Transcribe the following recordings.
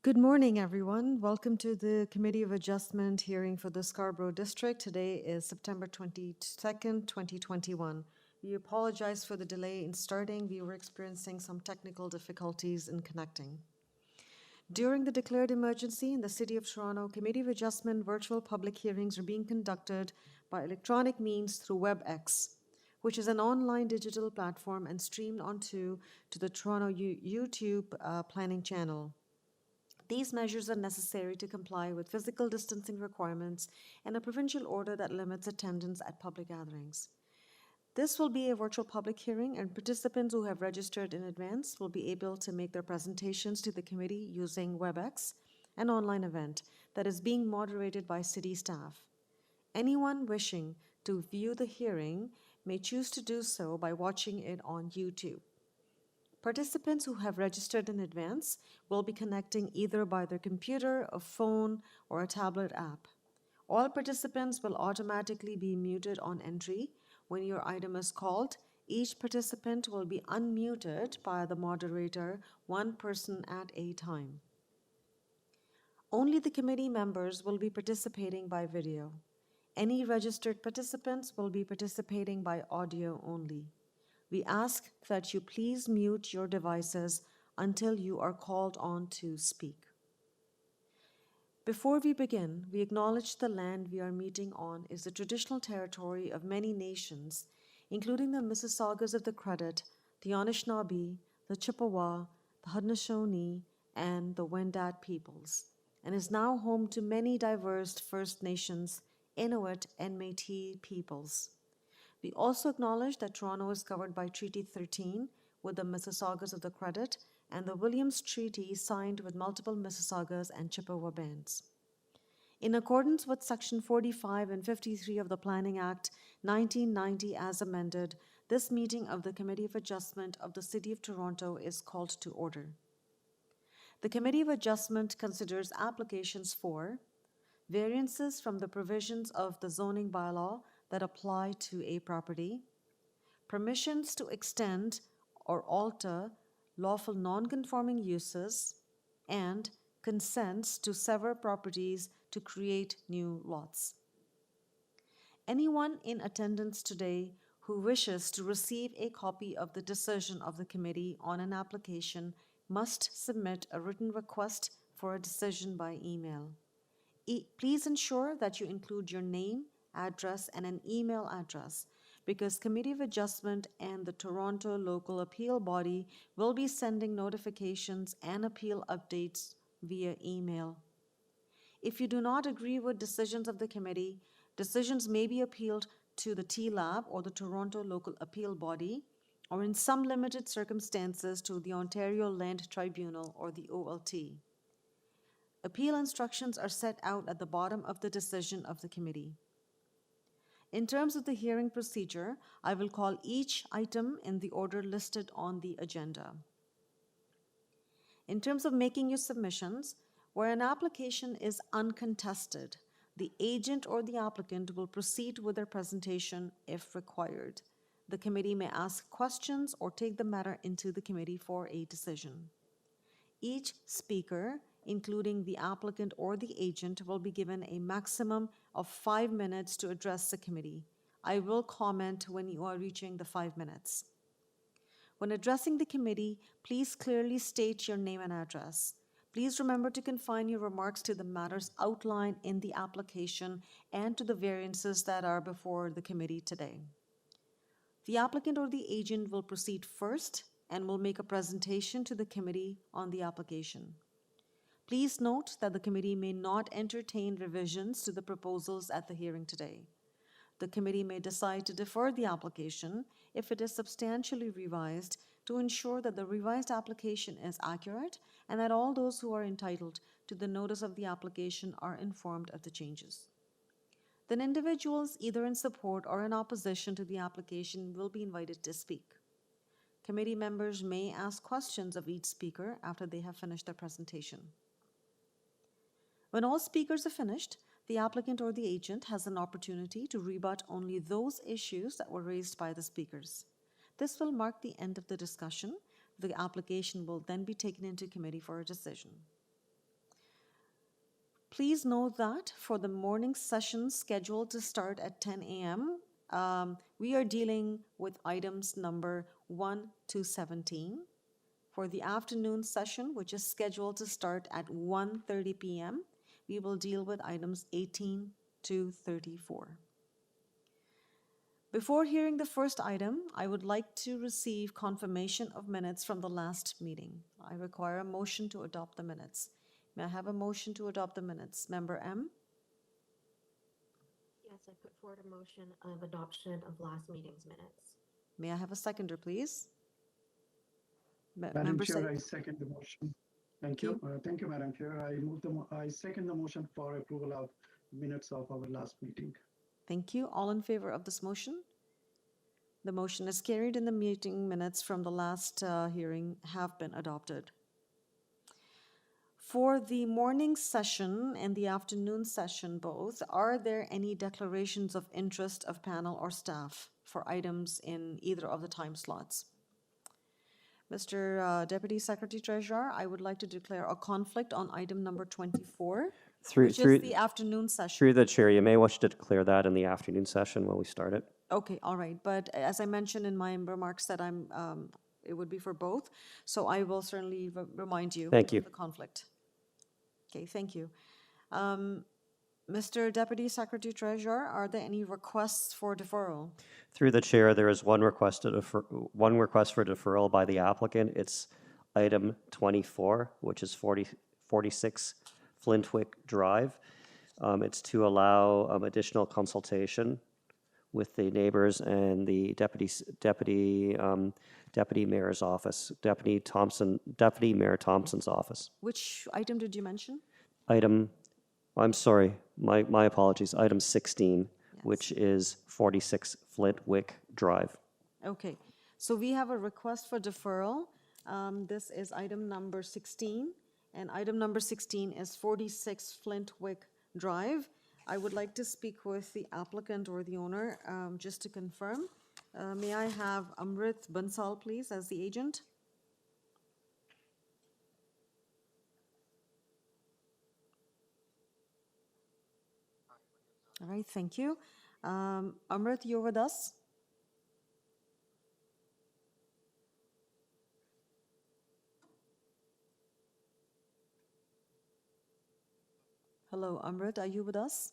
Good morning, everyone. Welcome to the Committee of Adjustment hearing for the Scarborough District. Today is September 22nd, 2021. We apologize for the delay in starting. We were experiencing some technical difficulties in connecting. During the declared emergency in the City of Toronto, Committee of Adjustment virtual public hearings are being conducted by electronic means through WebEx, which is an online digital platform and streamed onto the Toronto YouTube planning channel. These measures are necessary to comply with physical distancing requirements and a provincial order that limits attendance at public gatherings. This will be a virtual public hearing, and participants who have registered in advance will be able to make their presentations to the committee using WebEx, an online event that is being moderated by city staff. Anyone wishing to view the hearing may choose to do so by watching it on YouTube. Participants who have registered in advance will be connecting either by their computer, a phone, or a tablet app. All participants will automatically be muted on entry. When your item is called, each participant will be unmuted by the moderator, one person at a time. Only the committee members will be participating by video. Any registered participants will be participating by audio only. We ask that you please mute your devices until you are called on to speak. Before we begin, we acknowledge the land we are meeting on is the traditional territory of many nations, including the Mississaugas of the Credit, the Anishinaabe, the Chippewa, the Haudenosaunee, and the Wendat peoples, and is now home to many diverse First Nations, Inuit, and Métis peoples. We also acknowledge that Toronto is covered by Treaty 13 with the Mississaugas of the Credit and the Williams Treaty signed with multiple Mississaugas and Chippewa bands. In accordance with Section 45 and 53 of the Planning Act 1990 as amended, this meeting of the Committee of Adjustment of the City of Toronto is called to order. The Committee of Adjustment considers applications for variances from the provisions of the zoning bylaw that apply to a property, permissions to extend or alter lawful non-conforming uses, and consents to sever properties to create new lots. Anyone in attendance today who wishes to receive a copy of the decision of the committee on an application must submit a written request for a decision by email. Please ensure that you include your name, address, and an email address, because Committee of Adjustment and the Toronto Local Appeal Body will be sending notifications and appeal updates via email. If you do not agree with decisions of the committee, decisions may be appealed to the TLAB or the Toronto Local Appeal Body, or in some limited circumstances to the Ontario Land Tribunal or the OLT. Appeal instructions are set out at the bottom of the decision of the committee. In terms of the hearing procedure, I will call each item in the order listed on the agenda. In terms of making your submissions, where an application is uncontested, the agent or the applicant will proceed with their presentation if required. The committee may ask questions or take the matter into the committee for a decision. Each speaker, including the applicant or the agent, will be given a maximum of 5 minutes to address the committee. I will comment when you are reaching the 5 minutes. When addressing the committee, please clearly state your name and address. Please remember to confine your remarks to the matters outlined in the application and to the variances that are before the committee today. The applicant or the agent will proceed first and will make a presentation to the committee on the application. Please note that the committee may not entertain revisions to the proposals at the hearing today. The committee may decide to defer the application if it is substantially revised to ensure that the revised application is accurate and that all those who are entitled to the notice of the application are informed of the changes. Then individuals either in support or in opposition to the application will be invited to speak. Committee members may ask questions of each speaker after they have finished their presentation. When all speakers are finished, the applicant or the agent has an opportunity to rebut only those issues that were raised by the speakers. This will mark the end of the discussion. The application will then be taken into committee for a decision. Please note that for the morning session scheduled to start at 10 a.m., we are dealing with items number 1 to 17. For the afternoon session, which is scheduled to start at 1:30 p.m., we will deal with items 18 to 34. Before hearing the first item, I would like to receive confirmation of minutes from the last meeting. I require a motion to adopt the minutes. May I have a motion to adopt the minutes? Member M? Yes, I put forward a motion of adoption of last meeting's minutes. May I have a seconder, please? Madam Member Chair, Said. I second the motion. Thank Thank you. Thank you, Madam Chair. I second the motion for approval of minutes of our last meeting. Thank you. All in favor of this motion? The motion is carried and the meeting minutes from the last hearing have been adopted. For the morning session and the afternoon session both, are there any declarations of interest of panel or staff for items in either of the time slots? Mr. Deputy Secretary Treasurer, I would like to declare a conflict on item number 24, which is the afternoon session. Through the chair, you may wish to declare that in the afternoon session when we start it. Okay, all right, but as I mentioned in my remarks that it would be for both, so I will certainly remind you Thank you. of the conflict. Okay, thank you. Mr. Deputy Secretary Treasurer, are there any requests for deferral? Through the chair, there is one request for deferral by the applicant. It's item 24, which is 46 Flintwick Drive. It's to allow additional consultation with the neighbors and the deputy mayor's office, Deputy Mayor Thompson's office. Which item did you mention? I'm sorry, my apologies, item 16, which is 46 Flintwick Drive. Okay, so we have a request for deferral. This is item number 16, and item number 16 is 46 Flintwick Drive. I would like to speak with the applicant or the owner, just to confirm. May I have Amrit Bansal, please, as the agent? All right, thank you. Amrit, you're with us? Hello, Amrit, are you with us?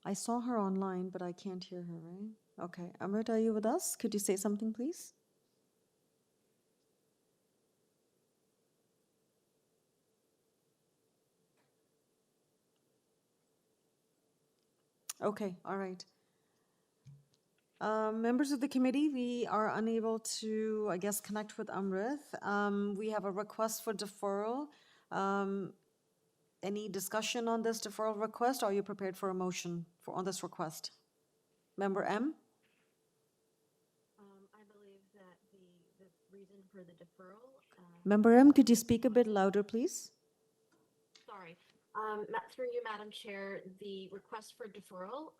I saw her online, but I can't hear her, right? Okay, Amrit, are you with us? Could you say something, please? Okay, all right. Members of the committee, we are unable to, I guess, connect with Amrit. We have a request for deferral. Any discussion on this deferral request? Or are you prepared for a motion on this request? Member M? I believe that the reason for the deferral. Member M, could you speak a bit louder, please? Sorry. Through you, Madam Chair, the request for deferral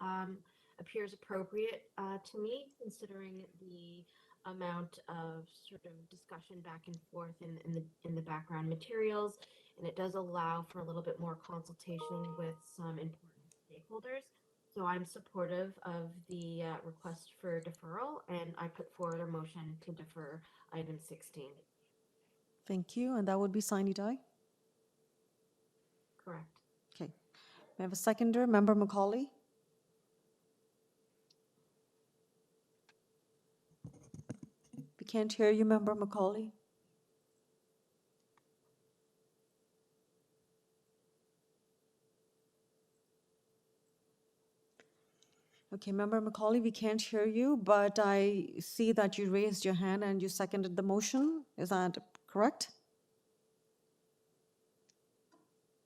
appears appropriate to me, considering the amount of sort of discussion back and forth in the background materials, and it does allow for a little bit more consultation with some important stakeholders. So I'm supportive of the request for deferral, and I put forward a motion to defer item 16. Thank you, and that would be Saini Dai? Correct. Okay. May I have a seconder? Member Macaulay? We can't hear you, Member Macaulay. Okay, Member Macaulay, we can't hear you, but I see that you raised your hand and you seconded the motion. Is that correct?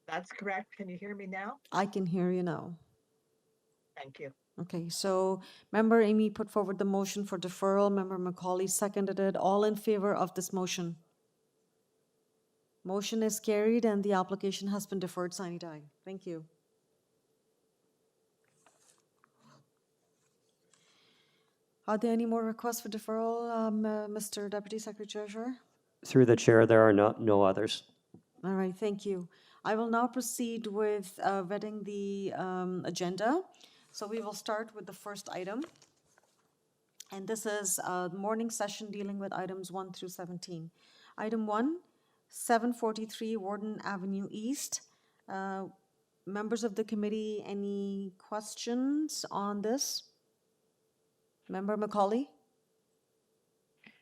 That's correct. Can you hear me now? I can hear you now. Thank you. Okay, so Member Amy put forward the motion for deferral. Member Macaulay seconded it. All in favor of this motion? Motion is carried and the application has been deferred, Saini Dai. Thank you. Are there any more requests for deferral, Mr. Deputy Secretary Treasurer? Through the chair, there are no others. All right, thank you. I will now proceed with vetting the agenda. So we will start with the first item. And this is a morning session dealing with items 1 through 17. Item 1, 743 Warden Avenue East. Members of the committee, any questions on this? Member Macaulay?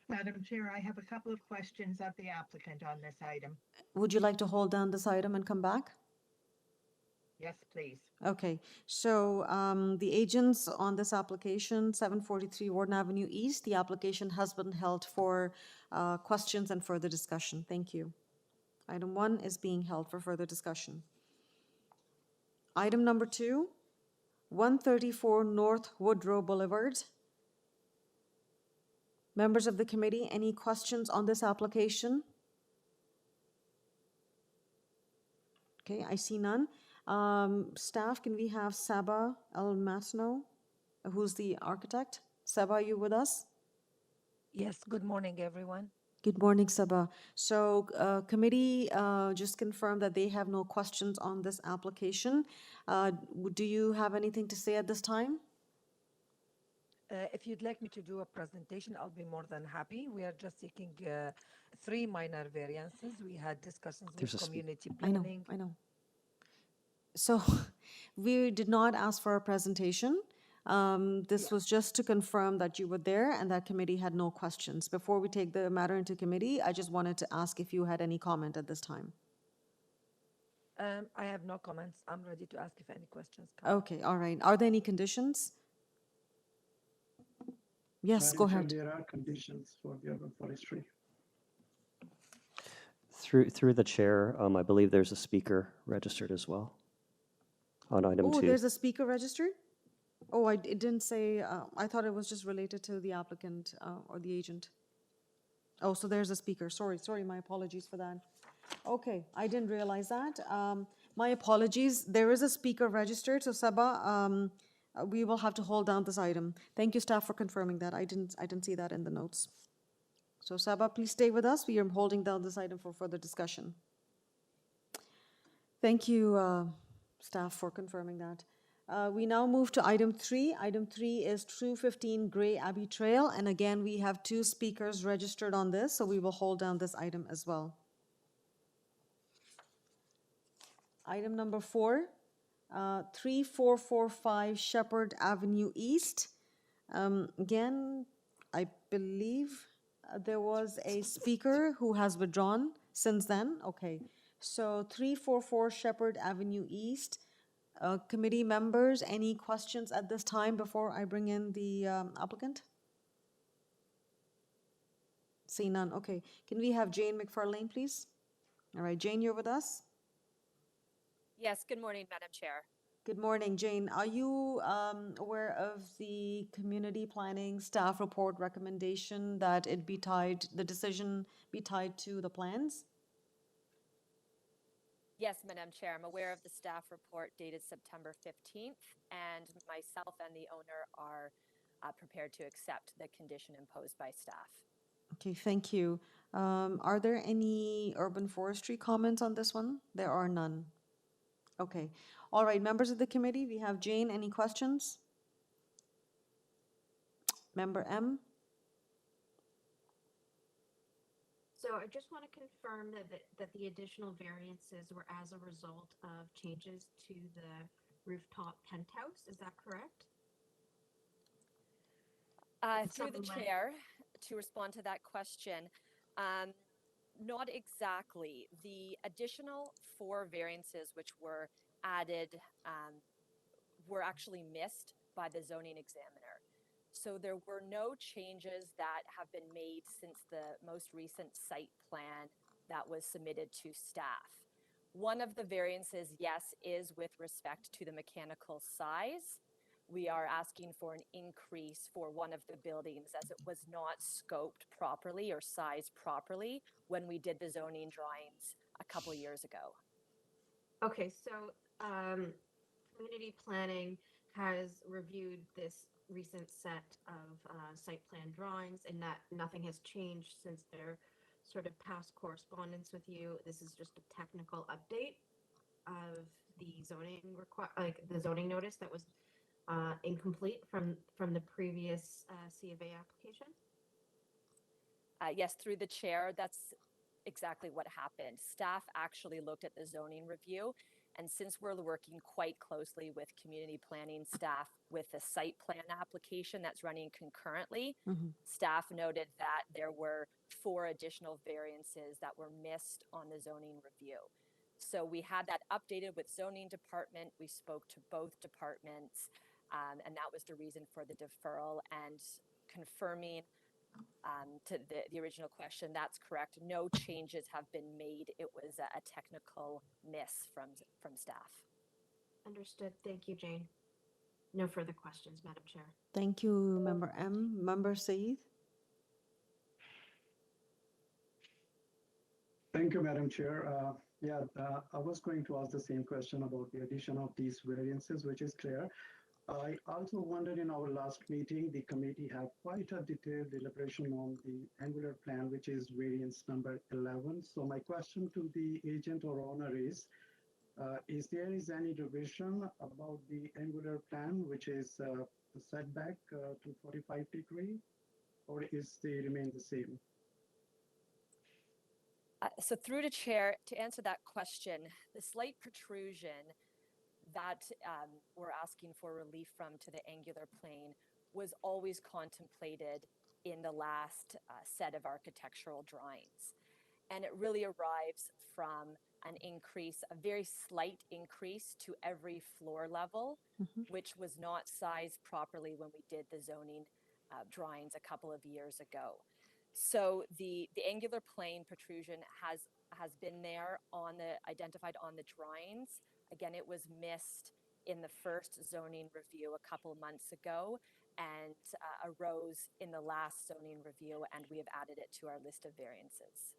Madam Chair, I have a couple of questions of the applicant on this item. Would you like to hold down this item and come back? Yes, please. Okay, so the agents on this application, 743 Warden Avenue East, the application has been held for questions and further discussion. Thank you. Item 1 is being held for further discussion. Item number 2, 134 North Woodrow Boulevard. Members of the committee, any questions on this application? Okay, I see none. Staff, can we have Saba El Masno, who's the architect? Saba, are you with us? Yes, good morning, everyone. Good morning, Saba. So, committee just confirmed that they have no questions on this application. Do you have anything to say at this time? If you'd like me to do a presentation, I'll be more than happy. We are just seeking 3 minor variances. We had discussions There's with a speak- community I know, planning. I know. So, we did not ask for a presentation. This was just to confirm that you were there and that committee had no questions. Before we take the matter into committee, I just wanted to ask if you had any comment at this time. I have no comments. I'm ready to ask if any questions come. Okay, all right. Are there any conditions? Yes, go Madam Chair, ahead. there are conditions for the urban forestry. Through the chair, I believe there's a speaker registered as well on item Oh, 2. there's a speaker registered? Oh, it didn't say, I thought it was just related to the applicant or the agent. Oh, so there's a speaker. Sorry, my apologies for that. Okay, I didn't realize that. My apologies. There is a speaker registered, so Saba, we will have to hold down this item. Thank you, staff, for confirming that. I didn't see that in the notes. So Saba, please stay with us. We are holding down this item for further discussion. Thank you, staff, for confirming that. We now move to item 3. Item 3 is True 15 Gray Abbey Trail, and again, we have 2 speakers registered on this, so we will hold down this item as well. Item number 4, 3445 Shepherd Avenue East. Again, I believe there was a speaker who has withdrawn since then. Okay, so 344 Shepherd Avenue East. Committee members, any questions at this time before I bring in the applicant? See none. Okay, can we have Jane McFarlane, please? All right, Jane, you're with us? Yes, good morning, Madam Chair. Good morning, Jane. Are you aware of the community planning staff report recommendation that the decision be tied to the plans? Yes, Madam Chair, I'm aware of the staff report dated September 15th, and myself and the owner are prepared to accept the condition imposed by staff. Okay, thank you. Are there any urban forestry comments on this one? There are none. Okay. All right, members of the committee, we have Jane. Any questions? Member M? So I just want to confirm that the additional variances were as a result of changes to the rooftop penthouse. Is that correct? Through the Supplement- chair, to respond to that question, not exactly. The additional 4 variances which were added were actually missed by the zoning examiner. So there were no changes that have been made since the most recent site plan that was submitted to staff. One of the variances, yes, is with respect to the mechanical size. We are asking for an increase for one of the buildings as it was not scoped properly or sized properly when we did the zoning drawings a couple years ago. Okay, so community planning has reviewed this recent set of site plan drawings, and that nothing has changed since their sort of past correspondence with you. This is just a technical update of the like the zoning notice that was incomplete from the previous C of A application. Yes, through the chair, that's exactly what happened. Staff actually looked at the zoning review, and since we're working quite closely with community planning staff with the site plan application that's running concurrently, staff noted that there were 4 additional variances that were missed on the zoning review. So we had that updated with zoning department. We spoke to both departments, and that was the reason for the deferral and confirming to the original question, that's correct. No changes have been made. It was a technical miss from staff. Understood. Thank you, Jane. No further questions, Madam Chair. Thank you, Member M. Member Saeed? Thank you, Madam Chair. I was going to ask the same question about the addition of these variances, which is clear. I also wondered in our last meeting, the committee had quite a detailed deliberation on the angular plan, which is variance number 11. So my question to the agent or owner is there any revision about the angular plan, which is the setback to 45 degree, or is they remain the same? So through the chair, to answer that question, the slight protrusion that we're asking for relief from to the angular plane was always contemplated in the last set of architectural drawings. And it really arrives from an increase, a very slight increase to every floor level, which was not sized properly when we did the zoning drawings a couple of years ago. So the angular plane protrusion has been there identified on the drawings. Again, it was missed in the first zoning review a couple months ago and arose in the last zoning review, and we have added it to our list of variances.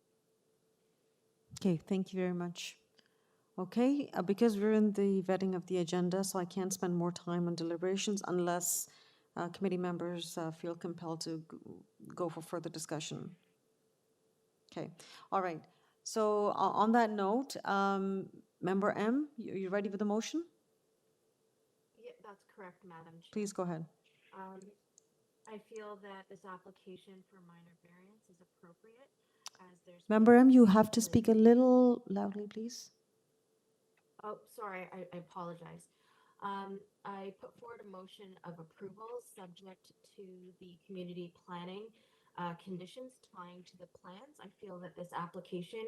Okay, thank you very much. Okay, because we're in the vetting of the agenda, so I can't spend more time on deliberations unless committee members feel compelled to go for further discussion. Okay, all right. So on that note, Member M, you ready with the motion? Yeah, that's correct, Madam Chair. Please go ahead. I feel that this application for minor variance is appropriate as there's. Member M, you have to speak a little loudly, please. Oh, sorry, I apologize. I put forward a motion of approval subject to the community planning conditions tying to the plans. I feel that this application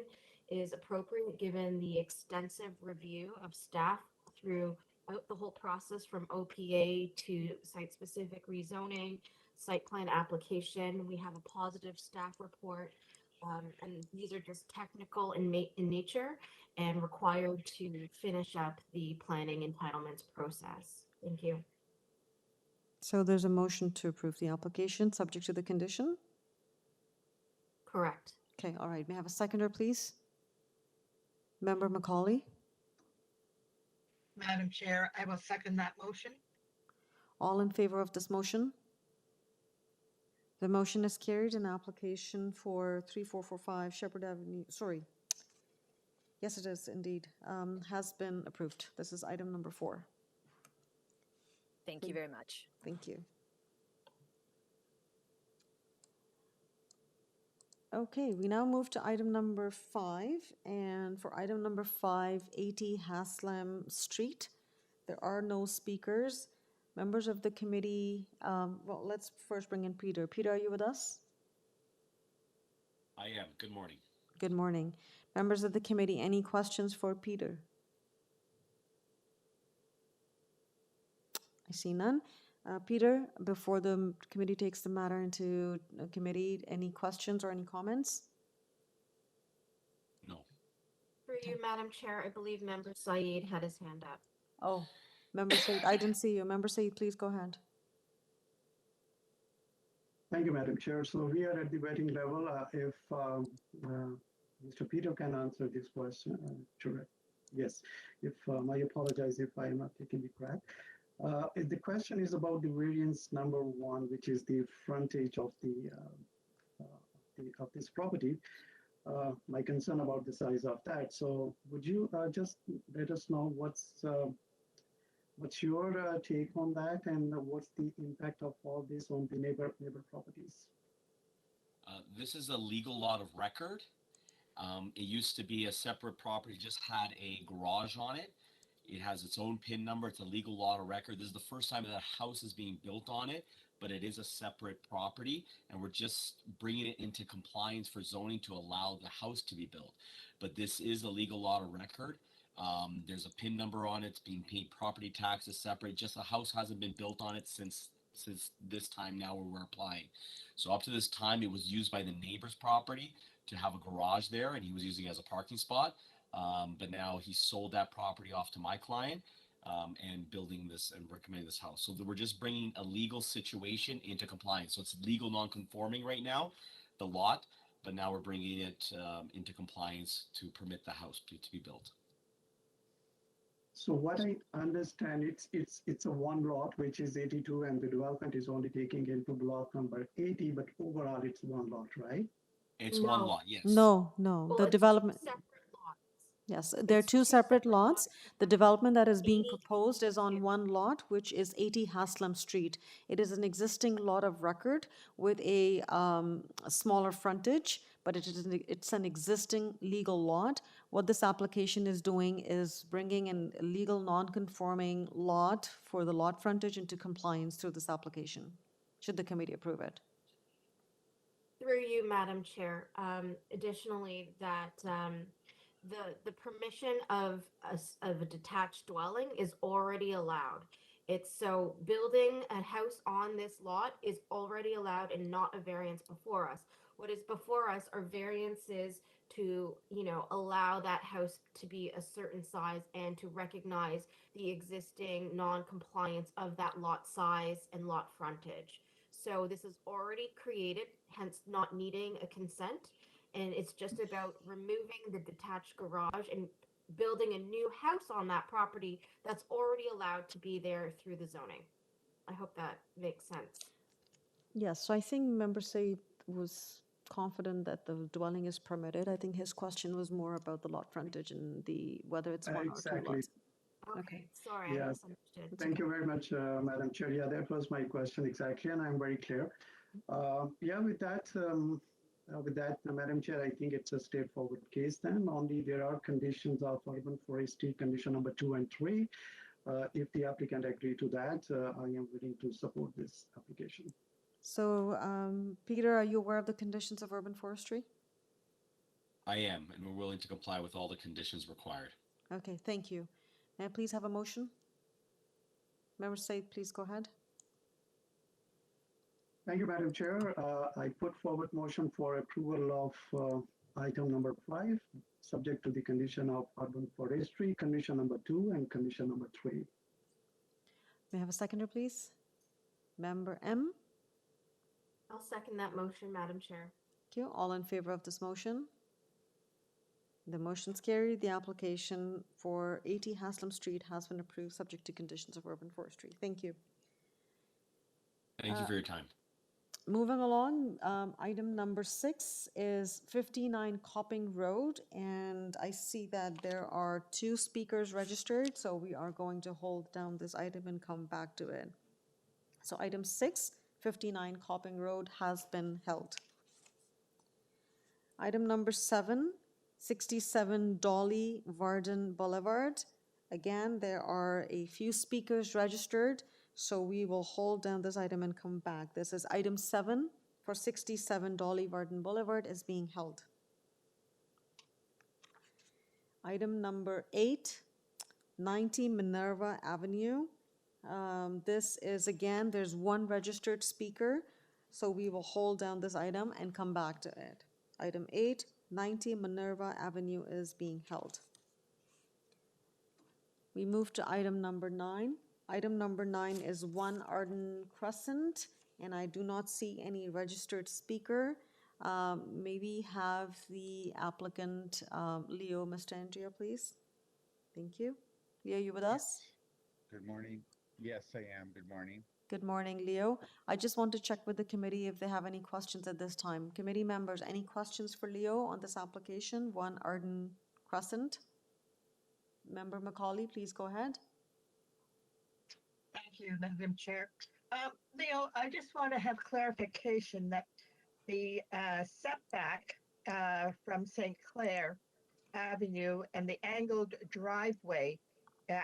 is appropriate given the extensive review of staff throughout the whole process from OPA to site-specific rezoning, site plan application. We have a positive staff report. And these are just technical in nature and required to finish up the planning entitlements process. Thank you. So there's a motion to approve the application, subject to the condition? Correct. Okay, all right. May I have a seconder, please? Member Macaulay? Madam Chair, I will second that motion. All in favor of this motion? The motion is carried and application for 3445 Shepherd Avenue, sorry. Yes, it is indeed, has been approved. This is item number 4. Thank you very much. Thank you. Okay, we now move to item number 5. And for item number 5, 80 Haslam Street, there are no speakers. Members of the committee, well, let's first bring in Peter. Peter, are you with us? I am. Good morning. Good morning. Members of the committee, any questions for Peter? I see none. Peter, before the committee takes the matter into committee, any questions or any comments? No. Through you, Madam Chair, I believe Member Saeed had his hand up. Oh, Member Said, I didn't see you. Member Said, please go ahead. Thank you, Madam Chair. So we are at the vetting level. If Mr. Peter can answer this question, sure. Yes. If I apologize if I am not taking it correct. The question is about the variance number one, which is the frontage of of this property. My concern about the size of that. So would you just let us know what's your take on that, and what's the impact of all this on the neighbor properties? This is a legal lot of record. It used to be a separate property, just had a garage on it. It has its own PIN number. It's a legal lot of record. This is the first time that a house is being built on it, but it is a separate property, and we're just bringing it into compliance for zoning to allow the house to be built. But this is a legal lot of record. There's a PIN number on it. It's being paid property taxes separate. Just the house hasn't been built on it since this time now where we're applying. So up to this time, it was used by the neighbor's property to have a garage there, and he was using it as a parking spot. But now he sold that property off to my client, and building this and recommending this house. So we're just bringing a legal situation into compliance. So it's legal non-conforming right now, the lot, but now we're bringing it into compliance to permit the house to be built. So what I understand, it's a one lot, which is 82, and the development is only taking into block number 80, but overall it's one lot, right? It's one No. lot, yes. No, no, Well, the it's two development, separate lots. yes, there are It's two two separate separate lots. lots. The development that is being 80 proposed is on Yeah. one lot, which is 80 Haslam Street. It is an existing lot of record with a smaller frontage, but it's an existing legal lot. What this application is doing is bringing in a legal non-conforming lot for the lot frontage into compliance through this application, should the committee approve it. Through you, Madam Chair. Additionally, that the permission of of a detached dwelling is already allowed. It's so building a house on this lot is already allowed and not a variance before us. What is before us are variances to, allow that house to be a certain size and to recognize the existing non-compliance of that lot size and lot frontage. So this is already created, hence not needing a consent. And it's just about removing the detached garage and building a new house on that property that's already allowed to be there through the zoning. I hope that makes sense. Yes, so I think member Said was confident that the dwelling is permitted. I think his question was more about the lot frontage and whether it's one or two Exactly. lots. Okay, Okay. sorry, I Yeah. misunderstood. Thank you very much, Madam Chair. Yeah, that was my question exactly, and I'm very clear. Yeah, with that, Madam Chair, I think it's a straightforward case then. Only there are conditions of urban forestry, condition number 2 and 3. If the applicant agree to that, I am willing to support this application. So, Peter, are you aware of the conditions of urban forestry? I am, and we're willing to comply with all the conditions required. Okay, thank you. May I please have a motion? Member Said, please go ahead. Thank you, Madam Chair. I put forward motion for approval of item number 5, subject to the condition of urban forestry, condition number 2, and condition number 3. May I have a seconder, please? Member M? I'll second that motion, Madam Chair. Thank you. All in favor of this motion? The motion's carried. The application for 80 Haslam Street has been approved, subject to conditions of urban forestry. Thank you. Thank you for your time. Moving along, item number 6 is 59 Copping Road, and I see that there are 2 speakers registered, so we are going to hold down this item and come back to it. So item 6, 59 Copping Road, has been held. Item number 7, 67 Dolly Varden Boulevard. Again, there are a few speakers registered, so we will hold down this item and come back. This is item 7 for 67 Dolly Varden Boulevard is being held. Item number 8, 90 Minerva Avenue. This is, again, there's 1 registered speaker, so we will hold down this item and come back to it. Item 8, 90 Minerva Avenue is being held. We move to item number 9. Item number 9 is 1 Arden Crescent, and I do not see any registered speaker. Maybe have the applicant, Leo Mastandria, please. Thank you. Leo, you with us? Good morning. Yes, I am. Good morning. Good morning, Leo. I just want to check with the committee if they have any questions at this time. Committee members, any questions for Leo on this application? 1 Arden Crescent. Member Macaulay, please go ahead. Thank you, Madam Chair. Leo, I just want to have clarification that the setback from St. Clair Avenue and the angled driveway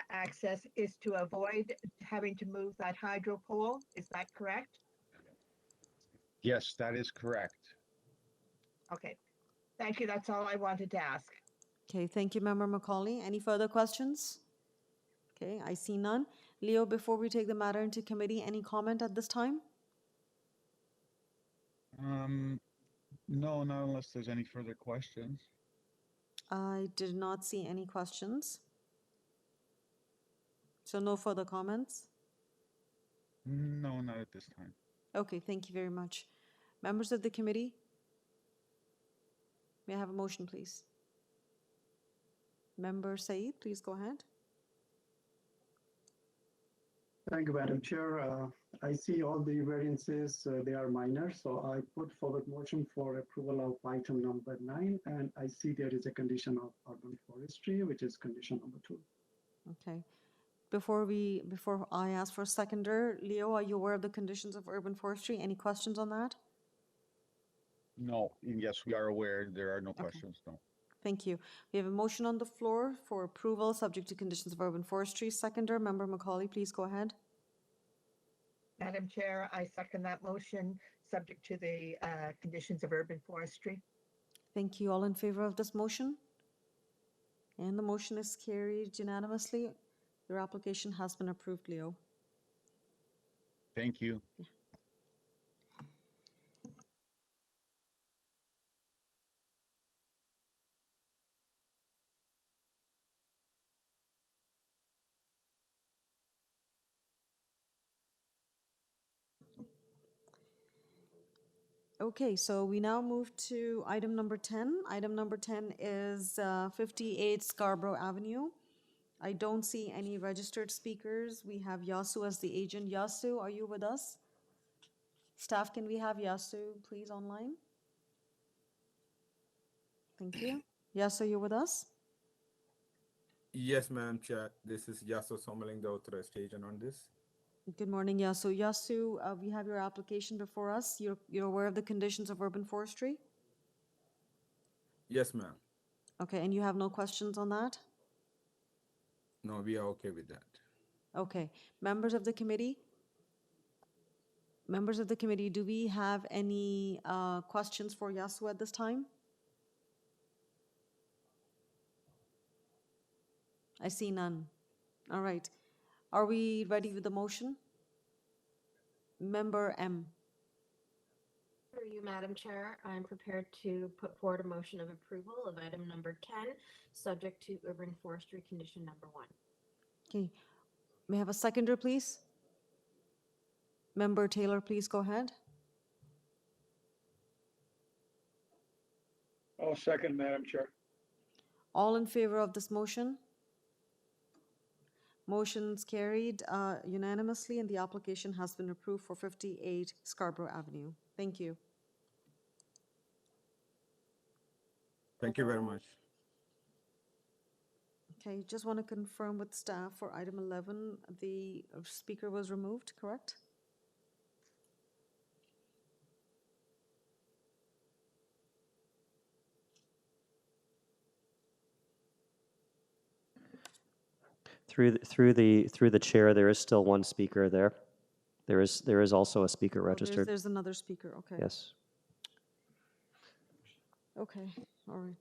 access is to avoid having to move that hydro pole. Is that correct? Yes, that is correct. Okay. Thank you. That's all I wanted to ask. Okay, thank you, Member Macaulay. Any further questions? Okay, I see none. Leo, before we take the matter into committee, any comment at this time? No, not unless there's any further questions. I did not see any questions. So no further comments? No, not at this time. Okay, thank you very much. Members of the committee, may I have a motion, please? Member Saeed, please go ahead. Thank you, Madam Chair. I see all the variances, they are minor, so I put forward motion for approval of item number 9, and I see there is a condition of urban forestry, which is condition number 2. Okay. Before I ask for a seconder, Leo, are you aware of the conditions of urban forestry? Any questions on that? No, yes, we are aware. There are no Okay. questions. No. Thank you. We have a motion on the floor for approval, subject to conditions of urban forestry. Seconder, Member Macaulay, please go ahead. Madam Chair, I second that motion, subject to the conditions of urban forestry. Thank you. All in favor of this motion? And the motion is carried unanimously. Your application has been approved, Leo. Thank you. Okay, so we now move to item number 10. Item number 10 is 58 Scarborough Avenue. I don't see any registered speakers. We have Yasu as the agent. Yasu, are you with us? Staff, can we have Yasu, please, online? Thank you. Yasu, you with us? Yes, Madam Chair. This is Yaso Somaling, the authorized agent on this. Good morning, Yasu. Yasu, we have your application before us. You're aware of the conditions of urban forestry? Yes, ma'am. Okay, and you have no questions on that? No, we are okay with that. Okay. Members of the committee? Members of the committee, do we have any questions for Yasu at this time? I see none. All right. Are we ready with the motion? Member M. Through you, Madam Chair, I'm prepared to put forward a motion of approval of item number 10, subject to urban forestry condition number 1. Okay. May I have a seconder, please? Member Taylor, please go ahead. I'll second, Madam Chair. All in favor of this motion? Motion's carried unanimously, and the application has been approved for 58 Scarborough Avenue. Thank you. Thank you very much. Okay, just want to confirm with staff for item 11, the speaker was removed, correct? Through the chair, there is still one speaker there. There is also a speaker Oh, registered. there's another speaker, okay. Yes. Okay, all right.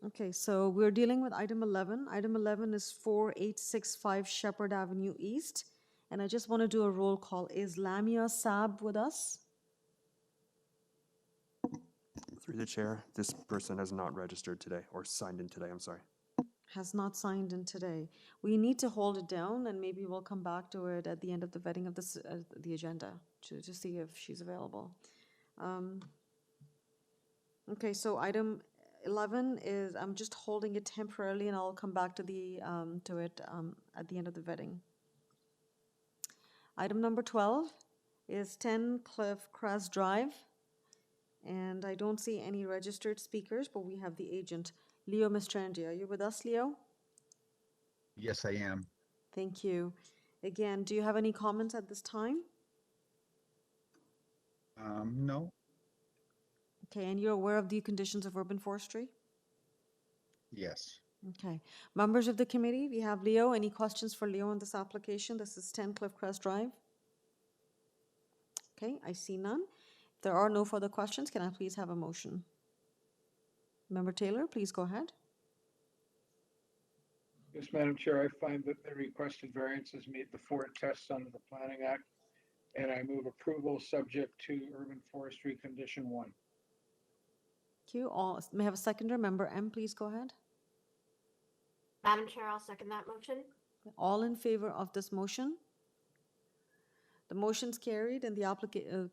Okay, so we're dealing with item 11. Item 11 is 4865 Shepherd Avenue East. And I just want to do a roll call. Is Lamia Saab with us? Through the chair, this person has not registered today or signed in today, I'm sorry. Has not signed in today. We need to hold it down, and maybe we'll come back to it at the end of the vetting of this, the agenda, to see if she's available. Okay, so item 11 is, I'm just holding it temporarily, and I'll come back to it at the end of the vetting. Item number 12 is 10 Cliff Crest Drive, and I don't see any registered speakers, but we have the agent, Leo Mistrandi. Are you with us, Leo? Yes, I am. Thank you. Again, do you have any comments at this time? No, Okay, and you're aware of the conditions of urban forestry? yes. Okay. Members of the committee, we have Leo. Any questions for Leo on this application? This is 10 Cliff Crest Drive. Okay, I see none. If there are no further questions, can I please have a motion? Member Taylor, please go ahead. Yes, Madam Chair, I find that the requested variances meet the four tests under the Planning Act, and I move approval subject to urban forestry condition 1. Thank you. All, may I have a seconder? Member M, please go ahead. Madam Chair, I'll second that motion. All in favor of this motion? The motion's carried and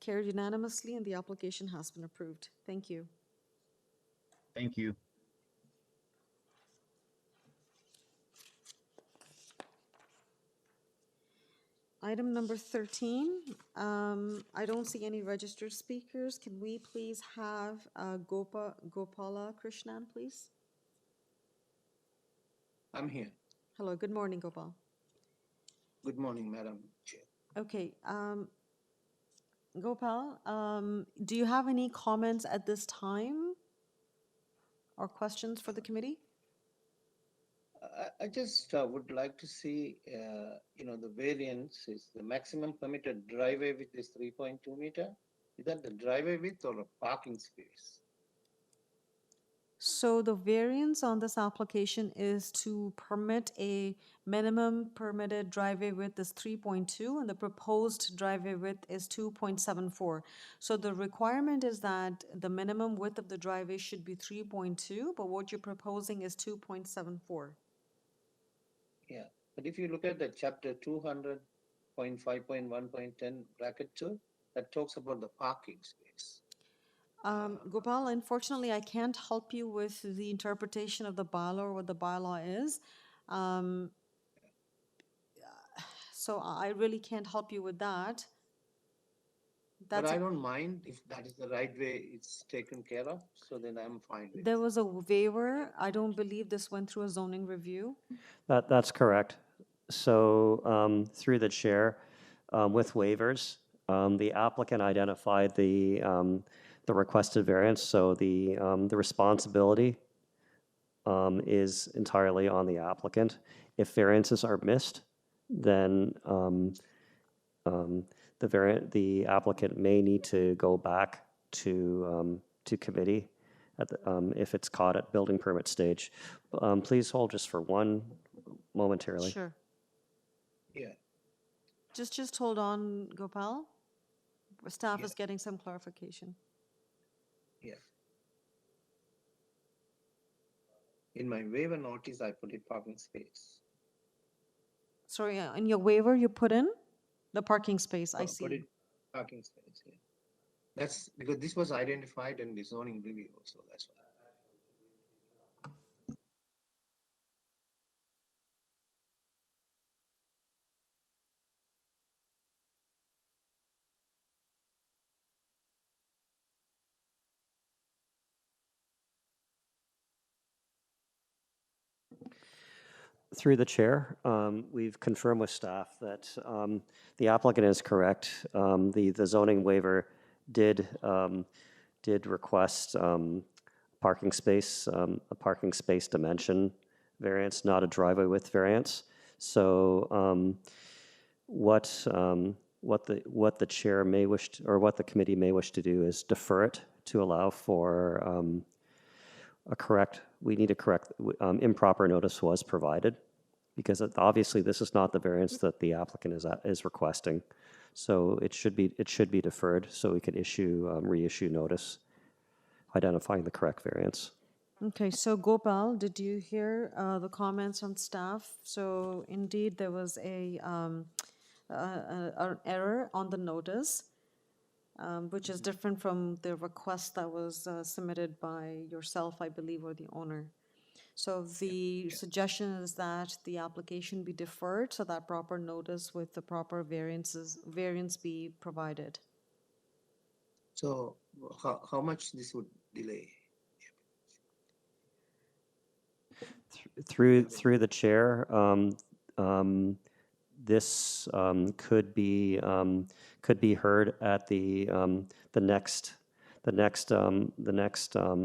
carried unanimously, and the application has been approved. Thank you. Thank you. Item number 13, I don't see any registered speakers. Can we please have Gopala Krishnan, please? I'm here. Hello, good morning, Gopal. Good morning, Madam Chair. Okay, Gopal, do you have any comments at this time or questions for the committee? I just would like to see, the variance is the maximum permitted driveway width is 3.2 meter. Is that the driveway width or a parking space? So the variance on this application is to permit a minimum permitted driveway width is 3.2, and the proposed driveway width is 2.74. So the requirement is that the minimum width of the driveway should be 3.2, but what you're proposing is 2.74. Yeah, but if you look at the chapter 200.5.1.10 bracket 2, that talks about the parking space. Gopal, unfortunately, I can't help you with the interpretation of the bylaw or what the bylaw is. So I really can't help you with that. But I don't mind if that is the right way it's taken care of, so then I'm fine with it. There was a waiver. I don't believe this went through a zoning review. That's correct. So through the chair, with waivers, the applicant identified the requested variance. So the responsibility is entirely on the applicant. If variances are missed, then the applicant may need to go back to committee if it's caught at building permit stage. Please hold just for one momentarily. Sure. Yeah. Just hold on, Gopal. Staff Yeah. is getting some clarification. Yes. In my waiver notice, I put a parking space. Sorry, in your waiver, you put in the parking space, I Put see. it parking space, yeah. That's because this was identified in the zoning review, so that's why. Through the chair, we've confirmed with staff that the applicant is correct. The zoning waiver did request parking space, a parking space dimension variance, not a driveway width variance. So what the chair may wish to, or what the committee may wish to do is defer it to allow for we need to correct, improper notice was provided, because obviously this is not the variance that the applicant is requesting. So it should be deferred so we can reissue notice. identifying the correct variance. Okay, so Gopal, did you hear the comments from staff? So indeed, there was an error on the notice, which is different from the request that was submitted by yourself, I believe, or the owner. So the suggestion is that the application be deferred so that proper notice with the proper variance be provided. So how much this would delay? Through the chair, this could be heard at the next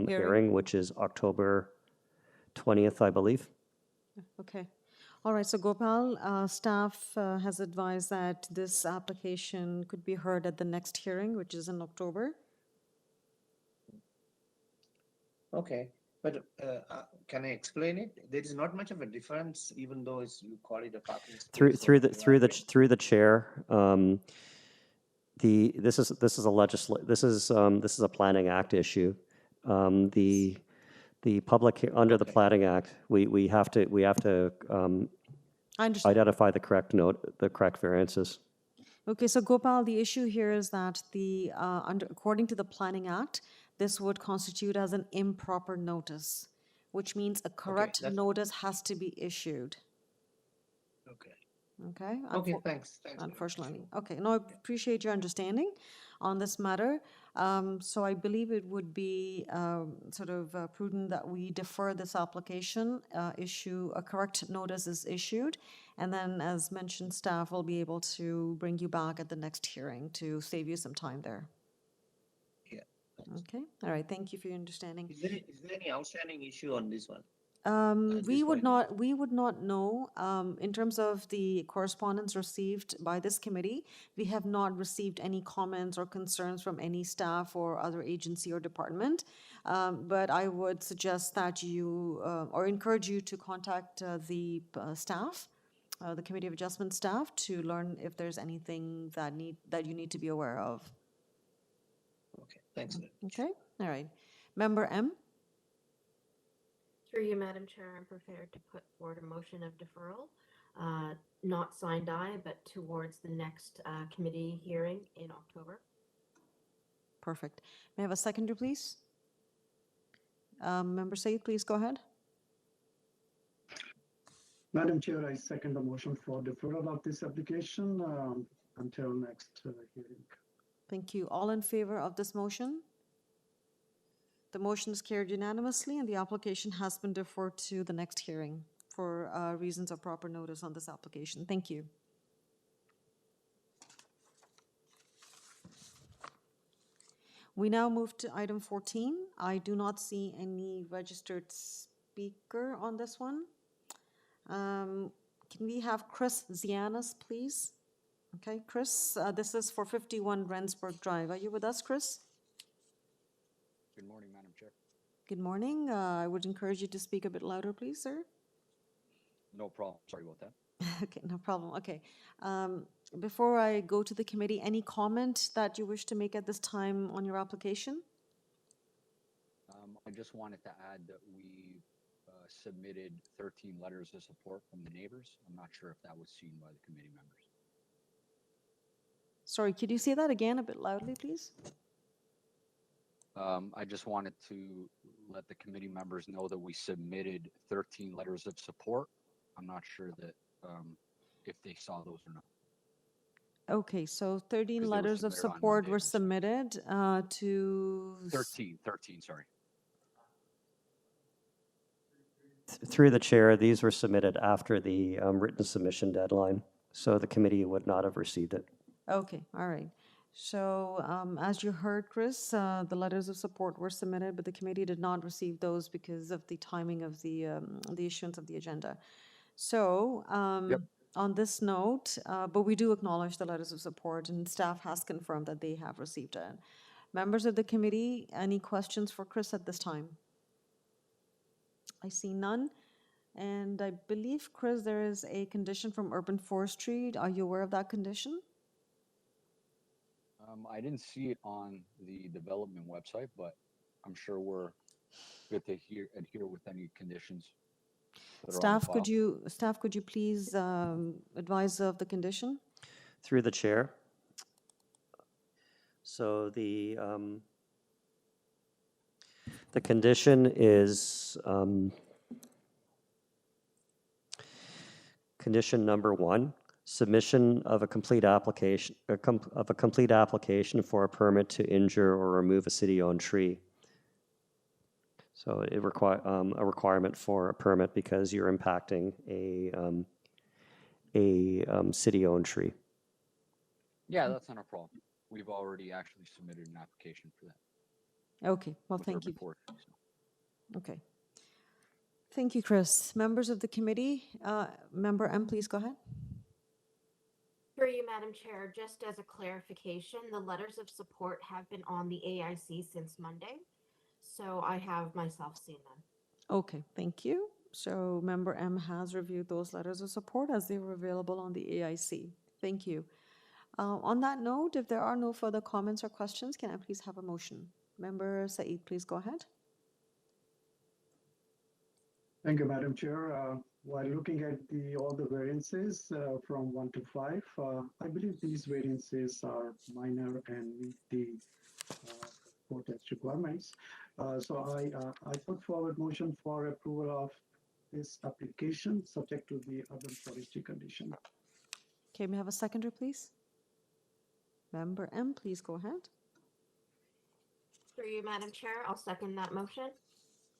hearing, which is October 20th, I believe. Okay. All right, so Gopal, staff has advised that this application could be heard at the next hearing, which is in October. Okay, but can I explain it? There is not much of a difference, even though you call it a parking space. Through the chair, this is a planning act issue. The public under the planning act, we have to I understand. identify the correct variances. Okay, so Gopal, the issue here is that according to the Planning Act, this would constitute as an improper notice, which means a correct notice has to be issued. Okay. Okay? Okay, thanks. Unfortunately. Okay, no, I appreciate your understanding on this matter. So I believe it would be prudent that we defer this application, a correct notice is issued, and then, as mentioned, staff will be able to bring you back at the next hearing to save you some time there. Yeah. Okay, all right, thank you for your understanding. Is there any outstanding issue on this one? We would not know. In terms of the correspondence received by this committee, we have not received any comments or concerns from any staff or other agency or department. But I would suggest that you, or encourage you to contact the staff, the Committee of Adjustment staff, to learn if there's anything that you need to be aware of. Okay, thanks. Okay, all right. Member M? Through you, Madam Chair, I'm prepared to put forward a motion of deferral, not signed aye, but towards the next committee hearing in October. Perfect. May I have a seconder, please? Member Said, please go ahead. Madam Chair, I second the motion for deferral of this application until next hearing. Thank you. All in favor of this motion? The motion is carried unanimously, and the application has been deferred to the next hearing for reasons of proper notice on this application. Thank you. We now move to item 14. I do not see any registered speaker on this one. Can we have Chris Zianis, please? Okay, Chris, this is for 51 Rensburg Drive. Are you with us, Chris? Good morning, Madam Chair. Good morning. I would encourage you to speak a bit louder, please, sir. No problem. Sorry about that. Okay, no problem. Okay. Before I go to the committee, any comment that you wish to make at this time on your application? I just wanted to add that we submitted 13 letters of support from the neighbors. I'm not sure if that was seen by the committee members. Sorry, could you say that again a bit loudly, please? I just wanted to let the committee members know that we submitted 13 letters of support. I'm not sure that if they saw those or not. Okay, so 13 letters of support were submitted to... 13, sorry. Through the chair, these were submitted after the written submission deadline, so the committee would not have received it. Okay, all right. So as you heard, Chris, the letters of support were submitted, but the committee did not receive those because of the timing of the issuance of the agenda. So on this note, but we do acknowledge the letters of support, and staff has confirmed that they have received it. Members of the committee, any questions for Chris at this time? I see none. And I believe, Chris, there is a condition from Urban Forestry. Are you aware of that condition? I didn't see it on the development website, but I'm sure we're good to adhere with any conditions that are on the file. Staff, could you please advise of the condition? Through the chair. So the condition is condition number 1, submission of a complete application for a permit to injure or remove a city-owned tree. So it require a requirement for a permit because you're impacting a city-owned tree. Yeah, that's not a problem. We've already actually submitted an application for that. Okay, well, with thank urban you. forestry, so. Okay. Thank you, Chris. Members of the committee, Member M, please go ahead. Through you, Madam Chair, just as a clarification, the letters of support have been on the AIC since Monday, so I have myself seen them. Okay, thank you. So Member M has reviewed those letters of support as they were available on the AIC. Thank you. On that note, if there are no further comments or questions, can I please have a motion? Member Saeed, please go ahead. Thank you, Madam Chair. While looking at all the variances from 1 to 5, I believe these variances are minor and meet the code test requirements. So I put forward motion for approval of this application subject to the urban forestry condition. Okay, may I have a seconder, please? Member M, please go ahead. Through you, Madam Chair, I'll second that motion.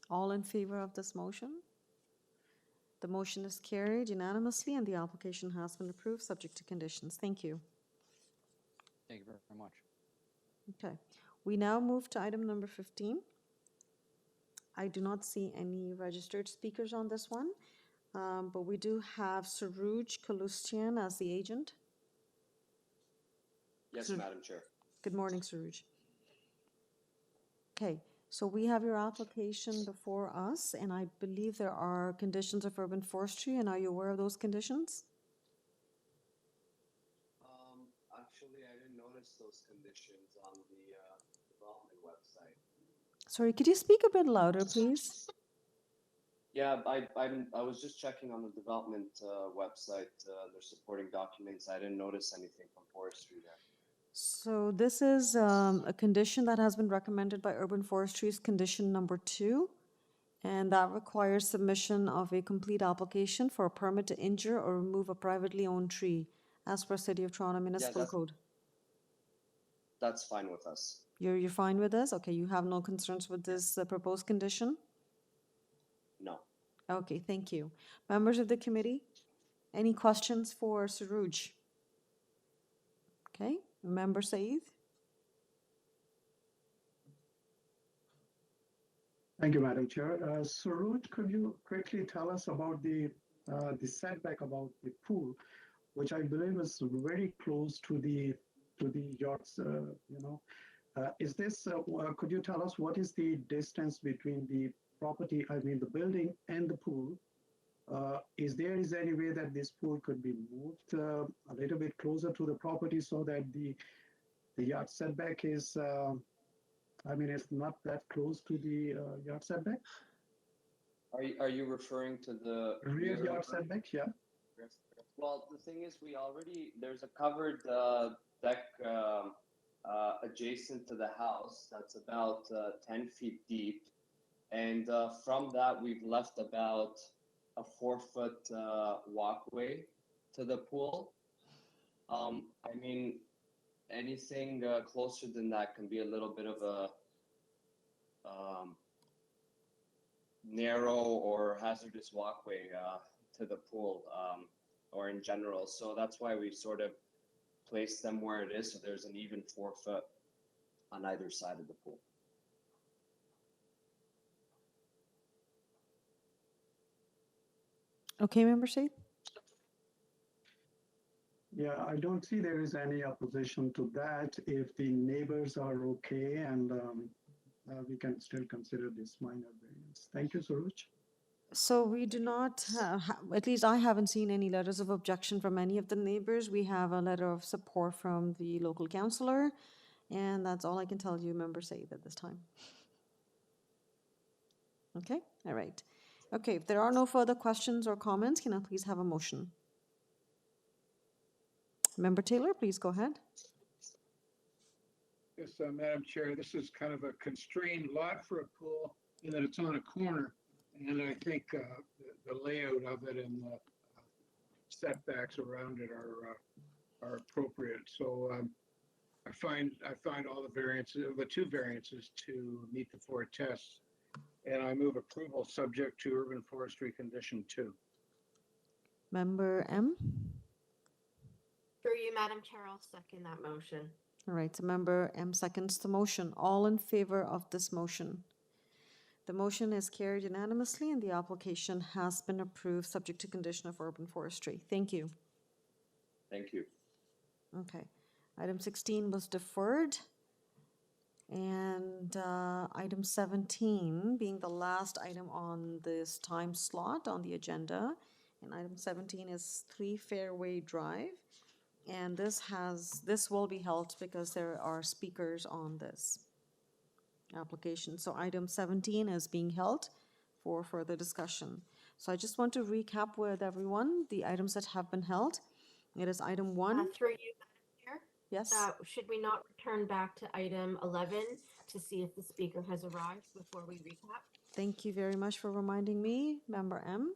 All in favor of this motion? The motion is carried unanimously and the application has been approved subject to conditions. Thank you. Thank you very much. Okay, we now move to item number 15. I do not see any registered speakers on this one, but we do have Saruj Kalustian as the agent. Yes, Madam Chair. Good morning, Saruj. Okay, so we have your application before us, and I believe there are conditions of urban forestry, and are you aware of those conditions? Actually, I didn't notice those conditions on the development website. Sorry, could you speak a bit louder, please? Yeah, I was just checking on the development website, their supporting documents. I didn't notice anything from forestry there. So this is a condition that has been recommended by Urban Forestry's condition number 2, and that requires submission of a complete application for a permit to injure or remove a privately owned tree as per City of Toronto Municipal Code. That's fine with us. You're fine with this? Okay, you have no concerns with this proposed condition? No. Okay, thank you. Members of the committee, any questions for Saruj? Okay, Member Saeed? Thank you, Madam Chair. Saruj, could you quickly tell us about the setback about the pool, which I believe is very close to the yachts, is this, could you tell us what is the distance between the property, I mean the building and the pool? Is there any way that this pool could be moved a little bit closer to the property so that the yard setback is, it's not that close to the yard setback? Are you referring to the Rear yard setback, yeah. Well, the thing is, there's a covered deck adjacent to the house that's about 10 feet deep. And from that, we've left about a 4-foot walkway to the pool. Anything closer than that can be a little bit of a narrow or hazardous walkway to the pool, or in general. So that's why we sort of placed them where it is, so there's an even 4 foot on either side of the pool. Okay, Member Saeed? Yeah, I don't see there is any opposition to that if the neighbors are okay, and we can still consider this minor variance. Thank you, Saruj. So we do not, at least I haven't seen any letters of objection from any of the neighbors. We have a letter of support from the local councillor, and that's all I can tell you, Member Saeed, at this time. Okay, all right. Okay, if there are no further questions or comments, can I please have a motion? Member Taylor, please go ahead. Yes, Madam Chair, this is kind of a constrained lot for a pool in that it's on a corner. And I think the layout of it and the setbacks around it are appropriate. So I find all the variances, the two variances to meet the four tests. And I move approval subject to urban forestry condition 2. Member M? Through you, Madam Chair, I'll second that motion. All right, so Member M seconds the motion. All in favor of this motion? The motion is carried unanimously and the application has been approved subject to condition of urban forestry. Thank you. Thank you. Okay. Item 16 was deferred. And item 17 being the last item on this time slot on the agenda. And item 17 is 3 Fairway Drive. And this will be held because there are speakers on this application. So item 17 is being held for further discussion. So I just want to recap with everyone the items that have been held. It is item 1. Through you, Madam Chair. Yes. Should we not return back to item 11 to see if the speaker has arrived before we recap? Thank you very much for reminding me, Member M.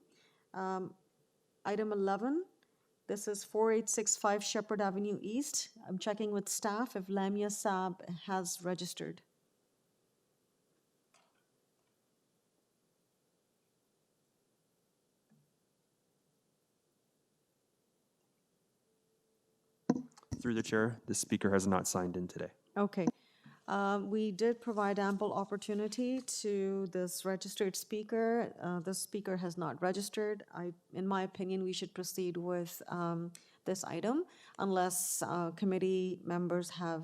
Item 11, this is 4865 Shepherd Avenue East. I'm checking with staff if Lamia Saab has registered. Through the chair, the speaker has not signed in today. Okay. We did provide ample opportunity to this registered speaker. This speaker has not registered. In my opinion, we should proceed with this item unless committee members have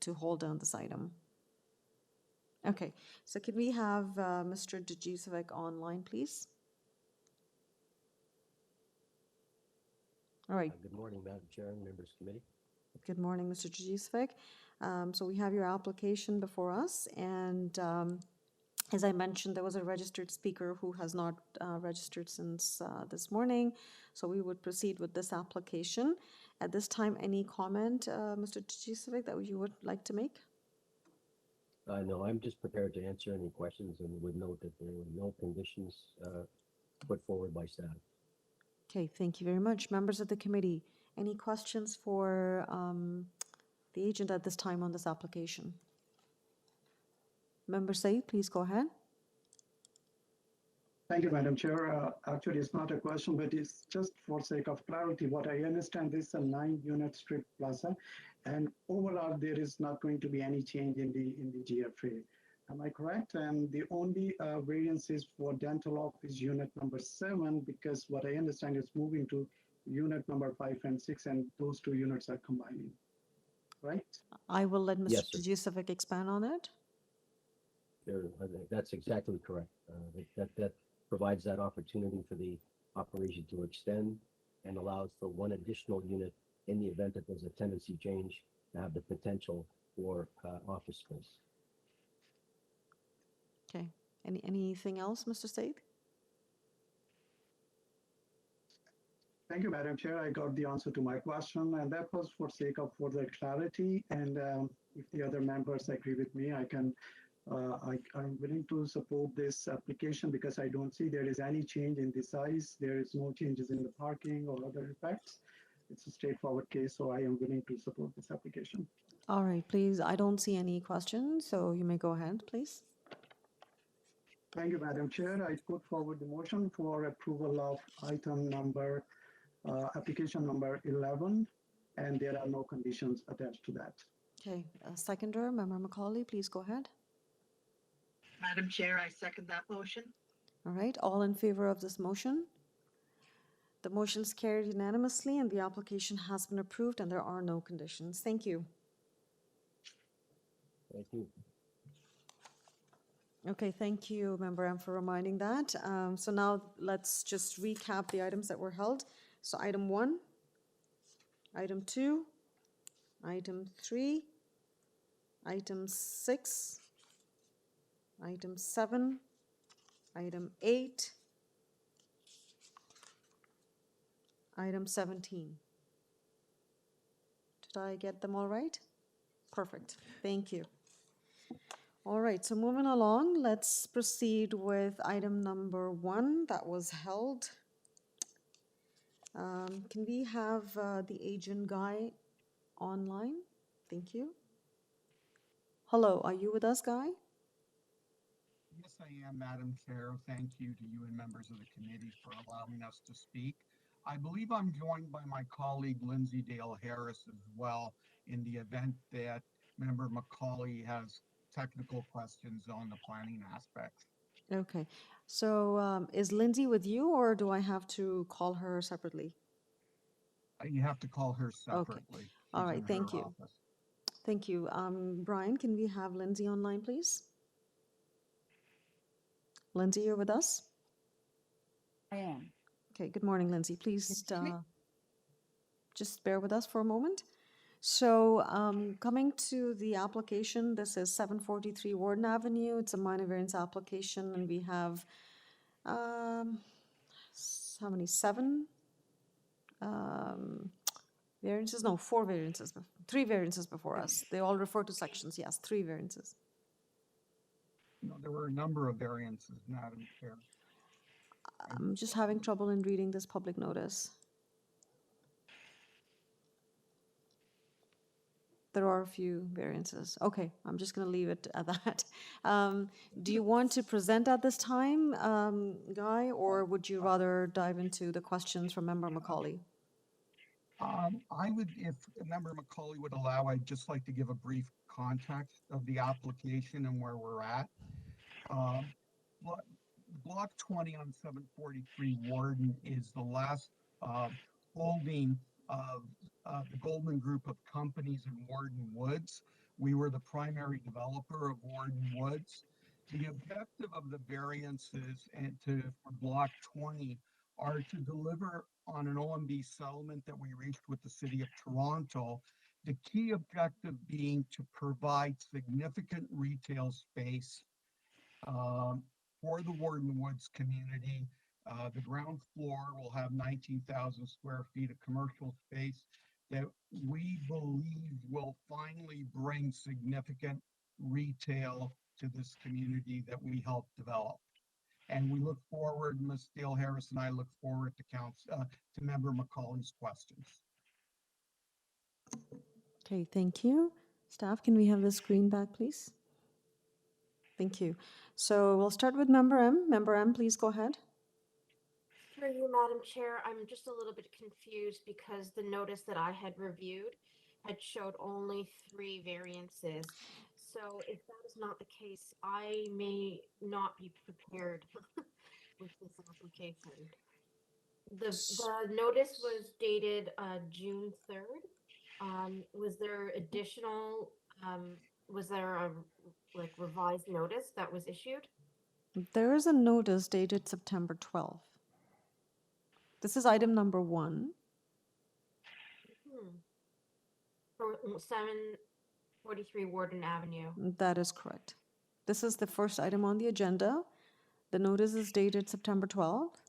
to hold on this item. Okay, so can we have Mr. Djisovic online, please? All right. Good morning, Madam Chair and members committee. Good morning, Mr. Djisovic. So we have your application before us, and as I mentioned, there was a registered speaker who has not registered since this morning, so we would proceed with this application. At this time, any comment, Mr. Djisovic, that you would like to make? No, I'm just prepared to answer any questions and would note that there were no conditions put forward by staff. Okay, thank you very much. Members of the committee, any questions for the agent at this time on this application? Member Said, please go ahead. Thank you, Madam Chair. Actually, it's not a question, but it's just for sake of clarity. What I understand, this is a 9-unit strip plaza, and overall, there is not going to be any change in the GFA. Am I correct? And the only variance is for dental office unit number 7, because what I understand is moving to unit number 5 and 6, and those two units are combining, right? I will let Mr. Yes, sir. Djisovic expand on it. That's exactly correct. That provides that opportunity for the operation to extend and allows for one additional unit in the event that there's a tenancy change to have the potential for office space. Okay. Anything else, Mr. Said? Thank you, Madam Chair. I got the answer to my question, and that was for sake of further clarity. And if the other members agree with me, I'm willing to support this application because I don't see there is any change in the size. There is no changes in the parking or other effects. It's a straightforward case, so I am willing to support this application. All right, please. I don't see any questions, so you may go ahead, please. Thank you, Madam Chair. I put forward the motion for approval of item number, application number 11, and there are no conditions attached to that. Okay, seconder, Member Macaulay, please go ahead. Madam Chair, I second that motion. All right, all in favor of this motion? The motion is carried unanimously and the application has been approved and there are no conditions. Thank you. Thank you. Okay, thank you, Member M, for reminding that. So now let's just recap the items that were held. So item 1, item 2, item 3, item 6, item 7, item 8, item 17. Did I get them all right? Perfect. Thank you. All right, so moving along, let's proceed with item number 1 that was held. Can we have the agent Guy online? Thank you. Hello, are you with us, Guy? Yes, I am, Madam Chair. Thank you to you and members of the committee for allowing us to speak. I believe I'm joined by my colleague Lindsay Dale Harris as well in the event that Member Macaulay has technical questions on the planning aspects. Okay, so is Lindsay with you, or do I have to call her separately? You have to call her Okay, separately. all She's right, in thank her you. office. Thank you. Brian, can we have Lindsay online, please? Lindsay, you're with us? I am. Okay, good morning, Lindsay. Please Can you hear me? just bear with us for a moment. So coming to the application, this is 743 Warden Avenue. It's a minor variance application, and we have, how many, 7 variances? No, 4 variances, 3 variances before us. They all refer to sections, yes, 3 variances. No, there were a number of variances, Madam Chair. I'm just having trouble in reading this public notice. There are a few variances. Okay, I'm just going to leave it at that. Do you want to present at this time, Guy, or would you rather dive into the questions from Member Macaulay? I would, if Member Macaulay would allow, I'd just like to give a brief context of the application and where we're at. Blo- Block 20 on 743 Warden is the last holding of the Goldman Group of companies in Warden Woods. We were the primary developer of Warden Woods. The objective of the variances and for Block 20 are to deliver on an OMB settlement that we reached with the City of Toronto. The key objective being to provide significant retail space for the Warden Woods community. The ground floor will have 19,000 square feet of commercial space that we believe will finally bring significant retail to this community that we helped develop. And we look forward, Ms. Dale Harris and I look forward to Member Macaulay's questions. Okay, thank you. Staff, can we have the screen back, please? Thank you. So we'll start with Member M. Member M, please go ahead. Through you, Madam Chair, I'm just a little bit confused because the notice that I had reviewed had showed only 3 variances. So if that is not the case, I may not be prepared with this application. The notice was dated June 3rd. Was there additional, was there a revised notice that was issued? There is a notice dated September 12th. This is item number 1. For 743 Warden Avenue. That is correct. This is the first item on the agenda. The notice is dated September 12th,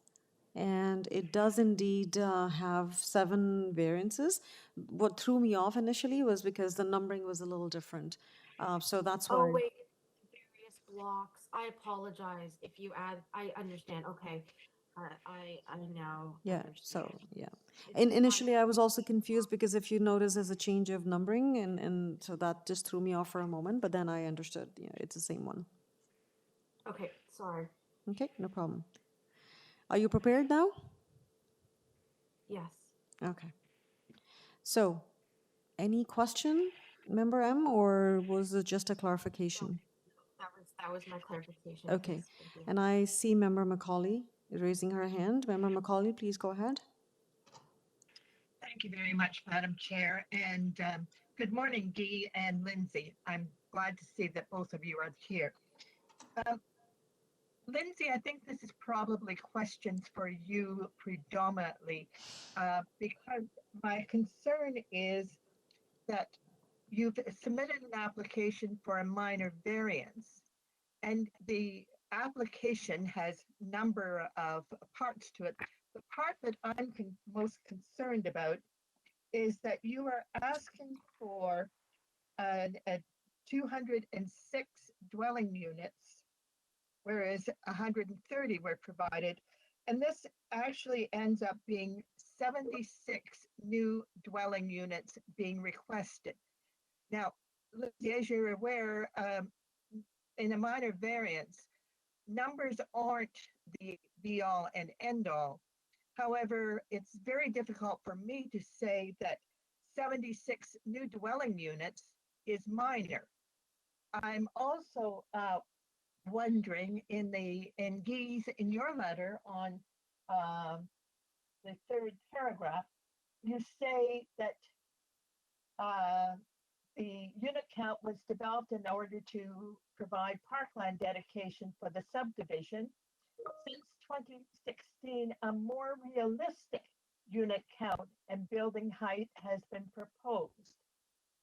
and it does indeed have 7 variances. What threw me off initially was because the numbering was a little different. So that's Oh, why. wait, various blocks. I apologize if you add, I understand. Okay. I now Yeah, understand. so yeah. It's And my initially I was also confused because if you notice there's a change of numbering, and so that just threw me off for a moment, but then I understood, yeah, it's the same one. Okay, sorry. Okay, no problem. Are you prepared now? Yes. Okay. So, any question, Member M, or was it just a clarification? That was my clarification. Okay. Yes, thank you. And I see Member Macaulay raising her hand. Member Macaulay, please go ahead. Thank you very much, Madam Chair. And good morning, Dee and Lindsay. I'm glad to see that both of you are here. Lindsay, I think this is probably questions for you predominantly, because my concern is that you've submitted an application for a minor variance, and the application has number of parts to it. The part that I'm most concerned about is that you are asking for a 206 dwelling units, whereas 130 were provided. And this actually ends up being 76 new dwelling units being requested. Now, as you're aware, in a minor variance, numbers aren't the be all and end all. However, it's very difficult for me to say that 76 new dwelling units is minor. I'm also wondering in Guy's, in your letter on the third paragraph, you say that the unit count was developed in order to provide parkland dedication for the subdivision. Since 2016, a more realistic unit count and building height has been proposed,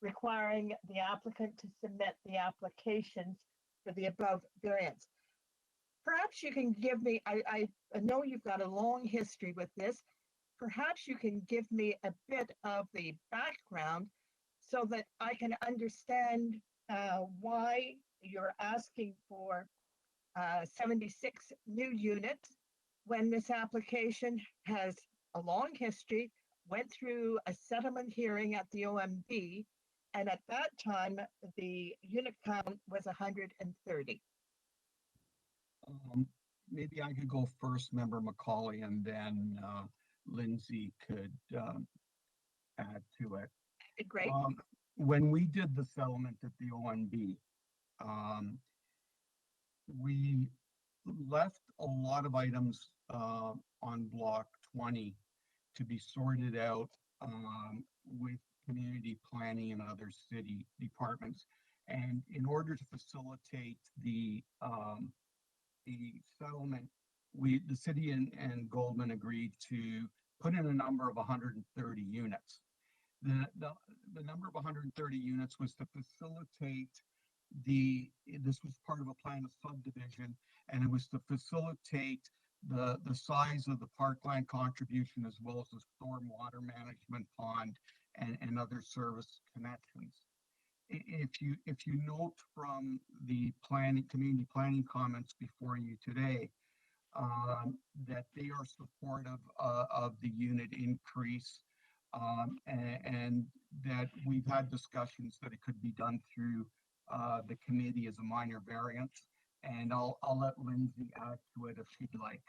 requiring the applicant to submit the applications for the above variance. Perhaps you can give me, I know you've got a long history with this. Perhaps you can give me a bit of the background so that I can understand why you're asking for 76 new units when this application has a long history, went through a settlement hearing at the OMB, and at that time, the unit count was 130. Maybe I could go first, Member Macaulay, and then Lindsay could add to it. Great. When we did the settlement at the OMB, we left a lot of items on block 20 to be sorted out with community planning and other city departments. And in order to facilitate the settlement, the city and Goldman agreed to put in a number of 130 units. The number of 130 units was to facilitate this was part of a plan of subdivision, and it was to facilitate the size of the parkland contribution as well as the stormwater management pond and other service connections. If you note from the community planning comments before you today, that they are supportive of the unit increase, and that we've had discussions that it could be done through the committee as a minor variance. And I'll let Lindsay add to it if she'd like.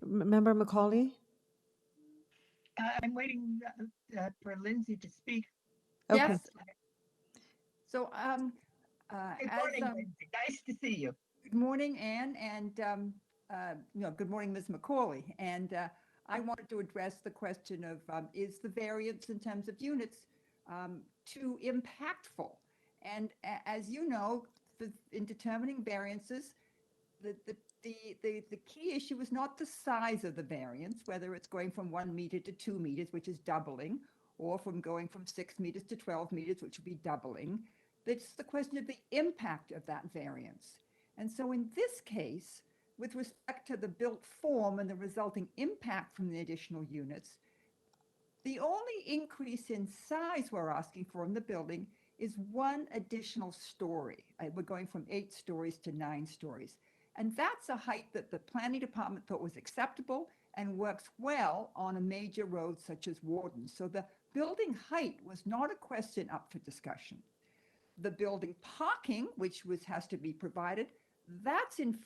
Member Macaulay? I'm waiting for Lindsay to speak. Okay. Yes. So, Good morning, Lindsay. Nice to see you. Good morning, Anne, and good morning, Ms. Macaulay. And I wanted to address the question of is the variance in terms of units too impactful? And as you know, in determining variances, the key issue is not the size of the variance, whether it's going from 1 meter to 2 meters, which is doubling, or from going from 6 meters to 12 meters, which would be doubling. It's the question of the impact of that variance. And so in this case, with respect to the built form and the resulting impact from the additional units, the only increase in size we're asking for in the building is 1 additional story. We're going from 8 stories to 9 stories. And that's a height that the planning department thought was acceptable and works well on a major road such as Warden. So the building height was not a question up for discussion. The building parking, which has to be provided, that's in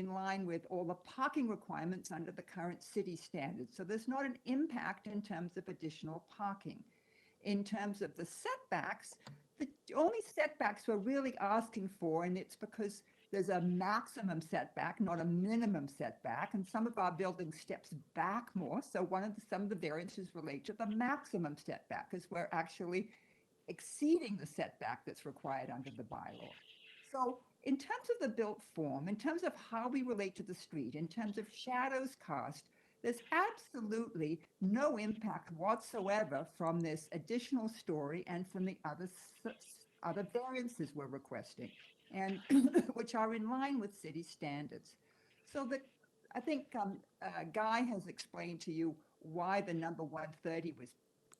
line with all the parking requirements under the current city standards. So there's not an impact in terms of additional parking. In terms of the setbacks, the only setbacks we're really asking for, and it's because there's a maximum setback, not a minimum setback, and some of our building steps back more. So some of the variances relate to the maximum setback, because we're actually exceeding the setback that's required under the bylaw. So in terms of the built form, in terms of how we relate to the street, in terms of shadows cast, There's absolutely no impact whatsoever from this additional story and from the other variances we're requesting, and which are in line with city standards. So that I think Guy has explained to you why the number 130 was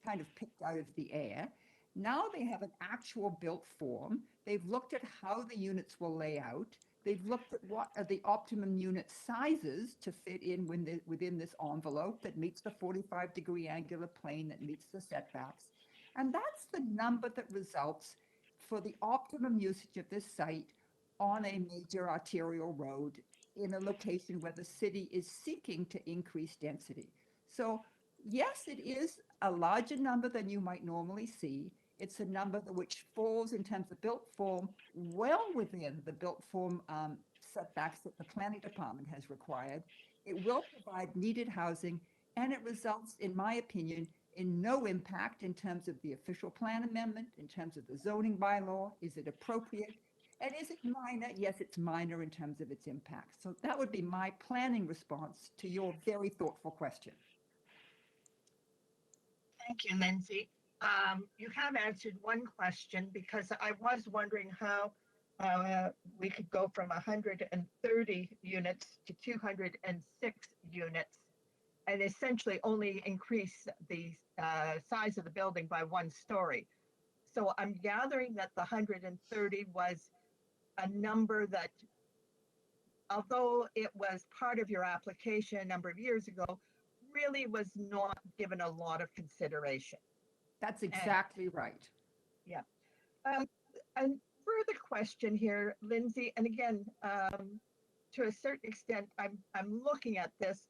kind of picked out of the air. Now they have an actual built form. They've looked at how the units will lay out. They've looked at what are the optimum unit sizes to fit in within this envelope that meets the 45-degree angular plane, that meets the setbacks. And that's the number that results for the optimum usage of this site on a major arterial road in a location where the city is seeking to increase density. So yes, it is a larger number than you might normally see. It's a number which falls in terms of built form well within the built form setbacks that the planning department has required. It will provide needed housing, and it results, in my opinion, in no impact in terms of the official plan amendment, in terms of the zoning bylaw. Is it appropriate? And is it minor? Yes, it's minor in terms of its impact. So that would be my planning response to your very thoughtful question. Thank you, Lindsay. You have answered one question, because I was wondering how we could go from 130 units to 206 units and essentially only increase the size of the building by 1 story. So I'm gathering that the 130 was a number that, although it was part of your application a number of years ago, really was not given a lot of consideration. That's exactly right. Yeah. A further question here, Lindsay, and again, to a certain extent, I'm looking at this,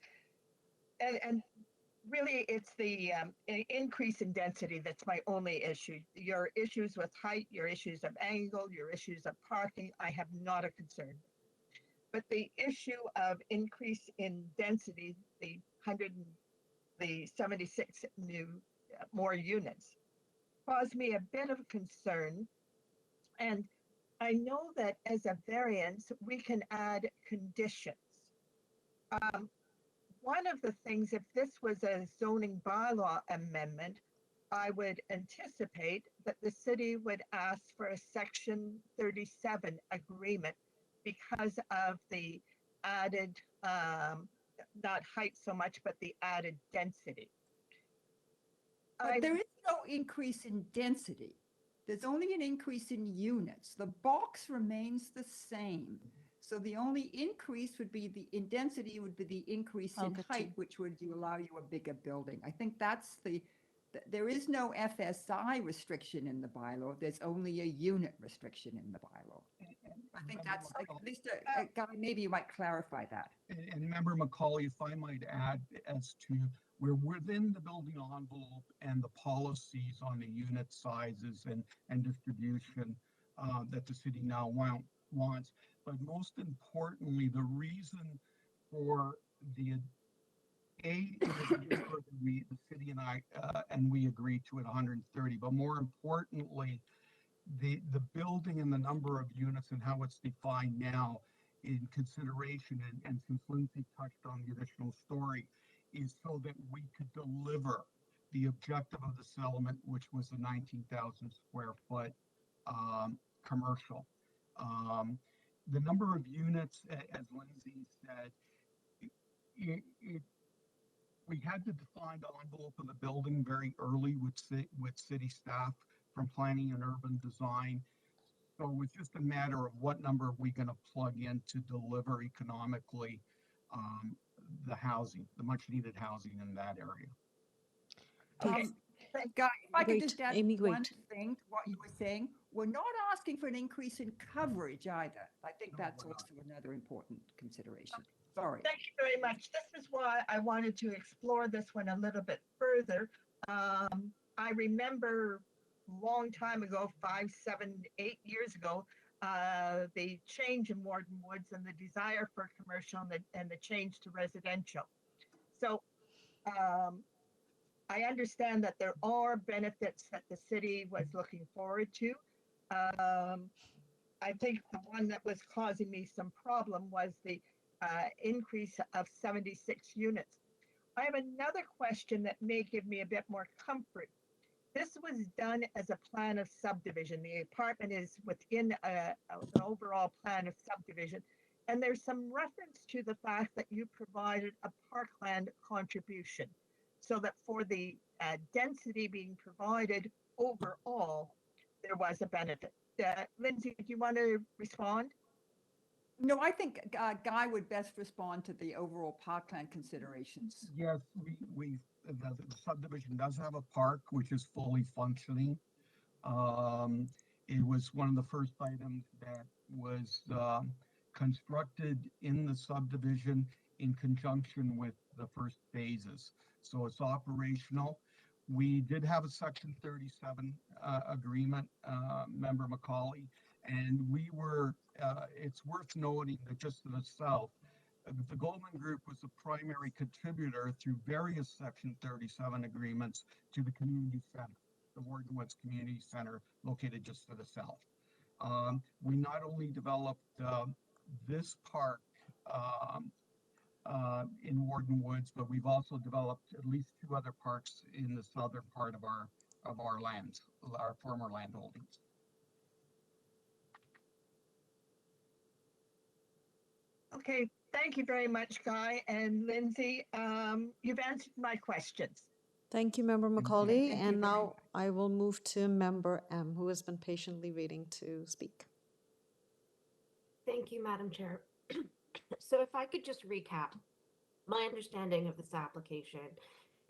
and really it's the increase in density that's my only issue. Your issues with height, your issues of angle, your issues of parking, I have not a concern. But the issue of increase in density, the 76 new more units, caused me a bit of concern. And I know that as a variance, we can add conditions. One of the things, if this was a zoning bylaw amendment, I would anticipate that the city would ask for a Section 37 agreement because of the added, not height so much, but the added density. But there is no increase in density. There's only an increase in units. The box remains the same. So the only increase would be in density would be the increase in height, which would allow you a bigger building. I think that's there is no FSI restriction in the bylaw. There's only a unit restriction in the bylaw. I think that's, at least, Guy, maybe you might clarify that. And Member Macaulay, if I might add, as to we're within the building envelope and the policies on the unit sizes and distribution that the city now wants. But most importantly, the reason for the the city and I and we agreed to it 130, but more importantly, the building and the number of units and how it's defined now in consideration, and since Lindsay touched on the additional story, is so that we could deliver the objective of the settlement, which was a 19,000 square foot commercial. The number of units, as Lindsay said, we had to define the envelope of the building very early with city staff from planning and urban design. So it was just a matter of what number are we going to plug in to deliver economically the housing, the much needed housing in that area. Guy, if I could Wait, just add Amy, one wait. thing to what you were saying. We're not asking for an increase in coverage either. I think that's also another important consideration. Sorry. Thank you very much. This is why I wanted to explore this one a little bit further. I remember a long time ago, 5, 7, 8 years ago, the change in Warden Woods and the desire for commercial and the change to residential. So I understand that there are benefits that the city was looking forward to. I think the one that was causing me some problem was the increase of 76 units. I have another question that may give me a bit more comfort. This was done as a plan of subdivision. The apartment is within an overall plan of subdivision. And there's some reference to the fact that you provided a parkland contribution so that for the density being provided overall, there was a benefit. Lindsay, do you want to respond? No, I think Guy would best respond to the overall parkland considerations. Yes, the subdivision does have a park which is fully functioning. It was one of the first items that was constructed in the subdivision in conjunction with the first phases. So it's operational. We did have a Section 37 agreement, Member Macaulay, and it's worth noting that just to the south, the Goldman Group was the primary contributor through various Section 37 agreements to the community center, the Warden Woods Community Center, located just to the south. We not only developed this park in Warden Woods, but we've also developed at least 2 other parks in the southern part of our lands, our former land holdings. Okay, thank you very much, Guy and Lindsay. You've answered my questions. Thank you, Member you. Macaulay. Thank you And very now I will move to Member M, who has been patiently waiting to speak. Thank you, Madam Chair. So if I could just recap, my understanding of this application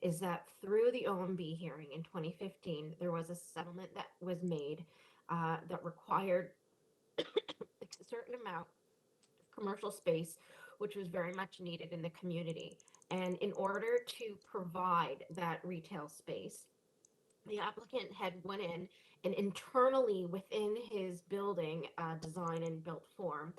is that through the OMB hearing in 2015, there was a settlement that was made that required a certain amount of commercial space, which was very much needed in the community. And in order to provide that retail space, the applicant had went in and internally within his building design and built form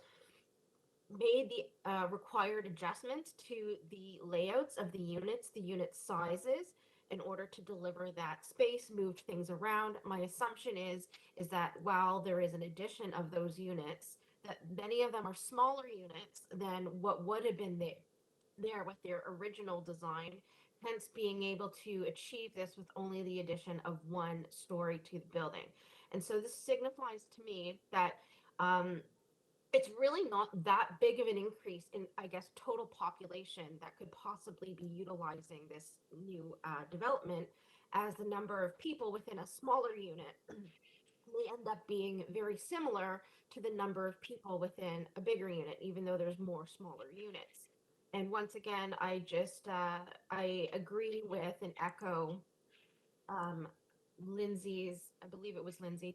made the required adjustments to the layouts of the unit sizes in order to deliver that space, moved things around. My assumption is that while there is an addition of those units, that many of them are smaller units than what would have been there with their original design, hence being able to achieve this with only the addition of 1 story to the building. And so this signifies to me that it's really not that big of an increase in, I guess, total population that could possibly be utilizing this new development, as the number of people within a smaller unit may end up being very similar to the number of people within a bigger unit, even though there's more smaller units. And once again, I agree with and echo Lindsay's, I believe it was Lindsay's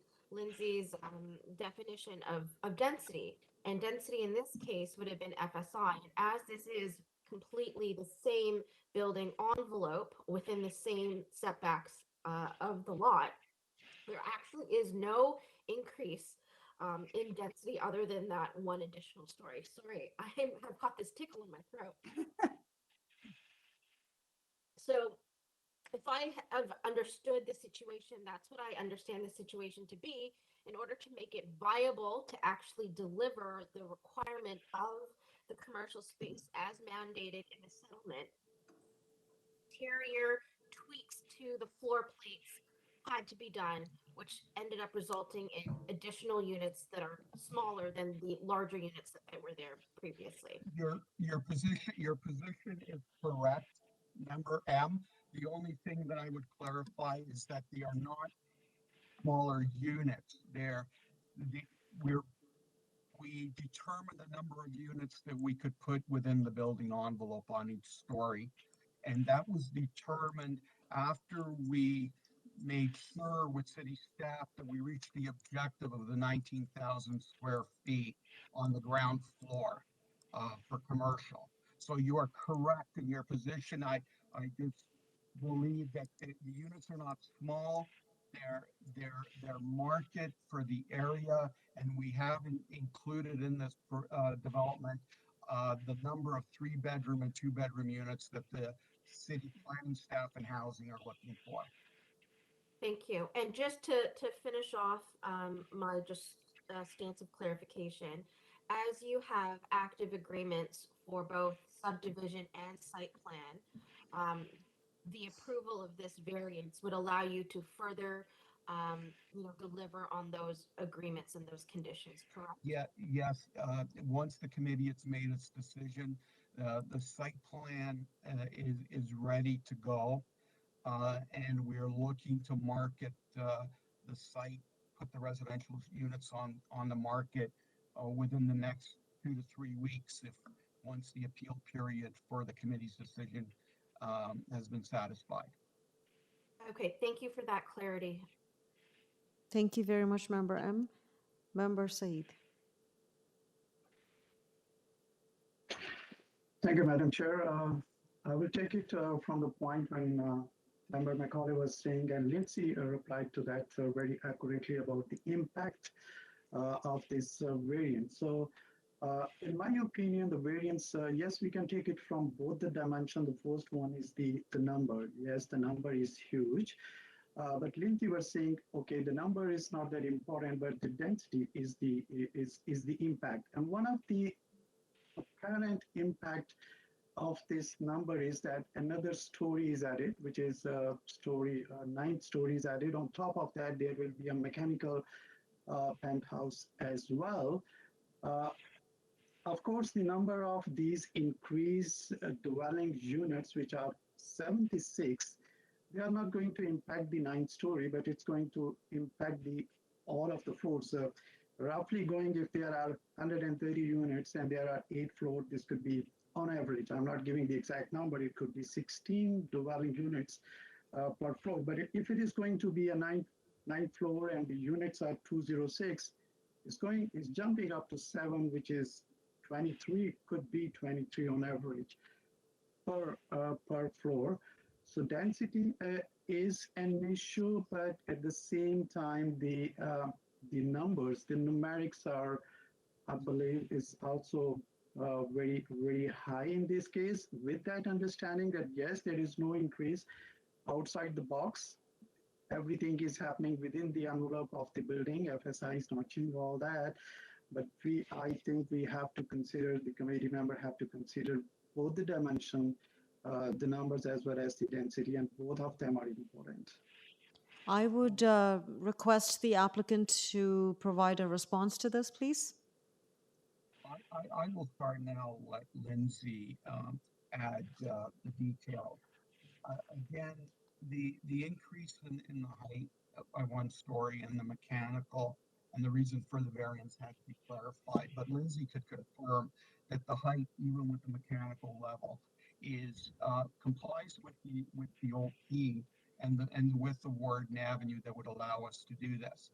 definition of density. And density in this case would have been FSI. And as this is completely the same building envelope within the same setbacks of the lot, there actually is no increase in density other than that 1 additional story. Sorry, I have got this tickle in my throat. So if I have understood the situation, that's what I understand the situation to be, in order to make it viable to actually deliver the requirement of the commercial space as mandated in the settlement. Interior tweaks to the floor plates had to be done, which ended up resulting in additional units that are smaller than the larger units that were there previously. Your position is correct, Member M. The only thing that I would clarify is that they are not smaller units. We determined the number of units that we could put within the building envelope on each story. And that was determined after we made sure with city staff that we reached the objective of the 19,000 square feet on the ground floor for commercial. So you are correct in your position. I just believe that the units are not small. They're market for the area, and we haven't included in this development the number of 3-bedroom and 2-bedroom units that the city planning staff and housing are looking for. Thank you. And just to finish off my just stance of clarification, as you have active agreements for both subdivision and site plan, um, the approval of this variance would allow you to further, deliver on those agreements and those conditions, correct? Yeah, yes, once the committee has made its decision, the site plan is ready to go. And we're looking to market the site, put the residential units on the market within the next 2 to 3 weeks, if once the appeal period for the committee's decision has been satisfied. Okay, thank you for that clarity. Thank you very much, Member M. Member Said. Thank you, Madam Chair. I will take it from the point when Member Macaulay was saying, and Lindsay replied to that very accurately about the impact of this variance. So, in my opinion, the variance, yes, we can take it from both the dimension. The first one is the number. Yes, the number is huge. But Lindsay was saying, okay, the number is not that important, but the density is the impact. And one of the apparent impact of this number is that another story is added, which is story 9 stories added. On top of that, there will be a mechanical penthouse as well. Of course, the number of these increased dwelling units, which are 76, they are not going to impact the 9th story, but it's going to impact the all of the floors. So roughly going, if there are 130 units and there are 8 floors, this could be on average. I'm not giving the exact number. It could be 16 dwelling units per floor. But if it is going to be a ninth floor and the units are 206, it's jumping up to 7, which is 23, could be 23 on average per floor. So density is an issue, but at the same time, the numbers, the numerics are, I believe, is also very, very high in this case. With that understanding that yes, there is no increase outside the box. Everything is happening within the envelope of the building. FSI is not changing all that. But I think we have to consider, the committee member have to consider both the dimension, the numbers as well as the density, and both of them are important. I would request the applicant to provide a response to this, please. I will start and then I'll let Lindsay add the detail. Again, the increase in the height by 1 story and the mechanical and the reason for the variance has to be clarified. But Lindsay could confirm that the height, even with the mechanical level, is complies with the OP and the width of Warden Avenue that would allow us to do this.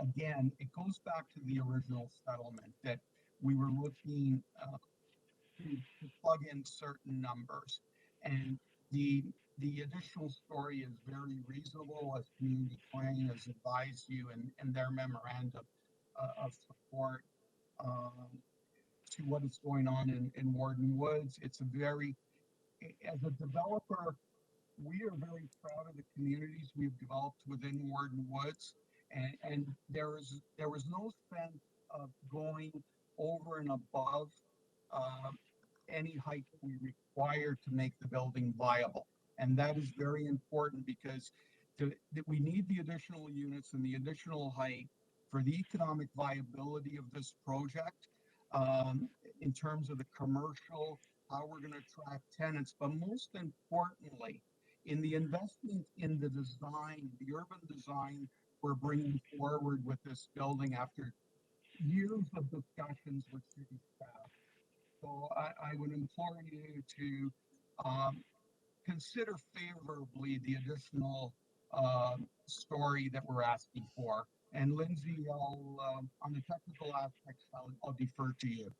Again, it goes back to the original settlement that we were looking to plug in certain numbers, and the additional story is very reasonable, as community planning has advised you in their memorandum of support to what is going on in Warden Woods. It's a very, as a developer, we are very proud of the communities we've developed within Warden Woods, and there was no sense of going over and above any height that we require to make the building viable. And that is very important because that we need the additional units and the additional height for the economic viability of this project in terms of the commercial, how we're going to attract tenants, but most importantly, in the investment in the design, the urban design we're bringing forward with this building after years of discussions with city staff. So I would implore you to consider favorably the additional story that we're asking for. And Lindsay, on the technical aspects, I'll defer to you.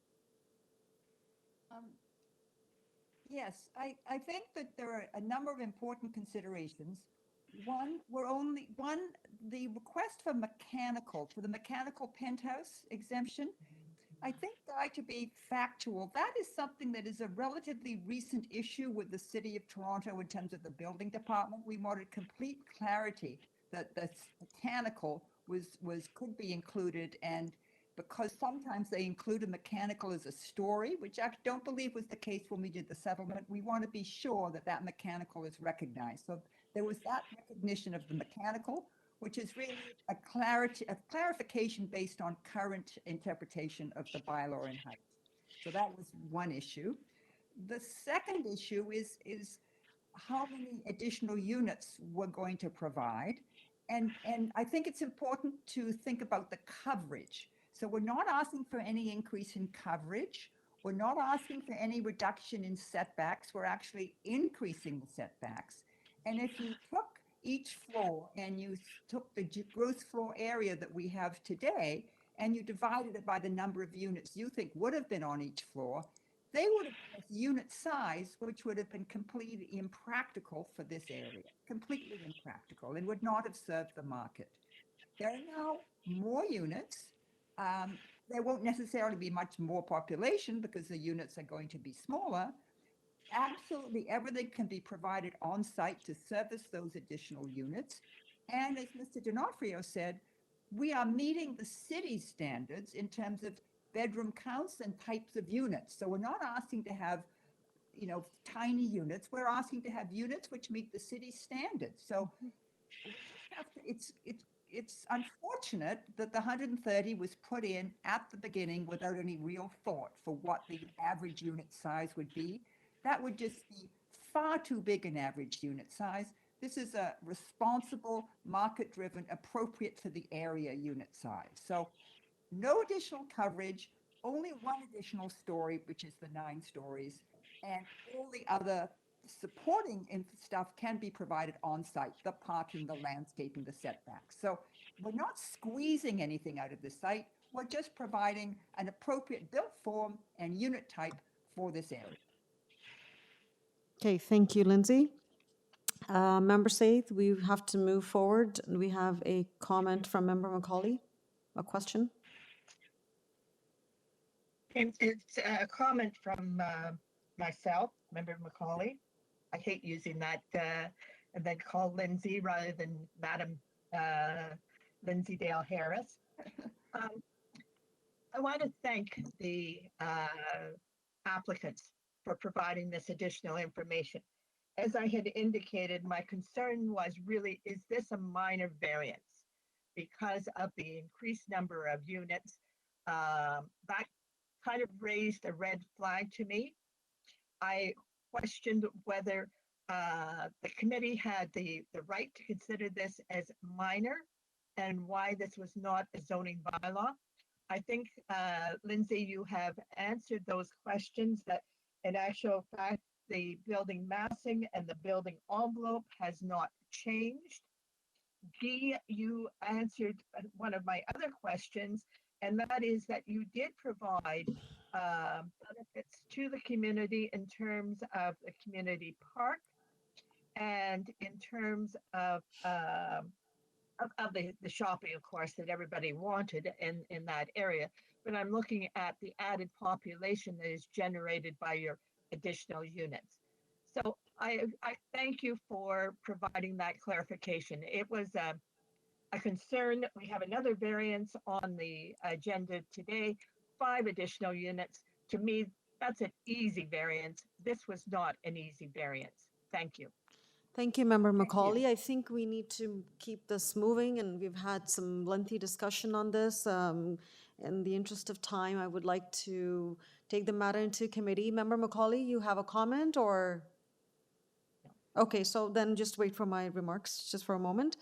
Yes, I think that there are a number of important considerations. The request for the mechanical penthouse exemption, I think to be factual, that is something that is a relatively recent issue with the City of Toronto in terms of the building department. We wanted complete clarity that the mechanical could be included, and because sometimes they include a mechanical as a story, which I don't believe was the case when we did the settlement. We want to be sure that that mechanical is recognized. So there was that recognition of the mechanical, which is really a clarification based on current interpretation of the bylaw in height. So that was one issue. The second issue is how many additional units we're going to provide. And I think it's important to think about the coverage. So we're not asking for any increase in coverage. We're not asking for any reduction in setbacks. We're actually increasing the setbacks. And if you took each floor and you took the gross floor area that we have today and you divided it by the number of units you think would have been on each floor, they would have been a unit size, which would have been completely impractical for this area, completely impractical, and would not have served the market. There are now more units. There won't necessarily be much more population because the units are going to be smaller. Absolutely everything can be provided on site to service those additional units. And as Mr. D'Onofrio said, we are meeting the city standards in terms of bedroom counts and types of units. So we're not asking to have, tiny units. We're asking to have units which meet the city standards. So it's unfortunate that the 130 was put in at the beginning without any real thought for what the average unit size would be. That would just be far too big an average unit size. This is a responsible, market-driven, appropriate for the area unit size. So no additional coverage, only one additional story, which is the 9 stories, and all the other supporting stuff can be provided on site, the parking, the landscaping, the setbacks. So we're not squeezing anything out of the site. We're just providing an appropriate built form and unit type for this area. Okay, thank you, Lindsay. Member Saith, we have to move forward. We have a comment from Member Macaulay, a question. It's a comment from myself, Member Macaulay. I hate using that and then call Lindsay rather than Madam Lindsay Dale Harris. I want to thank the applicants for providing this additional information. As I had indicated, my concern was really, is this a minor variance? Because of the increased number of units, that kind of raised a red flag to me. I questioned whether the committee had the right to consider this as minor and why this was not a zoning bylaw. I think, Lindsay, you have answered those questions that in actual fact, the building massing and the building envelope has not changed. Guy, you answered one of my other questions, and that is that you did provide benefits to the community in terms of the community park and in terms of the shopping, of course, that everybody wanted in that area. But I'm looking at the added population that is generated by your additional units. So I thank you for providing that clarification. It was a concern. We have another variance on the agenda today, 5 additional units. To me, that's an easy variance. This was not an easy variance. Thank you. Thank you, Member Macaulay. I think we need to keep this moving, and we've had some lengthy discussion on this. In the interest of time, I would like to take the matter into committee. Member Macaulay, you have a comment or? Okay, so then just wait for my remarks just for a moment.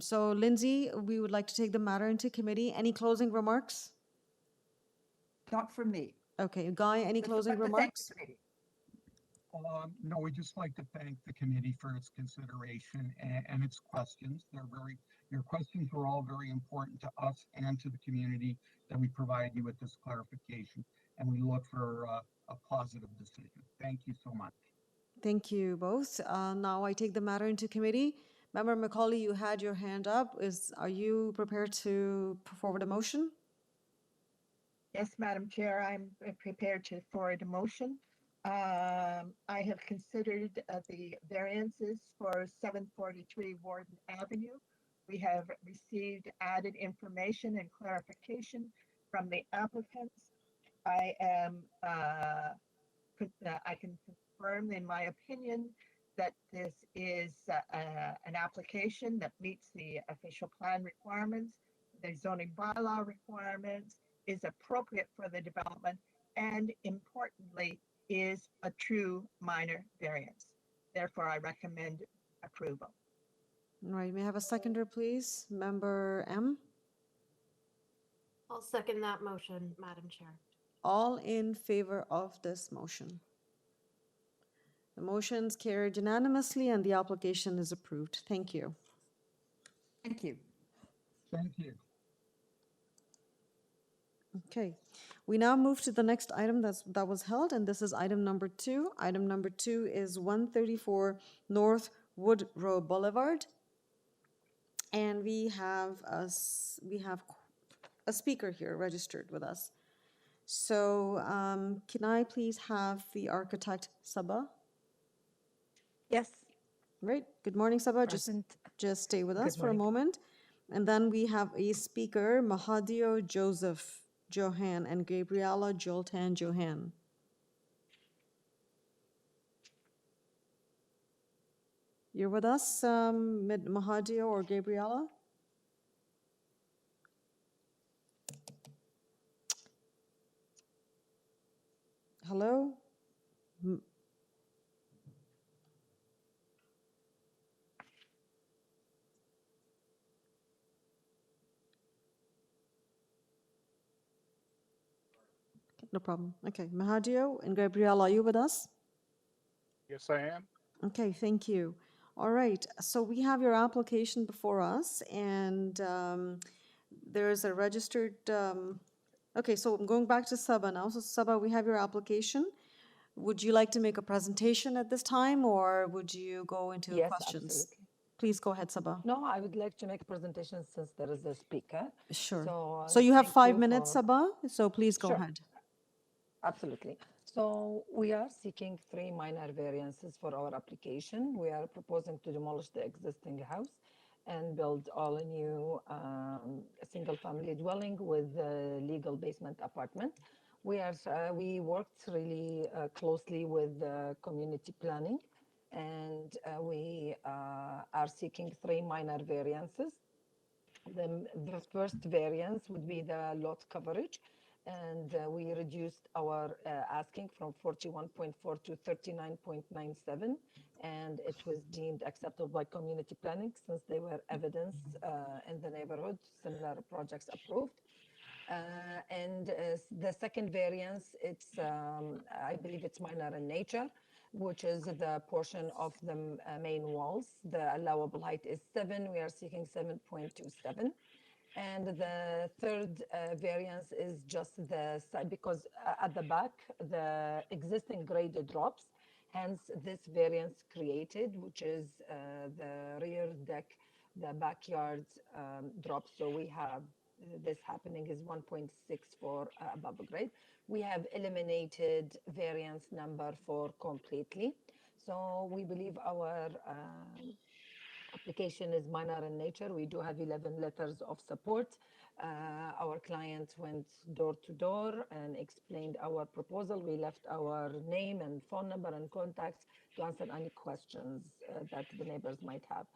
So Lindsay, we would like to take the matter into committee. Any closing remarks? Not from me. Okay, Guy, any closing remarks? No, we'd just like to thank the committee for its consideration and its questions. Your questions were all very important to us and to the community that we provide you with this clarification, and we look for a positive decision. Thank you so much. Thank you both. Now I take the matter into committee. Member Macaulay, you had your hand up. Are you prepared to put forward a motion? Yes, Madam Chair, I'm prepared to forward a motion. I have considered the variances for 743 Warden Avenue. We have received added information and clarification from the applicants. I am, I can confirm in my opinion that this is an application that meets the official plan requirements, the zoning bylaw requirements, is appropriate for the development, and importantly, is a true minor variance. Therefore, I recommend approval. All right, may I have a seconder, please? Member M? I'll second that motion, Madam Chair. All in favor of this motion? The motion's carried unanimously and the application is approved. Thank you. Thank you. Thank you. Okay, we now move to the next item that was held, and this is item number 2. Item number 2 is 134 North Woodrow Boulevard. And we have a speaker here registered with us. So can I please have the architect Sabah? Yes. Right. Good morning, Sabah. Just stay with us Good for a morning. moment. And then we have a speaker, Mahadio Joseph Johan and Gabriela Joltan Johan. You're with us, Mahadio or Gabriela? Hello? No problem. Okay, Mahadio and Gabriela, are you with us? Yes, I am. Okay, thank you. All right, so we have your application before us, and there is a registered. Okay, so I'm going back to Sabah now. So Sabah, we have your application. Would you like to make a presentation at this time, or would you go into Yes, questions? absolutely. Please go ahead, Sabah. No, I would like to make a presentation since there is a speaker. Sure. So, So you have thank 5 you minutes, for- Sabah, so please go Sure. ahead. Absolutely. So we are seeking 3 minor variances for our application. We are proposing to demolish the existing house and build all a new single-family dwelling with a legal basement apartment. We worked really closely with community planning, and we are seeking 3 minor variances. The first variance would be the lot coverage, and we reduced our asking from 41.4 to 39.97, and it was deemed acceptable by community planning since they were evidence in the neighborhood, similar projects approved. The second variance, I believe it's minor in nature, which is the portion of the main walls. The allowable height is 7. We are seeking 7.27. And the third variance is just the side, because at the back, the existing grade drops. Hence, this variance created, which is the rear deck, the backyard drops. So we have this happening is 1.64 above grade. We have eliminated variance number 4 completely. So we believe our application is minor in nature. We do have 11 letters of support. Our client went door to door and explained our proposal. We left our name and phone number and contacts to answer any questions that the neighbors might have.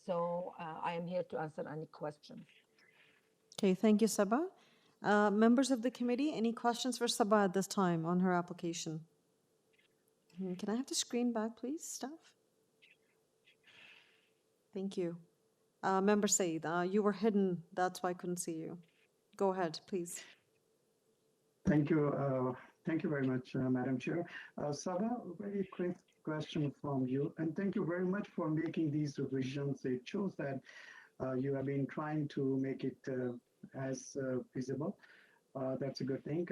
So I am here to answer any questions. Okay, thank you, Sabah. Members of the committee, any questions for Sabah at this time on her application? Can I have the screen back, please, staff? Thank you. Member Said, you were hidden, that's why I couldn't see you. Go ahead, please. Thank you. Thank you very much, Madam Chair. Sabah, a very quick question from you, and thank you very much for making these revisions. It shows that you have been trying to make it as feasible. That's a good thing.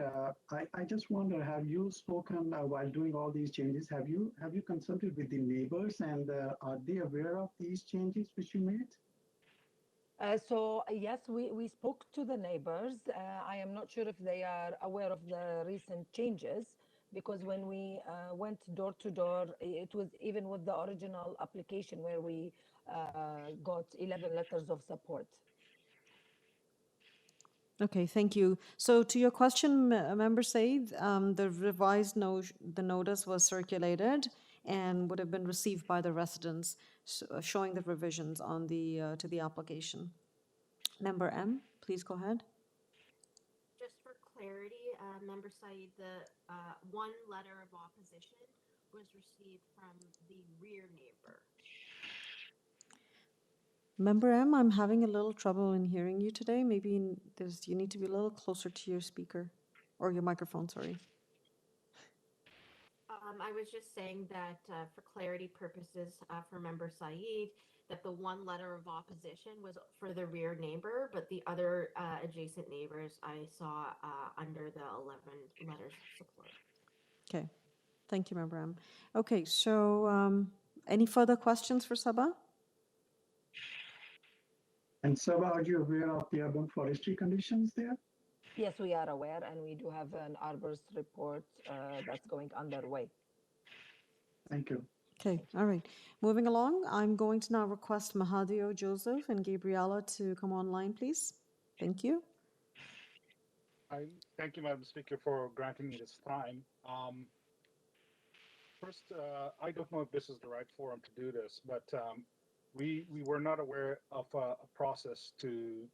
I just wonder, have you spoken while doing all these changes? Have you consulted with the neighbors, and are they aware of these changes which you made? Yes, we spoke to the neighbors. I am not sure if they are aware of the recent changes, because when we went door to door, it was even with the original application where we got 11 letters of support. Okay, thank you. So to your question, Member Said, the revised the notice was circulated and would have been received by the residents, showing the revisions on to the application. Member M, please go ahead. Just for clarity, Member Said, the one letter of opposition was received from the rear neighbor. Member M, I'm having a little trouble in hearing you today. Maybe you need to be a little closer to your speaker or your microphone, sorry. I was just saying that for clarity purposes for Member Said, that the one letter of opposition was for the rear neighbor, but the other adjacent neighbors I saw under the 11 letters of support. Okay, thank you, Member M. Okay, so any further questions for Sabah? And Sabah, are you aware of the urban forestry conditions there? Yes, we are aware, and we do have an arborist report that's going underway. Thank you. Okay, all right. Moving along, I'm going to now request Mahadio Joseph and Gabriela to come online, please. Thank you. I thank you, Madam Speaker, for granting me this time. First, I don't know if this is the right forum to do this, but we were not aware of a process to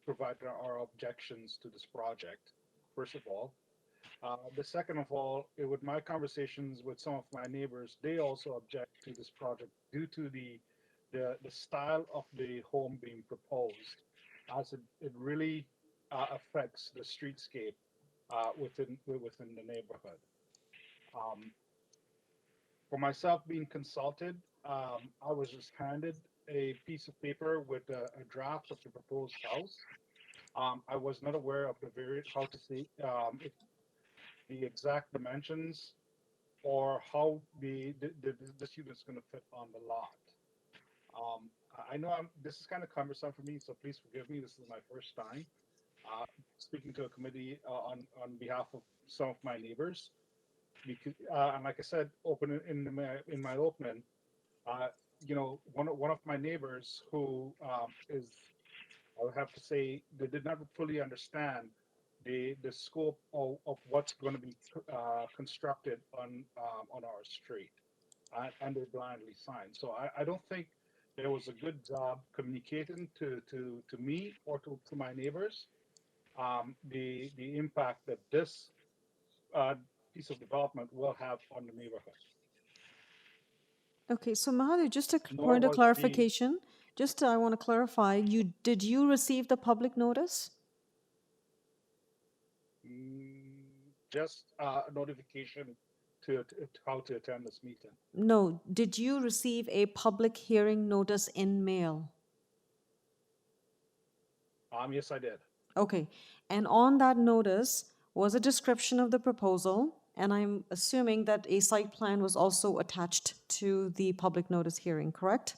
provide our objections to this project. First of all, the second of all, with my conversations with some of my neighbors, they also object to this project due to the style of the home being proposed, as it really affects the streetscape within the neighborhood. For myself being consulted, I was just handed a piece of paper with a draft of the proposed house. I was not aware of how to see if the exact dimensions or how this unit's going to fit on the lot. I know this is kind of cumbersome for me, so please forgive me. This is my first time speaking to a committee on behalf of some of my neighbors. Because, and like I said, in my opening, one of my neighbors who is, I would have to say, they did not fully understand the scope of what's going to be constructed on our street, and they blindly signed. So I don't think there was a good job communicating to me or to my neighbors the impact that this piece of development will have on the neighborhood. Okay, so Mahadio, just a Nor point of was clarification. Just I want to clarify, did you receive the public notice? just notification to how to attend this meeting. No, did you receive a public hearing notice in mail? Yes, I did. Okay, and on that notice was a description of the proposal, and I'm assuming that a site plan was also attached to the public notice hearing, correct?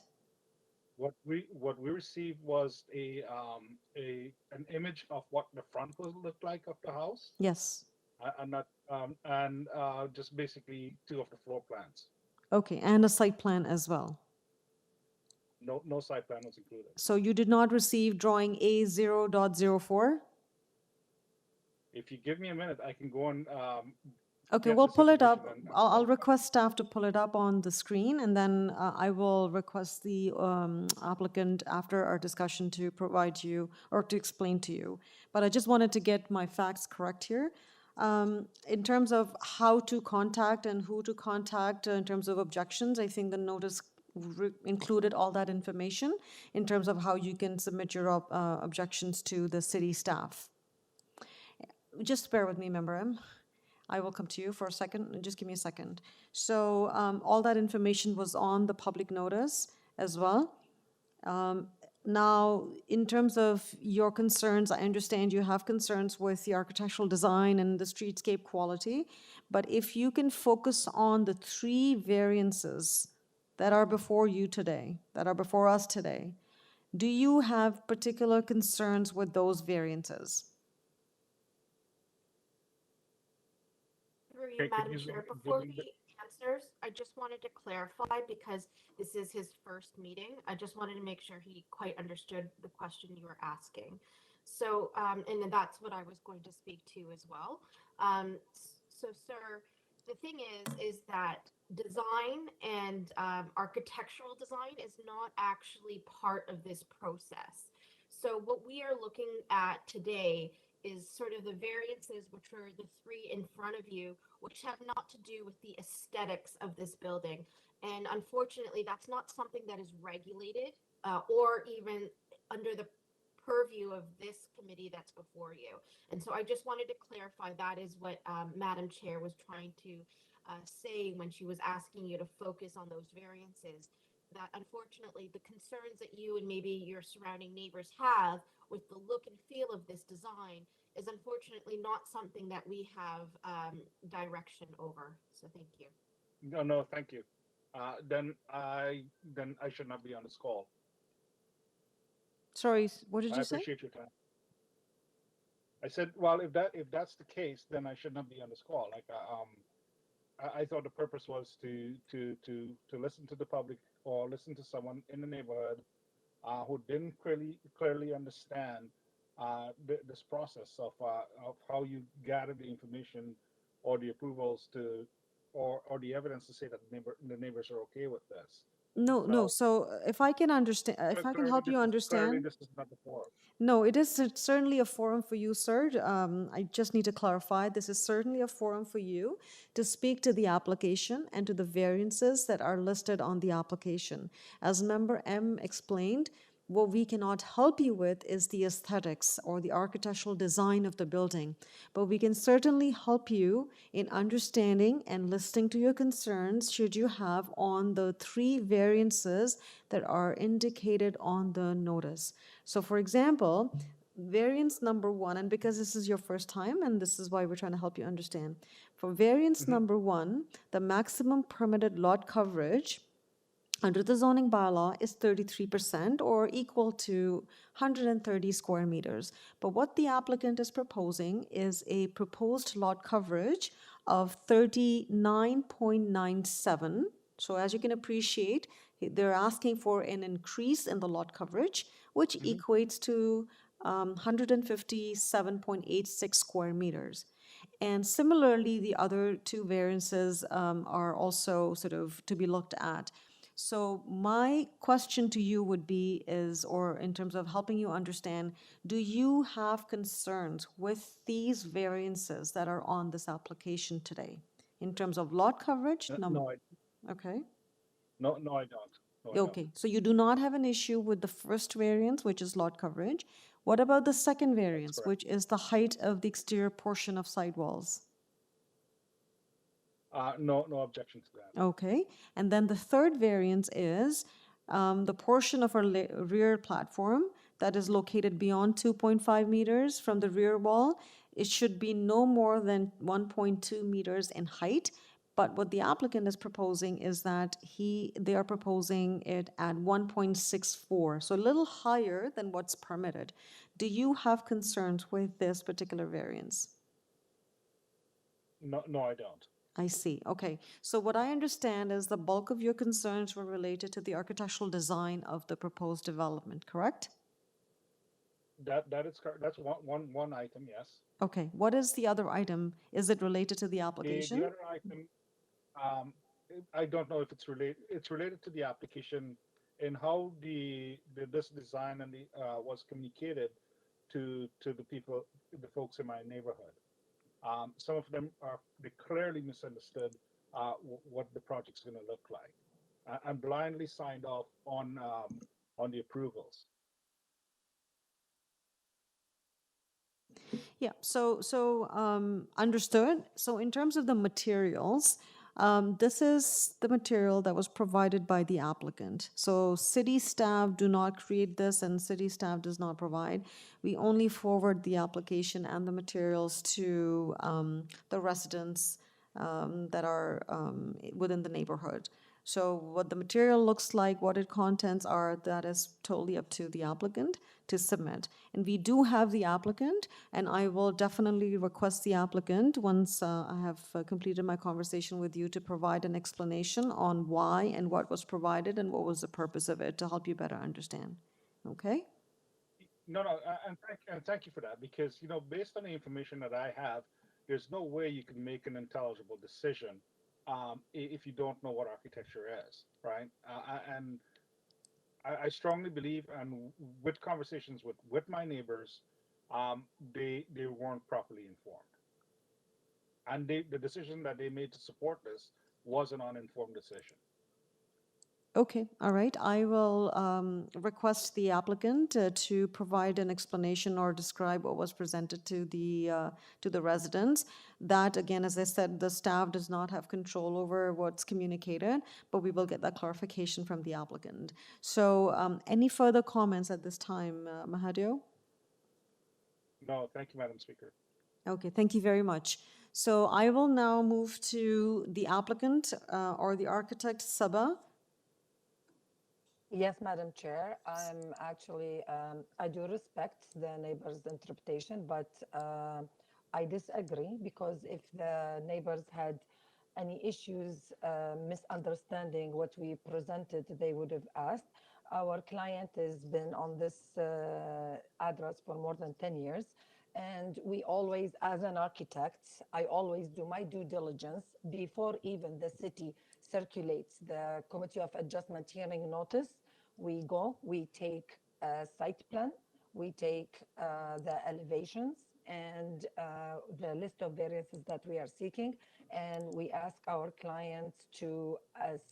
What we received was an image of what the front will look like of the house, Yes. and not just basically 2 of the floor plans. Okay, and a site plan as well. No site plan was included. So you did not receive drawing A0.04? If you give me a minute, I can go and Okay, get we'll this pull it information up. and I'll request staff to pull it up on the screen, and then I will request the applicant after our discussion to provide you or to explain to you. But I just wanted to get my facts correct here. In terms of how to contact and who to contact in terms of objections, I think the notice included all that information in terms of how you can submit your objections to the city staff. Just bear with me, Member M. I will come to you for a second. Just give me a second. So all that information was on the public notice as well. Now, in terms of your concerns, I understand you have concerns with the architectural design and the streetscape quality, but if you can focus on the 3 variances that are before you today, that are before us today, do you have particular concerns with those variances? Through you, Madam Chair, before he answers, I just wanted to clarify because this is his first meeting. I just wanted to make sure he quite understood the question you were asking. So, and then that's what I was going to speak to as well. So, sir, the thing is that design and architectural design is not actually part of this process. So, what we are looking at today is sort of the variances, which are the three in front of you, which have not to do with the aesthetics of this building. And unfortunately, that's not something that is regulated or even under the purview of this committee that's before you. And so I just wanted to clarify that is what Madam Chair was trying to say when she was asking you to focus on those variances. That unfortunately, the concerns that you and maybe your surrounding neighbors have with the look and feel of this design is unfortunately not something that we have direction over. So thank you. No, no, thank you. Then I should not be on this call. Sorry, what did I you say? appreciate your time. I said, well, if that's the case, then I should not be on this call. Like, I thought the purpose was to listen to the public or listen to someone in the neighborhood who didn't clearly understand this process of how you gather the information or the approvals to or the evidence to say that the neighbors are okay with this. No, no. So So if I can understand, if I can help you clearly understand. this is not the forum. No, it is certainly a forum for you, sir. I just need to clarify, this is certainly a forum for you to speak to the application and to the variances that are listed on the application. As Member M explained, what we cannot help you with is the aesthetics or the architectural design of the building, but we can certainly help you in understanding and listening to your concerns should you have on the three variances that are indicated on the notice. So for example, variance number one, and because this is your first time and this is why we're trying to help you understand, for variance number one, the maximum permitted lot coverage under the zoning bylaw is 33% or equal to 130 square meters. But what the applicant is proposing is a proposed lot coverage of 39.97. So as you can appreciate, they're asking for an increase in the lot coverage, which equates to 157.86 square meters. And similarly, the other two variances are also sort of to be looked at. So my question to you would be is, or in terms of helping you understand, do you have concerns with these variances that are on this application today? In terms of lot coverage? No, Okay. no, I don't. No, I don't. Okay, so you do not have an issue with the first variance, which is lot coverage. What about the second variance, which is the height of the exterior portion of sidewalls? No objection to that. Okay, and then the third variance is the portion of our rear platform that is located beyond 2.5 meters from the rear wall. It should be no more than 1.2 meters in height. But what the applicant is proposing is that they are proposing it at 1.64, so a little higher than what's permitted. Do you have concerns with this particular variance? No, I don't. I see. Okay. So what I understand is the bulk of your concerns were related to the architectural design of the proposed development, correct? That is correct. That's one item, yes. Okay. What is the other item? Is it related to the application? The other item, I don't know if it's related. It's related to the application and how this design and was communicated to the people, the folks in my neighborhood. Some of them they clearly misunderstood what the project's going to look like, and blindly signed off on the approvals. Yeah, so understood. So in terms of the materials, this is the material that was provided by the applicant. So city staff do not create this and city staff does not provide. We only forward the application and the materials to the residents that are within the neighborhood. So what the material looks like, what its contents are, that is totally up to the applicant to submit. And we do have the applicant, and I will definitely request the applicant once I have completed my conversation with you to provide an explanation on why and what was provided and what was the purpose of it to help you better understand. Okay? No, no, and thank you for that, because, based on the information that I have, there's no way you can make an intelligible decision if you don't know what architecture is, right? And I strongly believe, and with conversations with my neighbors, they weren't properly informed, and the decision that they made to support this was an uninformed decision. Okay, all right. I will request the applicant to provide an explanation or describe what was presented to the residents. That, again, as I said, the staff does not have control over what's communicated, but we will get that clarification from the applicant. So, any further comments at this time, Mahadio? No, thank you, Madam Speaker. Okay, thank you very much. So I will now move to the applicant or the architect, Sabah. Yes, Madam Chair. I do respect the neighbor's interpretation, but I disagree, because if the neighbors had any issues misunderstanding what we presented, they would have asked. Our client has been on this address for more than 10 years. And we always, as an architect, I always do my due diligence before even the city circulates the Committee of Adjustment hearing notice. We go, we take a site plan, we take the elevations and the list of variances that we are seeking, and we ask our clients to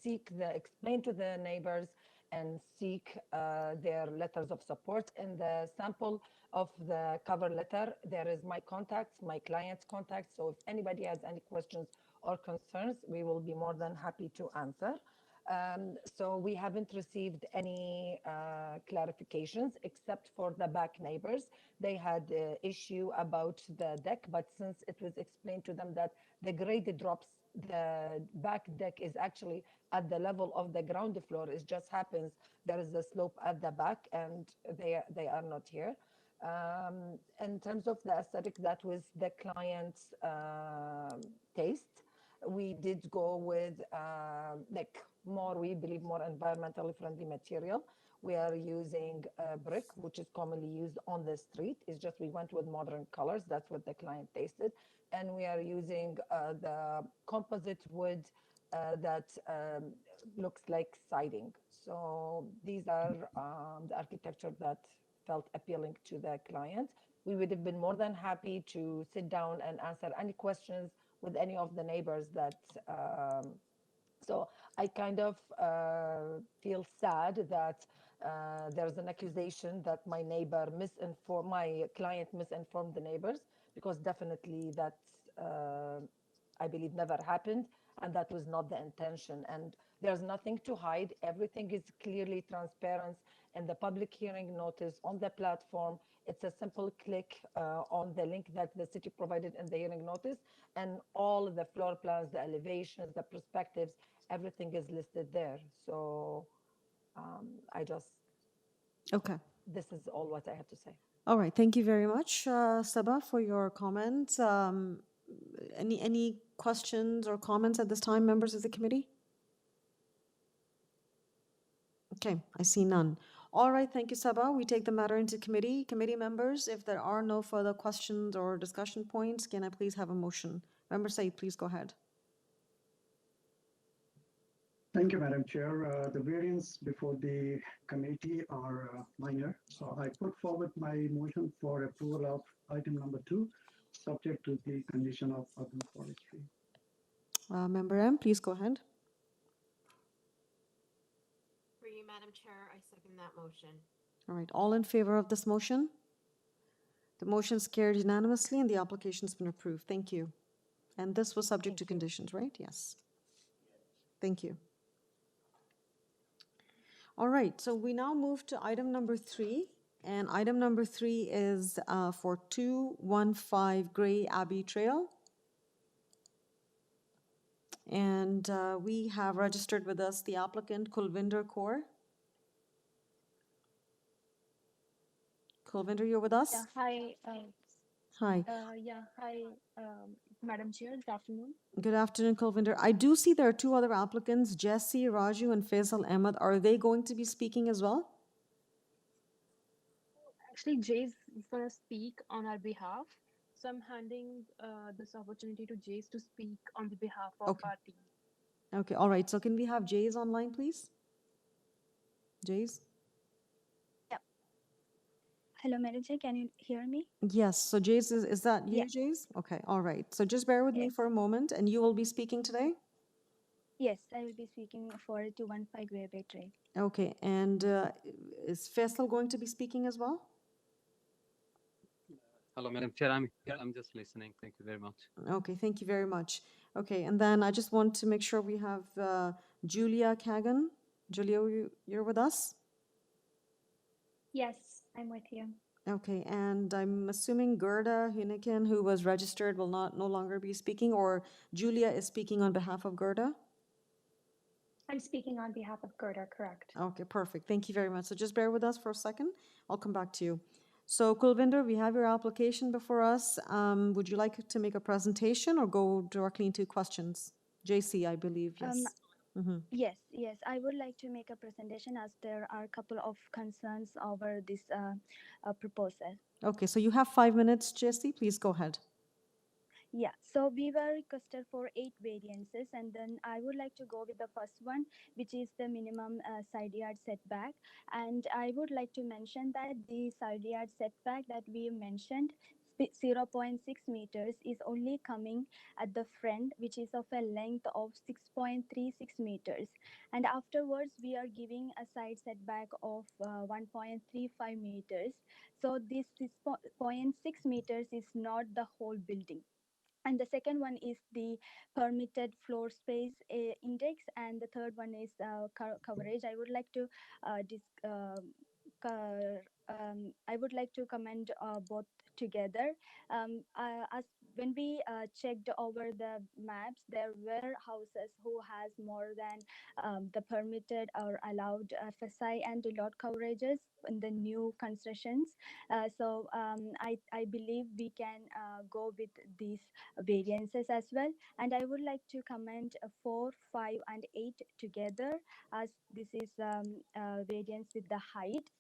explain to the neighbors and seek their letters of support. In the sample of the cover letter, there is my contacts, my client's contacts. So if anybody has any questions or concerns, we will be more than happy to answer. So we haven't received any clarifications except for the back neighbors. They had issue about the deck, but since it was explained to them that the grade drops, the back deck is actually at the level of the ground floor. It just happens there is a slope at the back, and they are not here. In terms of the aesthetic, that was the client's taste. We did go with we believe more environmentally friendly material. We are using brick, which is commonly used on the street. It's just we went with modern colors. That's what the client tasted. And we are using the composite wood that looks like siding. So these are the architecture that felt appealing to the client. We would have been more than happy to sit down and answer any questions with any of the neighbors that so I kind of feel sad that there's an accusation that my client misinformed the neighbors, because definitely that's, I believe, never happened, and that was not the intention. And there's nothing to hide. Everything is clearly transparent in the public hearing notice on the platform. It's a simple click on the link that the city provided in the hearing notice, and all the floor plans, the elevations, the perspectives, everything is listed there. So Okay. this is all what I have to say. All right. Thank you very much, Sabah, for your comments. Any questions or comments at this time, members of the committee? Okay, I see none. All right, thank you, Sabah. We take the matter into committee. Committee members, if there are no further questions or discussion points, can I please have a motion? Member Said, please go ahead. Thank you, Madam Chair. The variants before the committee are minor. So I put forward my motion for approval of item number 2, subject to the condition of urban forestry. Member M, please go ahead. For you, Madam Chair, I second that motion. All right, all in favor of this motion? The motion is carried unanimously and the application's been approved. Thank you. And this was subject to conditions, right? Yes. Thank you. All right, so we now move to item number 3. And item number 3 is for 215 Gray Abbey Trail. And we have registered with us the applicant, Kulvinder Kaur. Kulvinder, you're with us? Yeah, hi. Hi. Hi, Madam Chair. Good afternoon. Good afternoon, Kulvinder. I do see there are 2 other applicants, Jesse, Raju, and Faisal Ahmed. Are they going to be speaking as well? actually, Jay's gonna speak on our behalf. So I'm handing this opportunity to Jace to speak on the behalf of Okay. our team. Okay, all right. So can we have Jays online, please? Jays? Yep. Hello, Madam Chair. Can you hear me? Yes, so Jays, is that Yeah. you, Jays? Okay, all right. So just bear with me Yes. for a moment, and you will be speaking today? Yes, I will be speaking for 215 Grey Bay Trail. Okay, and is Faisal going to be speaking as well? Hello, Madam Chair. I'm here. I'm just listening. Thank you very much. Okay, thank you very much. Okay, and then I just want to make sure we have Julia Kagan. Julia, you're with us? Yes, I'm with you. Okay, and I'm assuming Gerda Huniken, who was registered, will no longer be speaking, or Julia is speaking on behalf of Gerda? I'm speaking on behalf of Gerda, correct? Okay, perfect. Thank you very much. So just bear with us for a second. I'll come back to you. So Kulvinder, we have your application before us. Would you like to make a presentation or go directly into questions? JC, I believe, yes. Mhm. Yes, I would like to make a presentation as there are a couple of concerns over this proposal. Okay, so you have 5 minutes, JC. Please go ahead. Yeah, so we were requested for 8 variances, and then I would like to go with the first one, which is the minimum side yard setback. And I would like to mention that the side yard setback that we mentioned, 0.6 meters, is only coming at the front, which is of a length of 6.36 meters. And afterwards, we are giving a side setback of 1.35 meters. So this 6.6 meters is not the whole building. And the second one is the permitted floor space index, and the third one is coverage. I would like to I would like to comment both together. As when we checked over the maps, there were houses who has more than the permitted or allowed FSI and lot coverages in the new constructions. I believe we can go with these variances as well. And I would like to comment 4, 5, and 8 together, as this is variance with the height.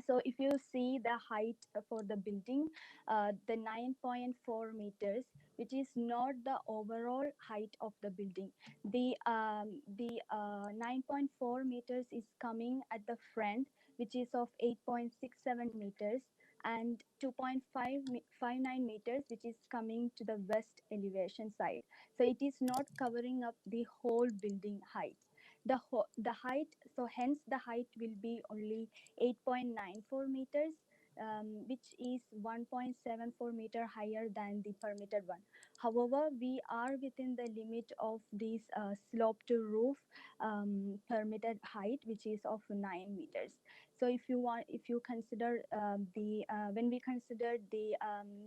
So if you see the height for the building, the 9.4 meters, which is not the overall height of the building. The 9.4 meters is coming at the front, which is of 8.67 meters, and 2.559 meters, which is coming to the west elevation side. So it is not covering up the whole building height. The height, so hence the height will be only 8.94 meters, which is 1.74 meter higher than the permitted one. However, we are within the limit of this slope to roof permitted height, which is of 9 meters. So if you consider when we considered the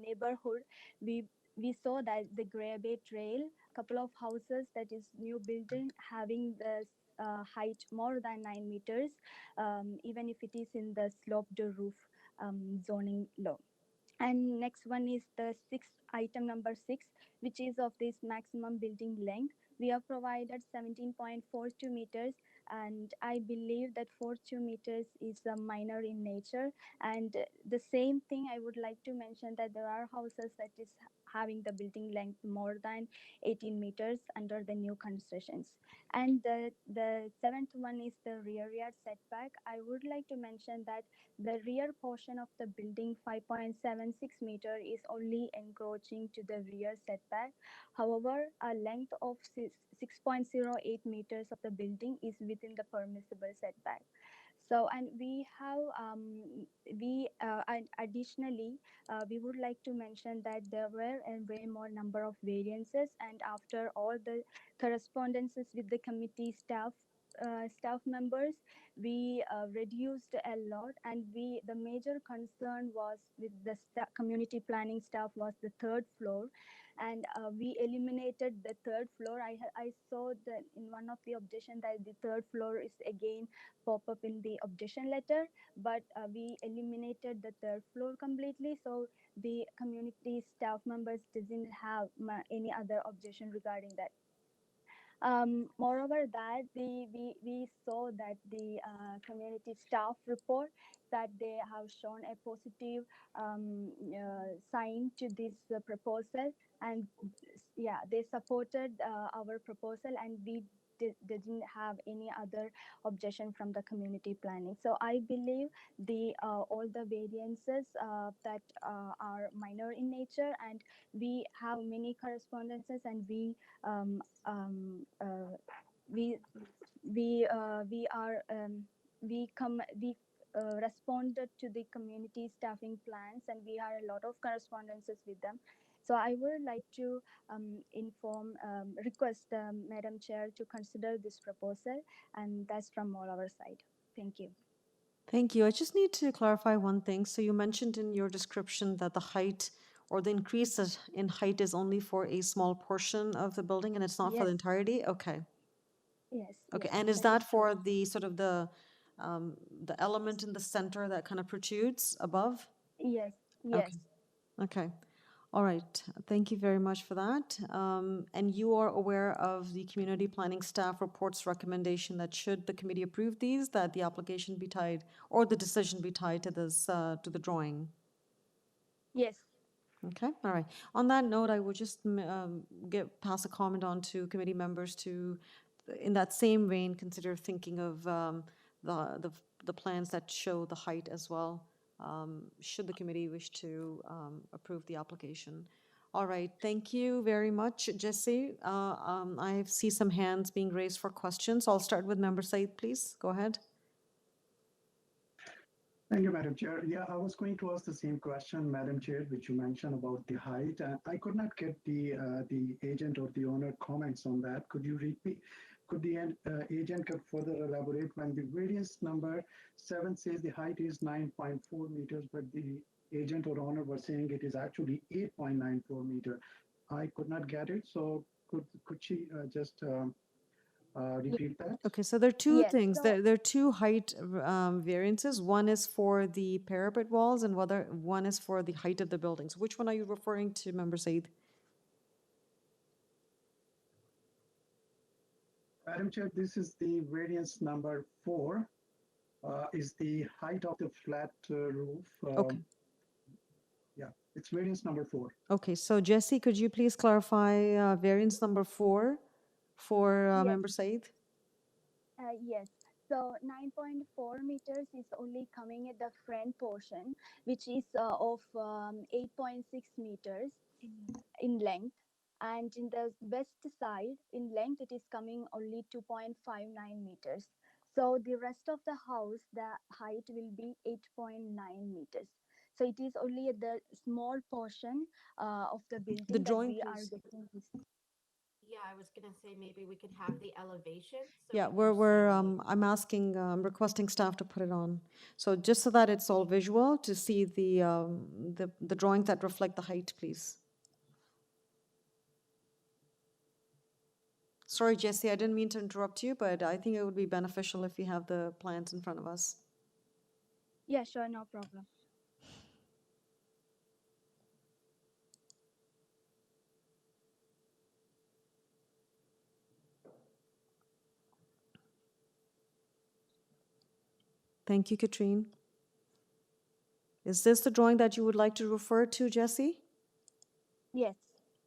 neighborhood, we saw that the Grey Bay Trail, couple of houses that is new building having the height more than 9 meters, even if it is in the slope to roof zoning law. And next one is the item number 6, which is of this maximum building length. We have provided 17.42 meters, and I believe that 42 meters is minor in nature. And the same thing I would like to mention, that there are houses that is having the building length more than 18 meters under the new constructions. And the seventh one is the rear yard setback. I would like to mention that the rear portion of the building, 5.76 meter, is only encroaching to the rear setback. However, a length of 6.08 meters of the building is within the permissible setback. So, and we have and additionally, we would like to mention that there were a way more number of variances, and after all the correspondences with the committee staff members, we reduced a lot. And the major concern was with the community planning staff was the third floor, and we eliminated the third floor. I saw that in one of the objection that the third floor is again pop up in the objection letter, but we eliminated the third floor completely, so the community staff members doesn't have any other objection regarding that. Moreover, that we saw that the community staff report that they have shown a positive sign to this proposal, and yeah, they supported our proposal, and we didn't have any other objection from the community planning. So I believe the all the variances that are minor in nature, and we have many correspondences, and um, um, uh, we we are we responded to the community staffing plans, and we had a lot of correspondences with them. So I would like to request Madam Chair to consider this proposal, and that's from all our side. Thank you. Thank you. I just need to clarify one thing. So you mentioned in your description that the height or the increase in height is only for a small portion of the building and it's not for the Yes, entirety? Okay. yes, Okay. yes, And is that is that for correct. the sort of the element in the center that kind of protrudes above? Yes, yes. Okay. Okay. All right. Thank you very much for that. And you are aware of the community planning staff report's recommendation that should the committee approve these, that the application be tied or the decision be tied to this, to the drawing? Yes. Okay, all right. On that note, I would just pass a comment on to committee members to, in that same vein, consider thinking of the, the the plans that show the height as well, should the committee wish to approve the application. All right, thank you very much, Jesse. I see some hands being raised for questions. I'll start with Member Said, please. Go ahead. Thank you, Madam Chair. Yeah, I was going to ask the same question, Madam Chair, which you mentioned about the height. I could not get the agent or the owner comments on that. Could you repeat? Could the agent could further elaborate when the variance number 7 says the height is 9.4 meters, but the agent or owner was saying it is actually 8.94 meter. I could not get it. So could she just repeat that? Okay, so there are two Yes. things. So There are two height variances. One is for the parapet walls and one is for the height of the buildings. Which one are you referring to, Member Said? Madam Chair, this is the variance number 4, is the height of the flat roof. Okay. Yeah, it's variance number 4. Okay, so Jesse, could you please clarify variance number 4 for yes, Member Said? yes. So 9.4 meters is only coming at the front portion, which is of 8.6 meters in length. And in the west side, in length, it is coming only 2.59 meters. So the rest of the house, the height will be 8.9 meters. So it is only at the small portion of the The building that drawing, we are please. getting this. Yeah, I was gonna say maybe we could have the elevation so Yeah, we can we're see. I'm asking, requesting staff to put it on. So just so that it's all visual, to see the drawings that reflect the height, please. Sorry, Jesse, I didn't mean to interrupt you, but I think it would be beneficial if we have the plans in front of us. Yeah, sure, no problem. Thank you, Katrine. Is this the drawing that you would like to refer to, Jesse? Yes.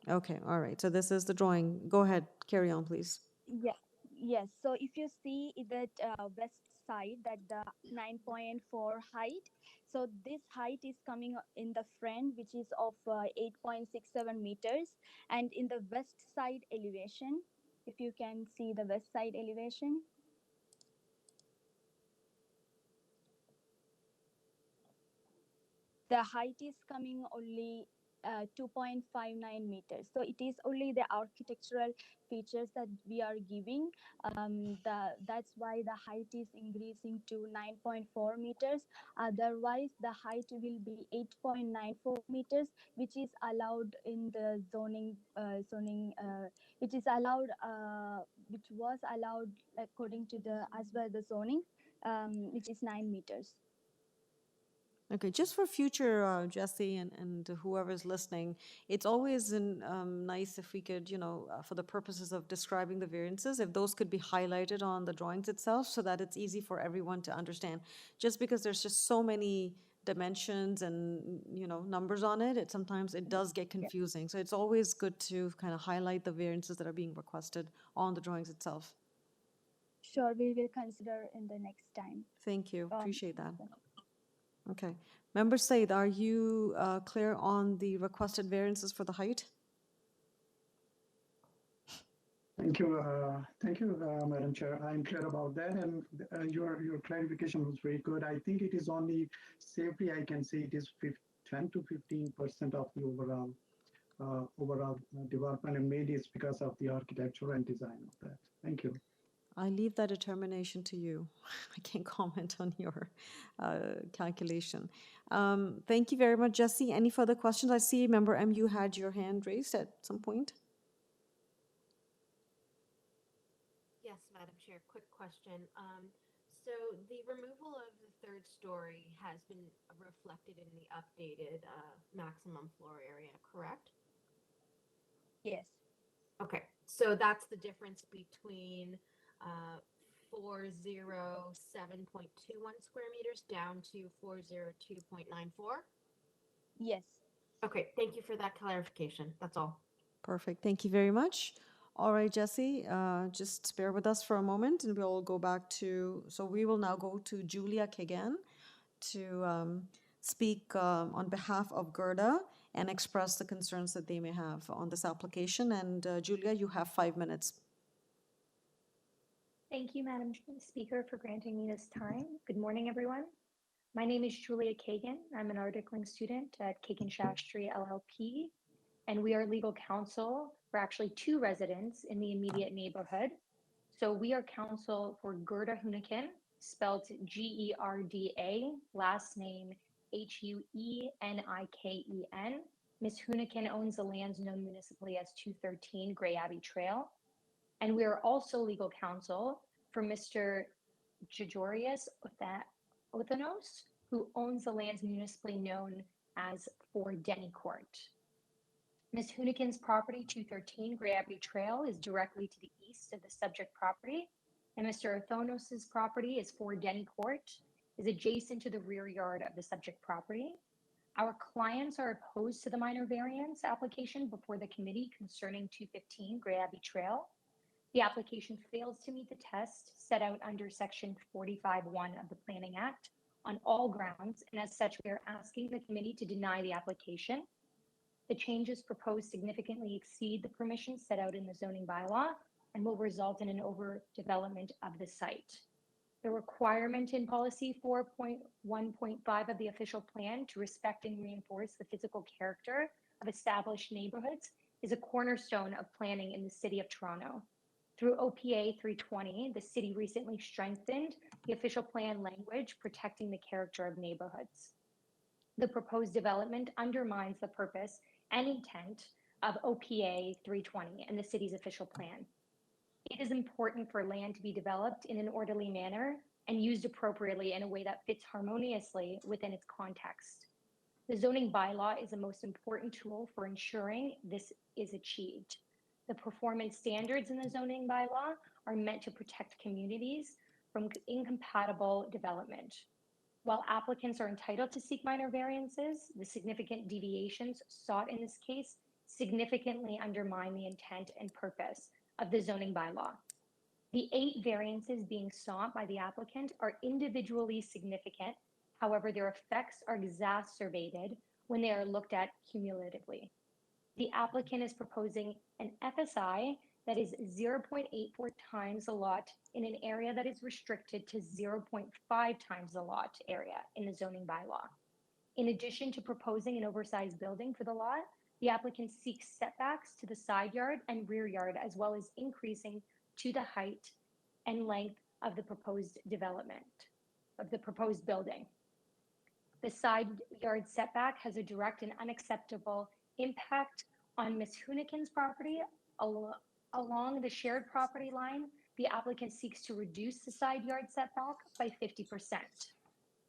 Okay, all right. So this is the drawing. Go ahead, carry on, please. Yeah, yes. So if you see that west side, that the 9.4 height, so this height is coming in the front, which is of 8.67 meters, and in the west side elevation, if you can see the west side elevation, the height is coming only 2.59 meters. So it is only the architectural features that we are giving. That's why the height is increasing to 9.4 meters. Otherwise, the height will be 8.94 meters, which is allowed in the which is allowed, which was allowed according to the as per the zoning, which is 9 meters. Okay, just for future, Jesse and whoever's listening, it's always nice if we could, for the purposes of describing the variances, if those could be highlighted on the drawings itself so that it's easy for everyone to understand. Just because there's just so many dimensions and, numbers on it, sometimes it does get confusing. So it's always good to kind of highlight the variances that are being requested on the drawings itself. Sure, we will consider in the next time. Thank you. Appreciate that. Okay. Member Said, are you clear on the requested variances for the height? Thank you, Madam Chair. I'm clear about that, and your clarification was very good. I think it is only safely I can say it is 10 to 15% of the overall development, and maybe it's because of the architecture and design of that. Thank you. I leave that determination to you. I can't comment on your calculation. Thank you very much, Jesse. Any further questions? I see, Member M, you had your hand raised at some point. Yes, Madam Chair, quick question. So the removal of the third story has been reflected in the updated maximum floor area, correct? Yes. Okay, so that's the difference between 407.21 square meters down to 402.94? Yes. Okay, thank you for that clarification. That's all. Perfect. Thank you very much. All right, Jesse, just bear with us for a moment and we'll go back to, so we will now go to Julia Kagan to speak on behalf of Gerda and express the concerns that they may have on this application. And Julia, you have 5 minutes. Thank you, Madam Speaker, for granting me this time. Good morning, everyone. My name is Julia Kagan. I'm an articling student at Kagan Shastri LLP, and we are legal counsel for actually 2 residents in the immediate neighborhood. So we are counsel for Gerda Hueniken, spelled Gerda, last name Hueniken. Ms. Hueniken owns the lands known municipally as 213 Gray Abbey Trail. And we are also legal counsel for Mr. Jajorius Othanos, who owns the lands municipally known as 4 Denny Court. Ms. Hueniken's property, 213 Gray Abbey Trail, is directly to the east of the subject property, and Mr. Othanos's property is 4 Denny Court, is adjacent to the rear yard of the subject property. Our clients are opposed to the minor variance application before the committee concerning 215 Gray Abbey Trail. The application fails to meet the test set out under Section 45(1) of the Planning Act on all grounds, and as such, we are asking the committee to deny the application. The changes proposed significantly exceed the permissions set out in the zoning bylaw and will result in an overdevelopment of the site. The requirement in policy 4.1.5 of the official plan to respect and reinforce the physical character of established neighborhoods is a cornerstone of planning in the City of Toronto. Through OPA 320, the city recently strengthened the official plan language protecting the character of neighborhoods. The proposed development undermines the purpose and intent of OPA 320 and the city's official plan. It is important for land to be developed in an orderly manner and used appropriately in a way that fits harmoniously within its context. The zoning bylaw is the most important tool for ensuring this is achieved. The performance standards in the zoning bylaw are meant to protect communities from incompatible development. While applicants are entitled to seek minor variances, the significant deviations sought in this case significantly undermine the intent and purpose of the zoning bylaw. The 8 variances being sought by the applicant are individually significant. However, their effects are exacerbated when they are looked at cumulatively. The applicant is proposing an FSI that is 0.84 times the lot in an area that is restricted to 0.5 times the lot area in the zoning bylaw. In addition to proposing an oversized building for the lot, the applicant seeks setbacks to the side yard and rear yard, as well as increasing to the height and length of the proposed development, of the proposed building. The side yard setback has a direct and unacceptable impact on Ms. Hueniken's property. Along the shared property line, the applicant seeks to reduce the side yard setback by 50%.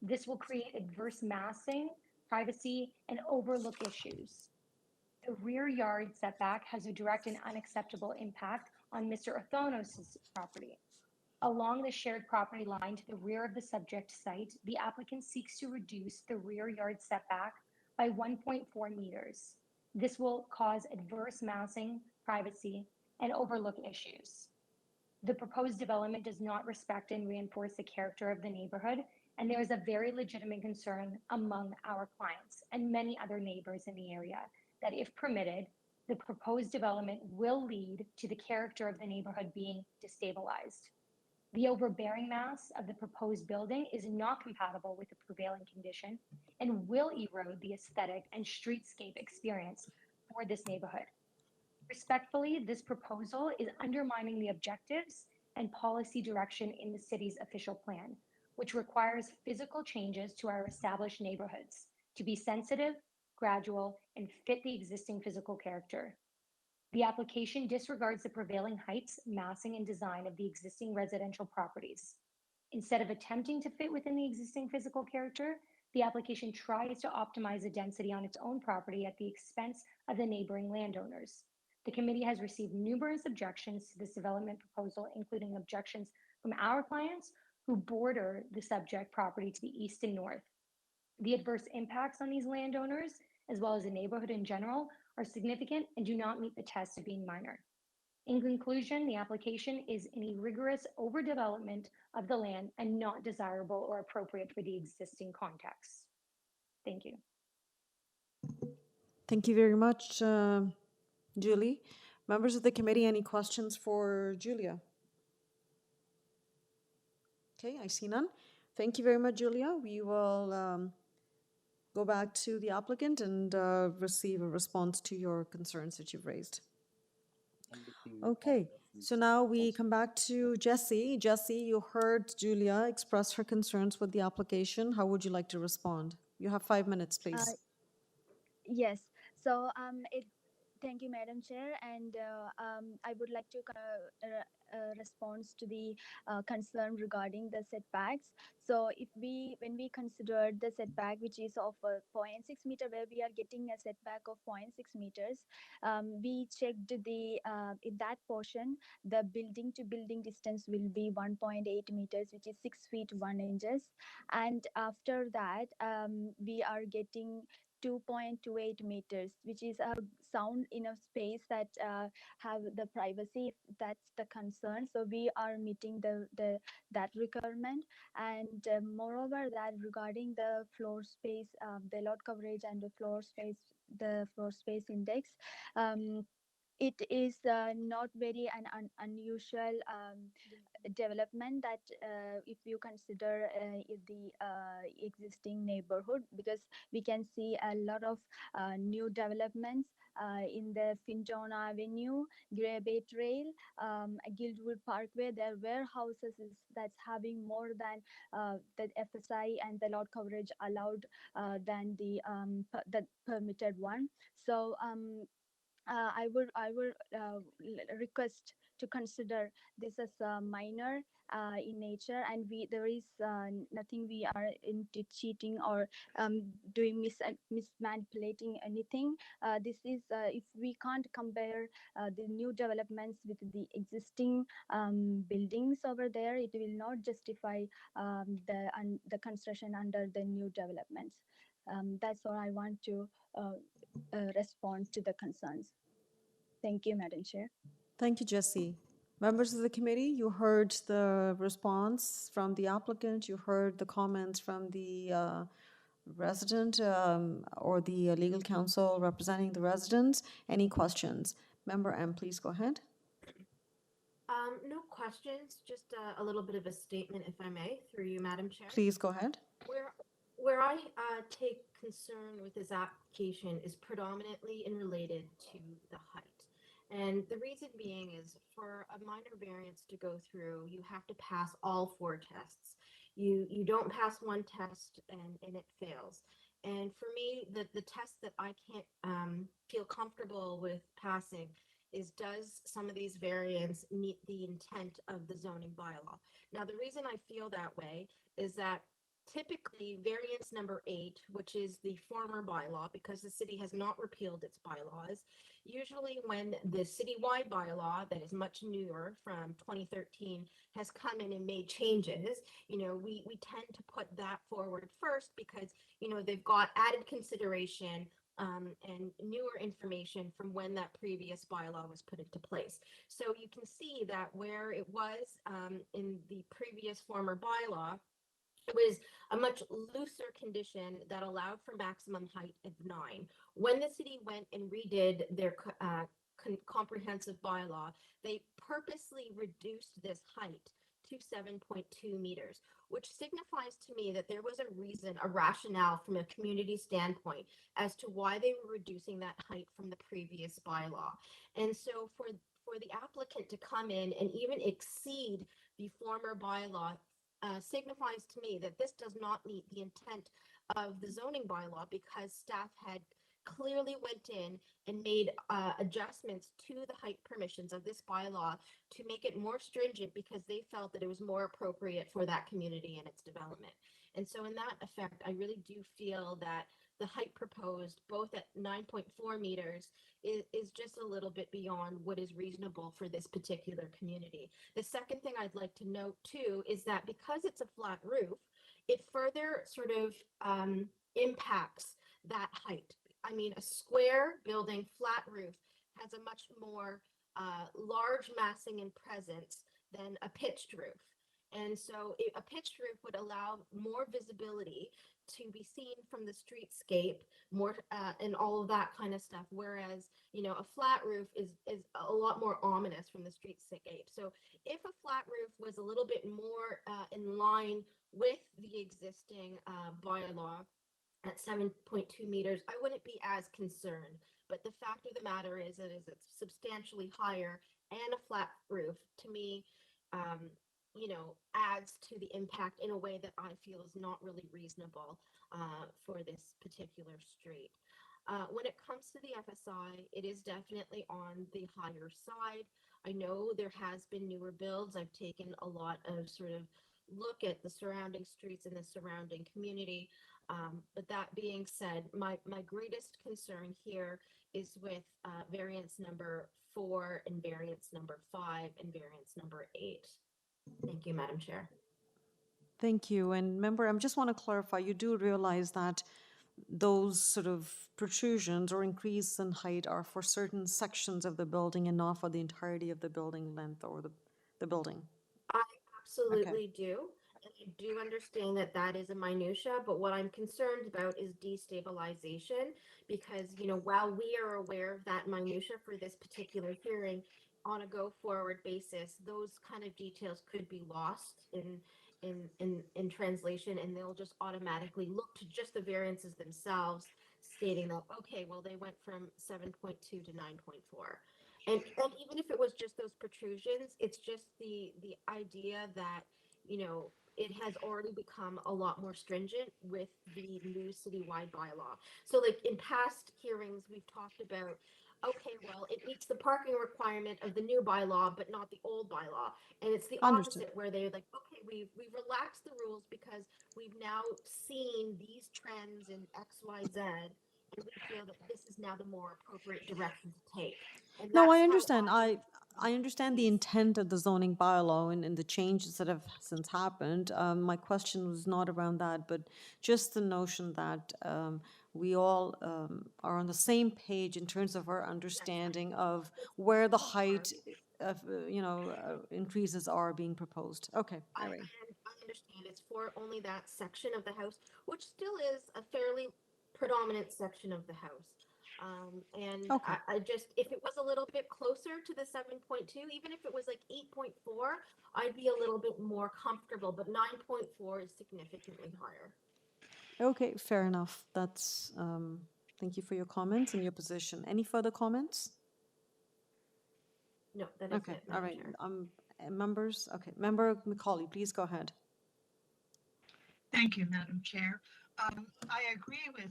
This will create adverse massing, privacy, and overlook issues. The rear yard setback has a direct and unacceptable impact on Mr. Othonos' property. Along the shared property line to the rear of the subject site, the applicant seeks to reduce the rear yard setback by 1.4 meters. This will cause adverse massing, privacy, and overlook issues. The proposed development does not respect and reinforce the character of the neighborhood, and there is a very legitimate concern among our clients and many other neighbors in the area that if permitted, the proposed development will lead to the character of the neighborhood being destabilized. The overbearing mass of the proposed building is not compatible with the prevailing condition and will erode the aesthetic and streetscape experience for this neighborhood. Respectfully, this proposal is undermining the objectives and policy direction in the city's official plan, which requires physical changes to our established neighborhoods to be sensitive, gradual, and fit the existing physical character. The application disregards the prevailing heights, massing, and design of the existing residential properties. Instead of attempting to fit within the existing physical character, the application tries to optimize the density on its own property at the expense of the neighboring landowners. The committee has received numerous objections to this development proposal, including objections from our clients who border the subject property to the east and north. The adverse impacts on these landowners, as well as the neighborhood in general, are significant and do not meet the test of being minor. In conclusion, the application is in a rigorous overdevelopment of the land and not desirable or appropriate for the existing context. Thank you. Thank you very much, Julie. Members of the committee, any questions for Julia? Okay, I see none. Thank you very much, Julia. We will go back to the applicant and receive a response to your concerns that you've raised. Okay, so now we come back to Jesse. Jesse, you heard Julia express her concerns with the application. How would you like to respond? You have 5 minutes, please. Yes. So thank you, Madam Chair, and I would like to respond to the concern regarding the setbacks. So when we consider the setback, which is of 0.6 meter, where we are getting a setback of 0.6 meters, we checked in that portion, the building to building distance will be 1.8 meters, which is 6 feet 1 inches. And after that, we are getting 2.28 meters, which is a sound enough space that have the privacy, if that's the concern. So we are meeting that requirement. And moreover, that regarding the floor space, the lot coverage and the floor space index, it is not very an unusual development that if you consider the existing neighborhood, because we can see a lot of new developments in the Finjon Avenue, Grey Bay Trail, Guildwood Parkway. There were houses that's having more than the FSI and the lot coverage allowed than the permitted one. So I would request to consider this as a minor in nature, and there is nothing we are into cheating or doing mismanipulating anything. This is if we can't compare the new developments with the existing buildings over there, it will not justify the construction under the new developments. That's all I want to respond to the concerns. Thank you, Madam Chair. Thank you, Jesse. Members of the committee, you heard the response from the applicant, you heard the comments from the resident or the legal counsel representing the residents. Any questions? Member M, please go ahead. No questions, just a little bit of a statement, if I may, through you, Madam Chair. Please go ahead. Where I take concern with this application is predominantly related to the height. And the reason being is for a minor variance to go through, you have to pass all 4 tests. You don't pass one test and it fails. And for me, the test that I can't feel comfortable with passing is, does some of these variants meet the intent of the zoning bylaw? Now, the reason I feel that way is that typically variance number 8, which is the former bylaw, because the city has not repealed its bylaws, usually when the citywide bylaw that is much newer from 2013 has come in and made changes, we tend to put that forward first because, they've got added consideration and newer information from when that previous bylaw was put into place. So you can see that where it was in the previous former bylaw, it was a much looser condition that allowed for maximum height of 9. When the city went and redid their comprehensive bylaw, they purposely reduced this height to 7.2 meters, which signifies to me that there was a reason, a rationale from a community standpoint as to why they were reducing that height from the previous bylaw. And so for the applicant to come in and even exceed the former bylaw signifies to me that this does not meet the intent of the zoning bylaw because staff had clearly went in and made adjustments to the height permissions of this bylaw to make it more stringent because they felt that it was more appropriate for that community and its development. And so in that effect, I really do feel that the height proposed both at 9.4 meters is just a little bit beyond what is reasonable for this particular community. The second thing I'd like to note too is that because it's a flat roof, it further sort of impacts that height. I mean, a square building, flat roof, has a much more large massing and presence than a pitched roof. And so a pitched roof would allow more visibility to be seen from the streetscape, more and all of that kind of stuff. Whereas, a flat roof is a lot more ominous from the streetscape. So if a flat roof was a little bit more in line with the existing bylaw at 7.2 meters, I wouldn't be as concerned. But the fact of the matter is that it's substantially higher and a flat roof, to me, adds to the impact in a way that I feel is not really reasonable for this particular street. When it comes to the FSI, it is definitely on the higher side. I know there has been newer builds. I've taken a lot of sort of look at the surrounding streets and the surrounding community. But that being said, my greatest concern here is with variance number 4 and variance number 5 and variance number 8. Thank you, Madam Chair. Thank you. And member, I just want to clarify, you do realize that those sort of protrusions or increase in height are for certain sections of the building and not for the entirety of the building length or the building. I absolutely do. And I do understand that that is a minutia, but what I'm concerned about is destabilization because, while we are aware of that minutia for this particular hearing, on a go forward basis, those kind of details could be lost in translation, and they'll just automatically look to just the variances themselves, stating that, okay, well, they went from 7.2 to 9.4. And even if it was just those protrusions, it's just the idea that, it has already become a lot more stringent with the new citywide bylaw. So like in past hearings, we've talked about, okay, well, it meets the parking requirement of the new bylaw, but not the old bylaw. And it's the Understood. opposite where they're like, okay, we've relaxed the rules because we've now seen these trends in X, Y, Z, and we feel that this is now the more appropriate direction to take. And No, that's I how understand. I understand the intent of the zoning bylaw and the changes that have since happened. My question was not around that, but just the notion that we all are on the same page in terms of our understanding of where the height of, increases are being proposed. Okay, all right. I understand it's for only that section of the house, which still is a fairly predominant section of the house. And Okay. I just, if it was a little bit closer to the 7.2, even if it was like 8.4, I'd be a little bit more comfortable, but 9.4 is significantly higher. Okay, fair enough. Thank you for your comments and your position. Any further comments? No, that is Okay, it, all Madam right. Chair. Members, okay. Member Macaulay, please go ahead. Thank you, Madam Chair. I agree with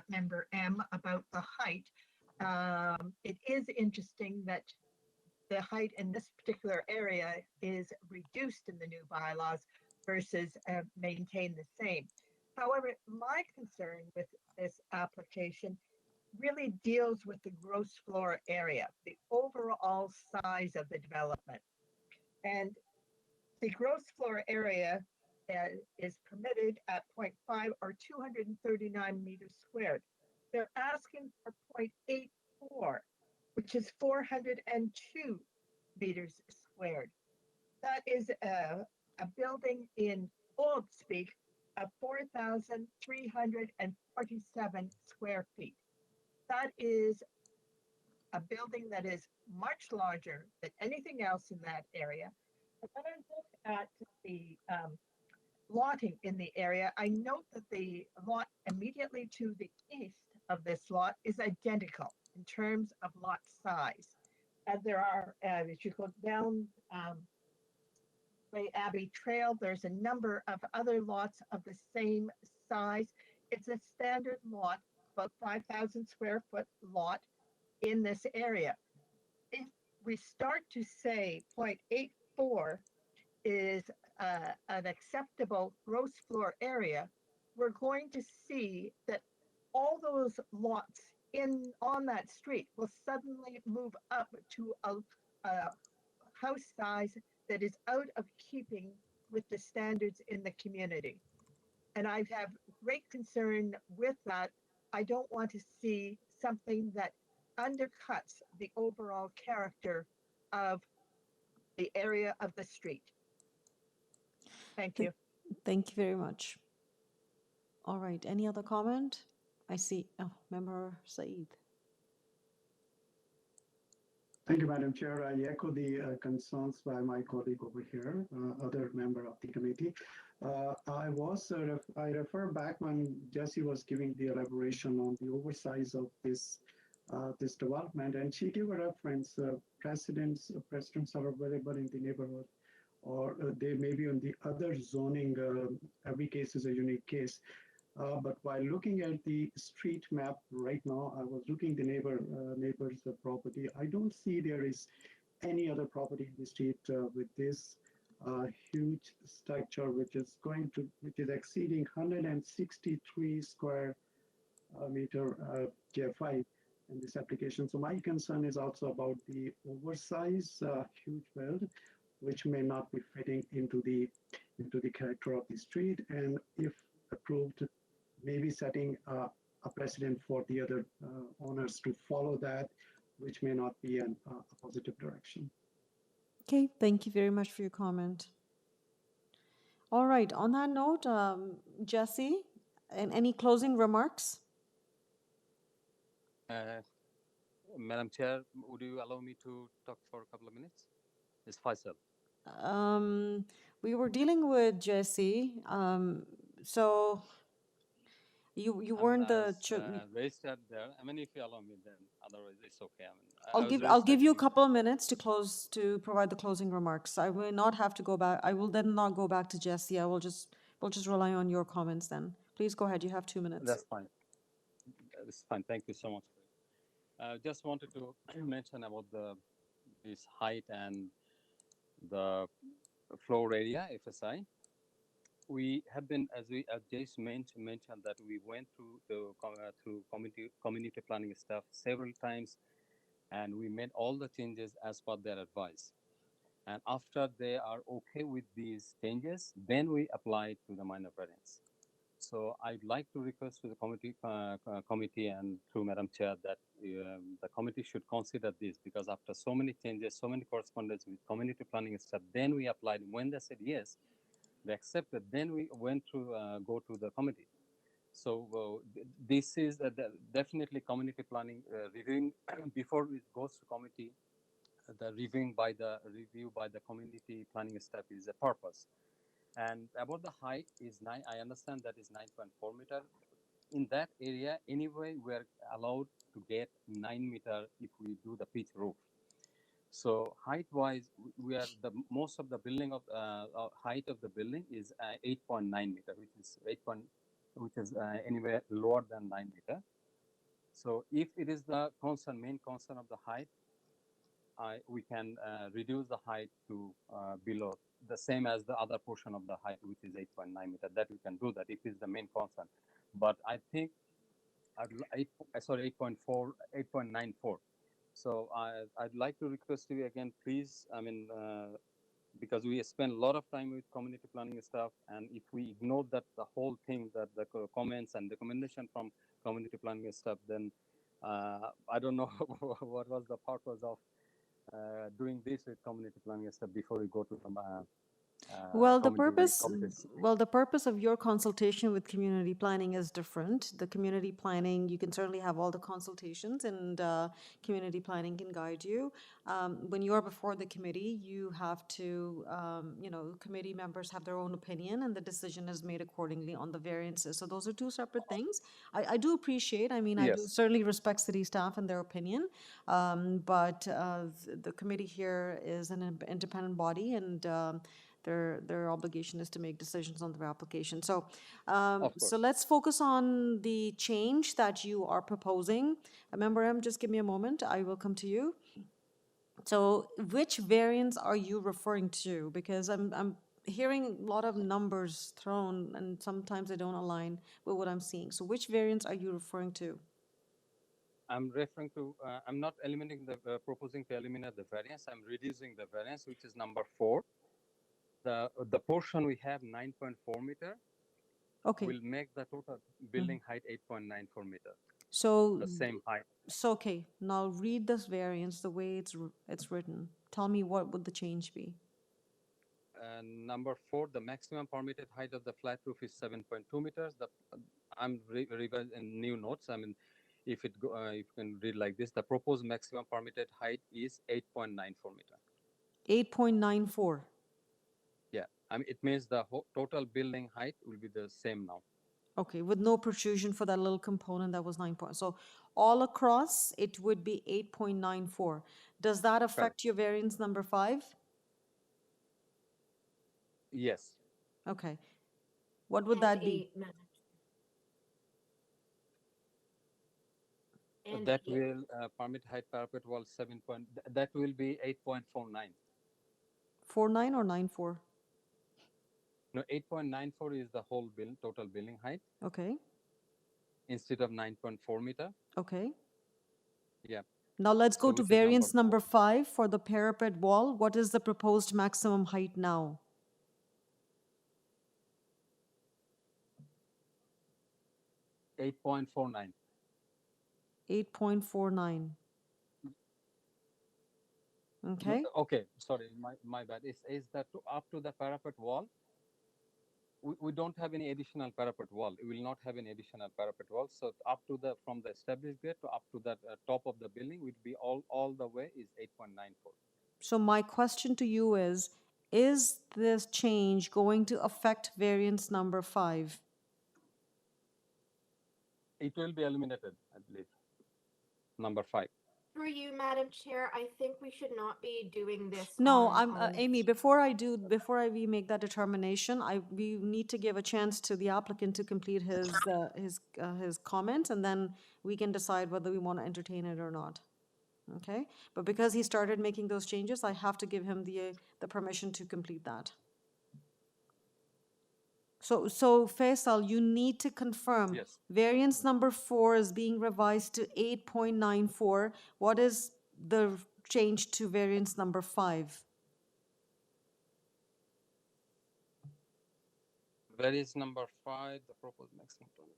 Member M about the height. It is interesting that the height in this particular area is reduced in the new bylaws versus maintain the same. However, my concern with this application really deals with the gross floor area, the overall size of the development. And the gross floor area is permitted at 0.5 or 239 meters squared. They're asking for 0.84, which is 402 meters squared. That is a building in old speak of 4,347 square feet. That is a building that is much larger than anything else in that area. But when I look at the lotting in the area, I note that the lot immediately to the east of this lot is identical in terms of lot size. And there are, as you go down Gray Abbey Trail, there's a number of other lots of the same size. It's a standard lot, about 5,000 square foot lot in this area. If we start to say 0.84 is an acceptable gross floor area, we're going to see that all those lots on that street will suddenly move up to a house size that is out of keeping with the standards in the community. And I have great concern with that. I don't want to see something that undercuts the overall character of the area of the street. Thank you. Thank you very much. All right, any other comment? I see, Member Saeed. Thank you, Madam Chair. I echo the concerns by my colleague over here, other member of the committee. I refer back when Jessie was giving the elaboration on the oversize of this development, and she gave a reference. Precedents are available in the neighborhood, or they may be on the other zoning. Every case is a unique case. But while looking at the street map right now, I was looking the neighbor's property. I don't see there is any other property in the street with this huge structure, which is exceeding 163 square meter GFI in this application. So my concern is also about the oversize huge build, which may not be fitting into the character of the street, and if approved, maybe setting a precedent for the other owners to follow that, which may not be a positive direction. Okay, thank you very much for your comment. All right, on that note, Jesse, and any closing remarks? Madam Chair, would you allow me to talk for a couple of minutes? It's Faisal. We were dealing with Jesse, so you weren't the registered there. I mean, if you allow me, then otherwise it's okay. I'll give you a couple of minutes to provide the closing remarks. I will not have to go back. I will then not go back to Jesse. we'll just rely on your comments then. Please go ahead. You have 2 minutes. That's fine. That's fine. Thank you so much. Just wanted to mention about this height and the floor area, FSI. We have been, as Jace mentioned, that we went through community planning stuff several times, and we made all the changes as per their advice. And after they are okay with these changes, then we apply to the minor variance. So I'd like to request to the committee and through Madam Chair that the committee should consider this, because after so many changes, so many correspondence with community planning stuff, then we applied. When they said yes, they accepted, then we went to go to the committee. So this is definitely community planning reviewing before it goes to committee. The review by the community planning staff is a purpose. And about the height is I understand that is 9.4 meter. In that area, anyway, we're allowed to get 9 meter if we do the pitch roof. So height-wise, we are most of the building of height of the building is 8.9 meter, which is anywhere lower than 9 meter. So if it is the main concern of the height, we can reduce the height to below the same as the other portion of the height, which is 8.9 meter. That we can do that if it's the main concern. But I think sorry, 8.4, 8.94. So I'd like to request you again, please. I mean, because we spend a lot of time with community planning stuff, and if we ignore that the whole thing, that the comments and recommendation from community planning stuff, then I don't know what was the purpose of doing this with community planning stuff before we go to the Well, the committees. purpose of your consultation with community planning is different. The community planning, you can certainly have all the consultations, and community planning can guide you. When you are before the committee, you have to, committee members have their own opinion, and the decision is made accordingly on the variances. So those are two separate things. I do appreciate, I mean, I do Yes. certainly respect city staff and their opinion, but the committee here is an independent body, and their obligation is to make decisions on their application. So, Of course. so let's focus on the change that you are proposing. Member M, just give me a moment. I will come to you. So, which variants are you referring to? Because I'm hearing a lot of numbers thrown, and sometimes they don't align with what I'm seeing. So, which variants are you referring to? I'm referring to, I'm not eliminating the, proposing to eliminate the variance. I'm reducing the variance, which is number 4. The portion we have 9.4 meter Okay. will make the total building height 8.94 meter. So, The same height. so okay. Now read this variance the way it's written. Tell me what would the change be? Number 4, the maximum permitted height of the flat roof is 7.2 meters. I'm revising new notes. I mean, if it go, you can read like this: the proposed maximum permitted height is 8.94 meter. 8.94. Yeah, I mean, it means the total building height will be the same now. Okay, with no protrusion for that little component that was 9 point. So all across, it would be 8.94. Does that affect your variance number 5? Yes. Okay. What would And that be? And That will permit height parapet wall 7 point. That will be 8.49. 49 or 94? No, 8.94 is the whole total building height Okay, instead of 9.4 meter. okay. Yeah. Now let's go So to which is variance number number 5 for the parapet wall. What is the proposed maximum height now? 8.49. 8.49. Okay. Okay, sorry, my bad. Is that up to the parapet wall? We don't have any additional parapet wall. We will not have any additional parapet wall. So up to the, from the established grade to up to the top of the building would be all the way is 8.94. So my question to you is this change going to affect variance number 5? It will be eliminated, I believe. Number 5. For you, Madam Chair, I think we should not be doing this. No, on, Amy, before we make that determination, we need to give a chance to the applicant to complete his comments, and then we can decide whether we want to entertain it or not. Okay? But because he started making those changes, I have to give him the permission to complete that. So Faisal, you need to confirm. Yes. Variance number 4 is being revised to 8.94. What is the change to variance number 5? Variance number 5, the proposed maximum permit.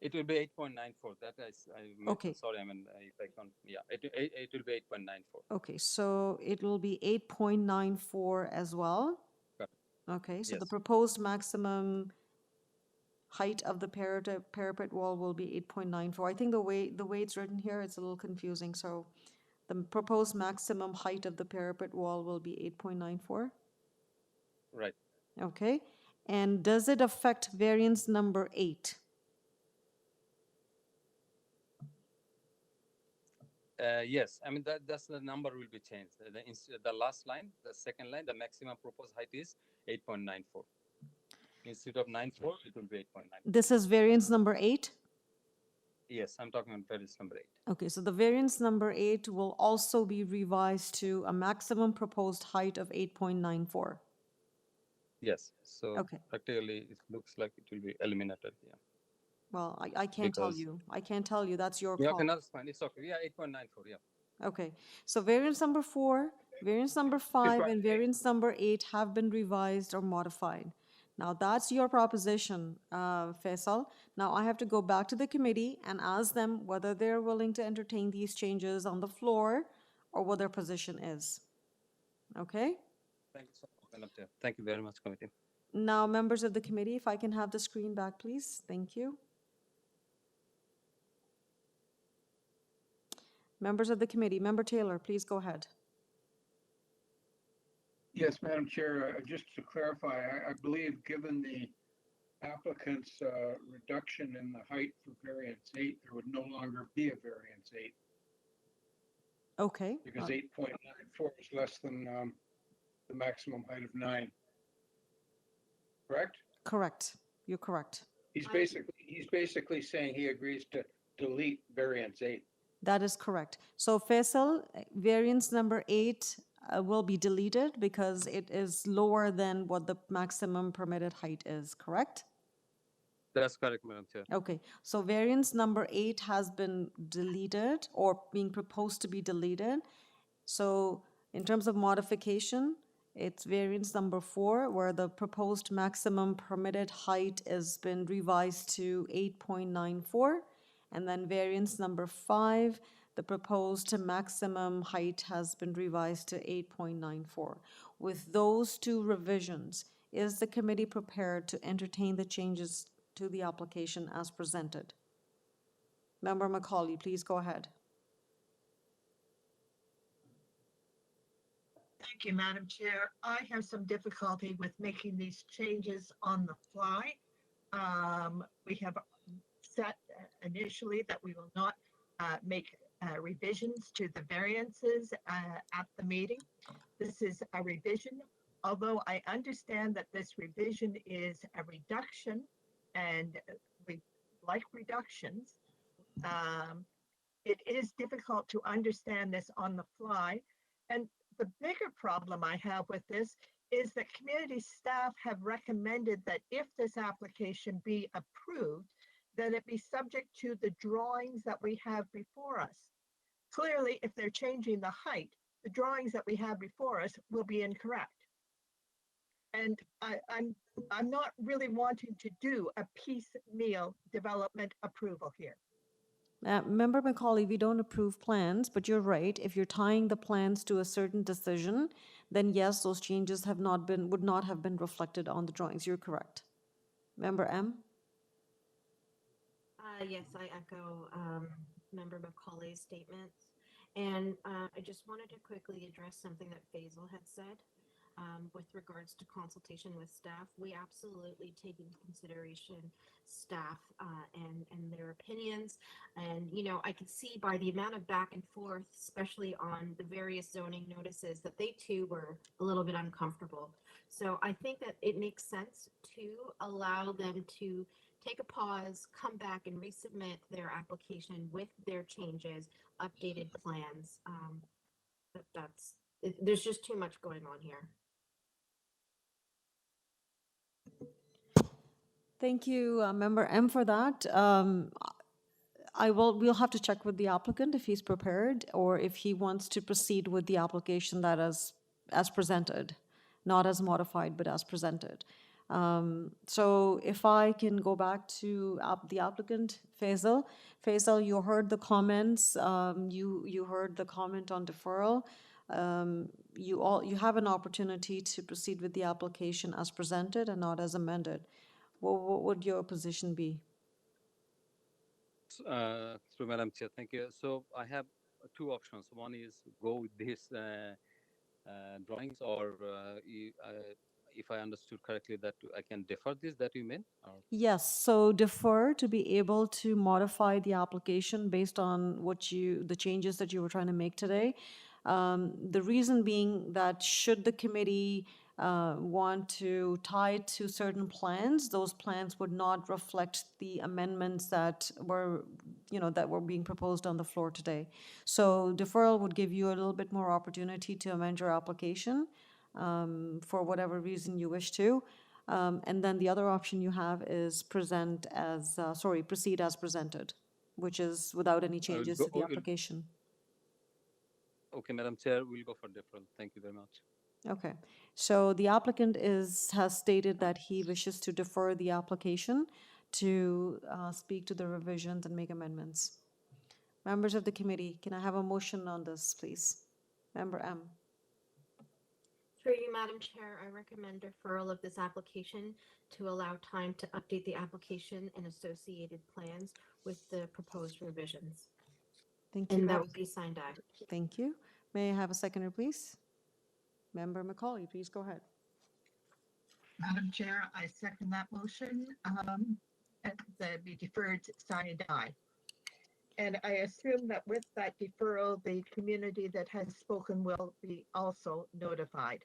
It will be 8.94. That I mentioned. Okay. Sorry, I mean, if I can't, yeah, it will be 8.94. Okay, so it will be 8.94 as well. Correct. Okay, so the Yes. proposed maximum height of the parapet wall will be 8.94. I think the way it's written here, it's a little confusing. So the proposed maximum height of the parapet wall will be 8.94. Right. Okay, and does it affect variance number 8? Yes, I mean that's the number will be changed. The last line, the second line, the maximum proposed height is 8.94. Instead of 94, it will be 8.9. This is variance number 8? Yes, I'm talking on variance number 8. Okay, so the variance number 8 will also be revised to a maximum proposed height of 8.94. Yes, so Okay, practically it looks like it will be eliminated, yeah. well, I can't tell Because, you. I can't tell you. That's your yeah, okay, call. no, that's fine. It's okay. Yeah, 8.94, yeah. Okay, so variance number 4, variance number 5, and variance number 8 have been revised or modified. Now, that's your proposition, Faisal. Now, I have to go back to the committee and ask them whether they're willing to entertain these changes on the floor or what their position is. Okay? Thank you so much, Madam Chair. Thank you very much, committee. Now, members of the committee, if I can have the screen back, please. Thank you. Members of the committee, Member Taylor, please go ahead. Yes, Madam Chair, just to clarify, I believe given the applicant's reduction in the height for variance 8, there would no longer be a variance 8 Okay. because 8.94 is less than the maximum height of 9. Correct? Correct. You're correct. He's basically saying he agrees to delete variance 8. That is correct. So Faisal, variance number 8 will be deleted because it is lower than what the maximum permitted height is, correct? That's correct, Madam Chair. Okay, so variance number 8 has been deleted or being proposed to be deleted. So in terms of modification, it's variance number 4, where the proposed maximum permitted height has been revised to 8.94. And then variance number 5, the proposed maximum height has been revised to 8.94. With those two revisions, is the committee prepared to entertain the changes to the application as presented? Member Macaulay, please go ahead. Thank you, Madam Chair. I have some difficulty with making these changes on the fly. We have set initially that we will not make revisions to the variances at the meeting. This is a revision, although I understand that this revision is a reduction, and we like reductions. It is difficult to understand this on the fly. And the bigger problem I have with this is that community staff have recommended that if this application be approved, then it be subject to the drawings that we have before us. Clearly, if they're changing the height, the drawings that we have before us will be incorrect. And I'm not really wanting to do a piecemeal development approval here. Member Macaulay, we don't approve plans, but you're right. If you're tying the plans to a certain decision, then yes, those changes would not have been reflected on the drawings. You're correct. Member M? Yes, I echo Member Macaulay's statements. And I just wanted to quickly address something that Faisal had said with regards to consultation with staff. We absolutely take into consideration staff and their opinions. And, you know, I can see by the amount of back and forth, especially on the various zoning notices, that they too were a little bit uncomfortable. So I think that it makes sense to allow them to take a pause, come back and resubmit their application with their changes, updated plans. There's just too much going on here. Thank you, Member M, for that. We'll have to check with the applicant if he's prepared or if he wants to proceed with the application that is as presented, not as modified, but as presented. So if I can go back to the applicant, Faisal. Faisal, you heard the comments. You heard the comment on deferral. You have an opportunity to proceed with the application as presented and not as amended. What would your position be? Through Madam Chair, thank you. So I have two options. One is go with these drawings, or if I understood correctly, that I can defer this, that you meant? Or? Yes, so defer to be able to modify the application based on the changes that you were trying to make today. The reason being that should the committee want to tie it to certain plans, those plans would not reflect the amendments that were that were being proposed on the floor today. So deferral would give you a little bit more opportunity to amend your application for whatever reason you wish to. And then the other option you have is proceed as presented, which is without any changes to the application. Okay, Madam Chair, we'll go for deferral. Thank you very much. Okay, so the applicant has stated that he wishes to defer the application to speak to the revisions and make amendments. Members of the committee, can I have a motion on this, please? Member M. Through you, Madam Chair, I recommend deferral of this application to allow time to update the application and associated plans with the proposed revisions. Thank you. And that would be signed aye. Thank you. May I have a seconder, please? Member Macaulay, please go ahead. Madam Chair, I second that motion, that be deferred sine die. And I assume that with that deferral, the community that has spoken will be also notified.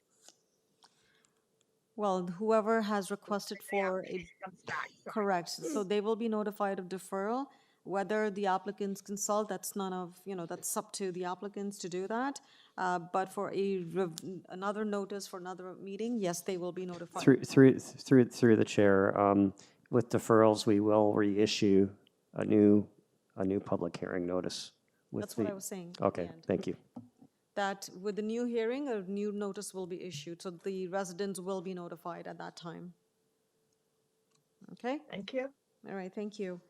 Well, whoever has requested for a, Comes back. Sorry. correct, so they will be notified of deferral. Whether the applicants consult, that's none of, that's up to the applicants to do that. But for another notice for another meeting, yes, they will be notified. Through the chair, with deferrals, we will reissue a new public hearing notice. That's what I was saying at the Okay, end. thank you. That with the new hearing, a new notice will be issued, so the residents will be notified at that time. Okay? Thank you. All right, thank you.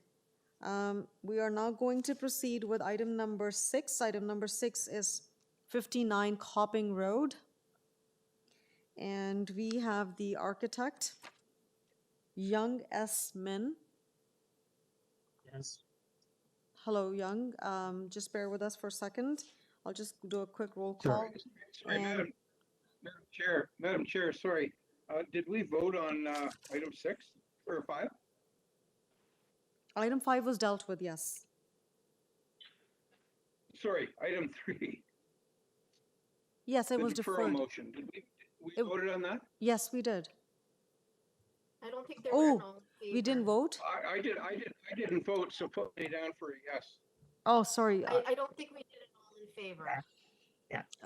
We are now going to proceed with item number 6. Item number 6 is 59 Copping Road. And we have the architect, Young S. Min. Yes. Hello, Young. Just bear with us for a second. I'll just do a quick roll call. Sorry, And Madam Chair, sorry. Did we vote on item 6 or 5? item 5 was dealt with, yes. Sorry, item 3. Yes, it was The deferral deferred. motion. Did we voted on that? Yes, we did. I don't think there were all in We didn't favor. vote? I didn't vote, so put me down for a yes. Oh, sorry. I don't think we did it all in favor.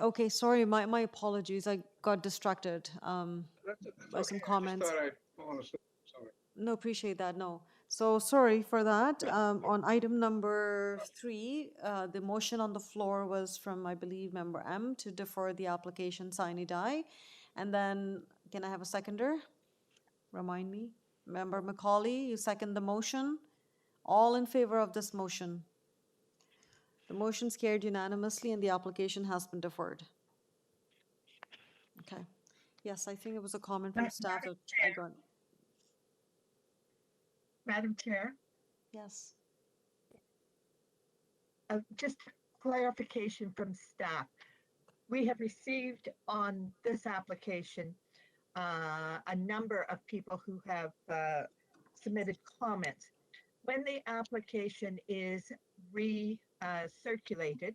Okay, sorry, my apologies. I got distracted That's by okay. some comments. I just thought honestly, sorry. No, appreciate that, no. So sorry for that. On item number 3, the motion on the floor was from, I believe, Member M to defer the application sine die. And then, can I have a seconder? Remind me. Member Macaulay, you second the motion. All in favor of this motion? The motion's carried unanimously and the application has been deferred. Okay. Yes, I think it was a comment from staff that I got. Madam Chair, Yes. just clarification from staff. We have received on this application a number of people who have submitted comments. When the application is recirculated,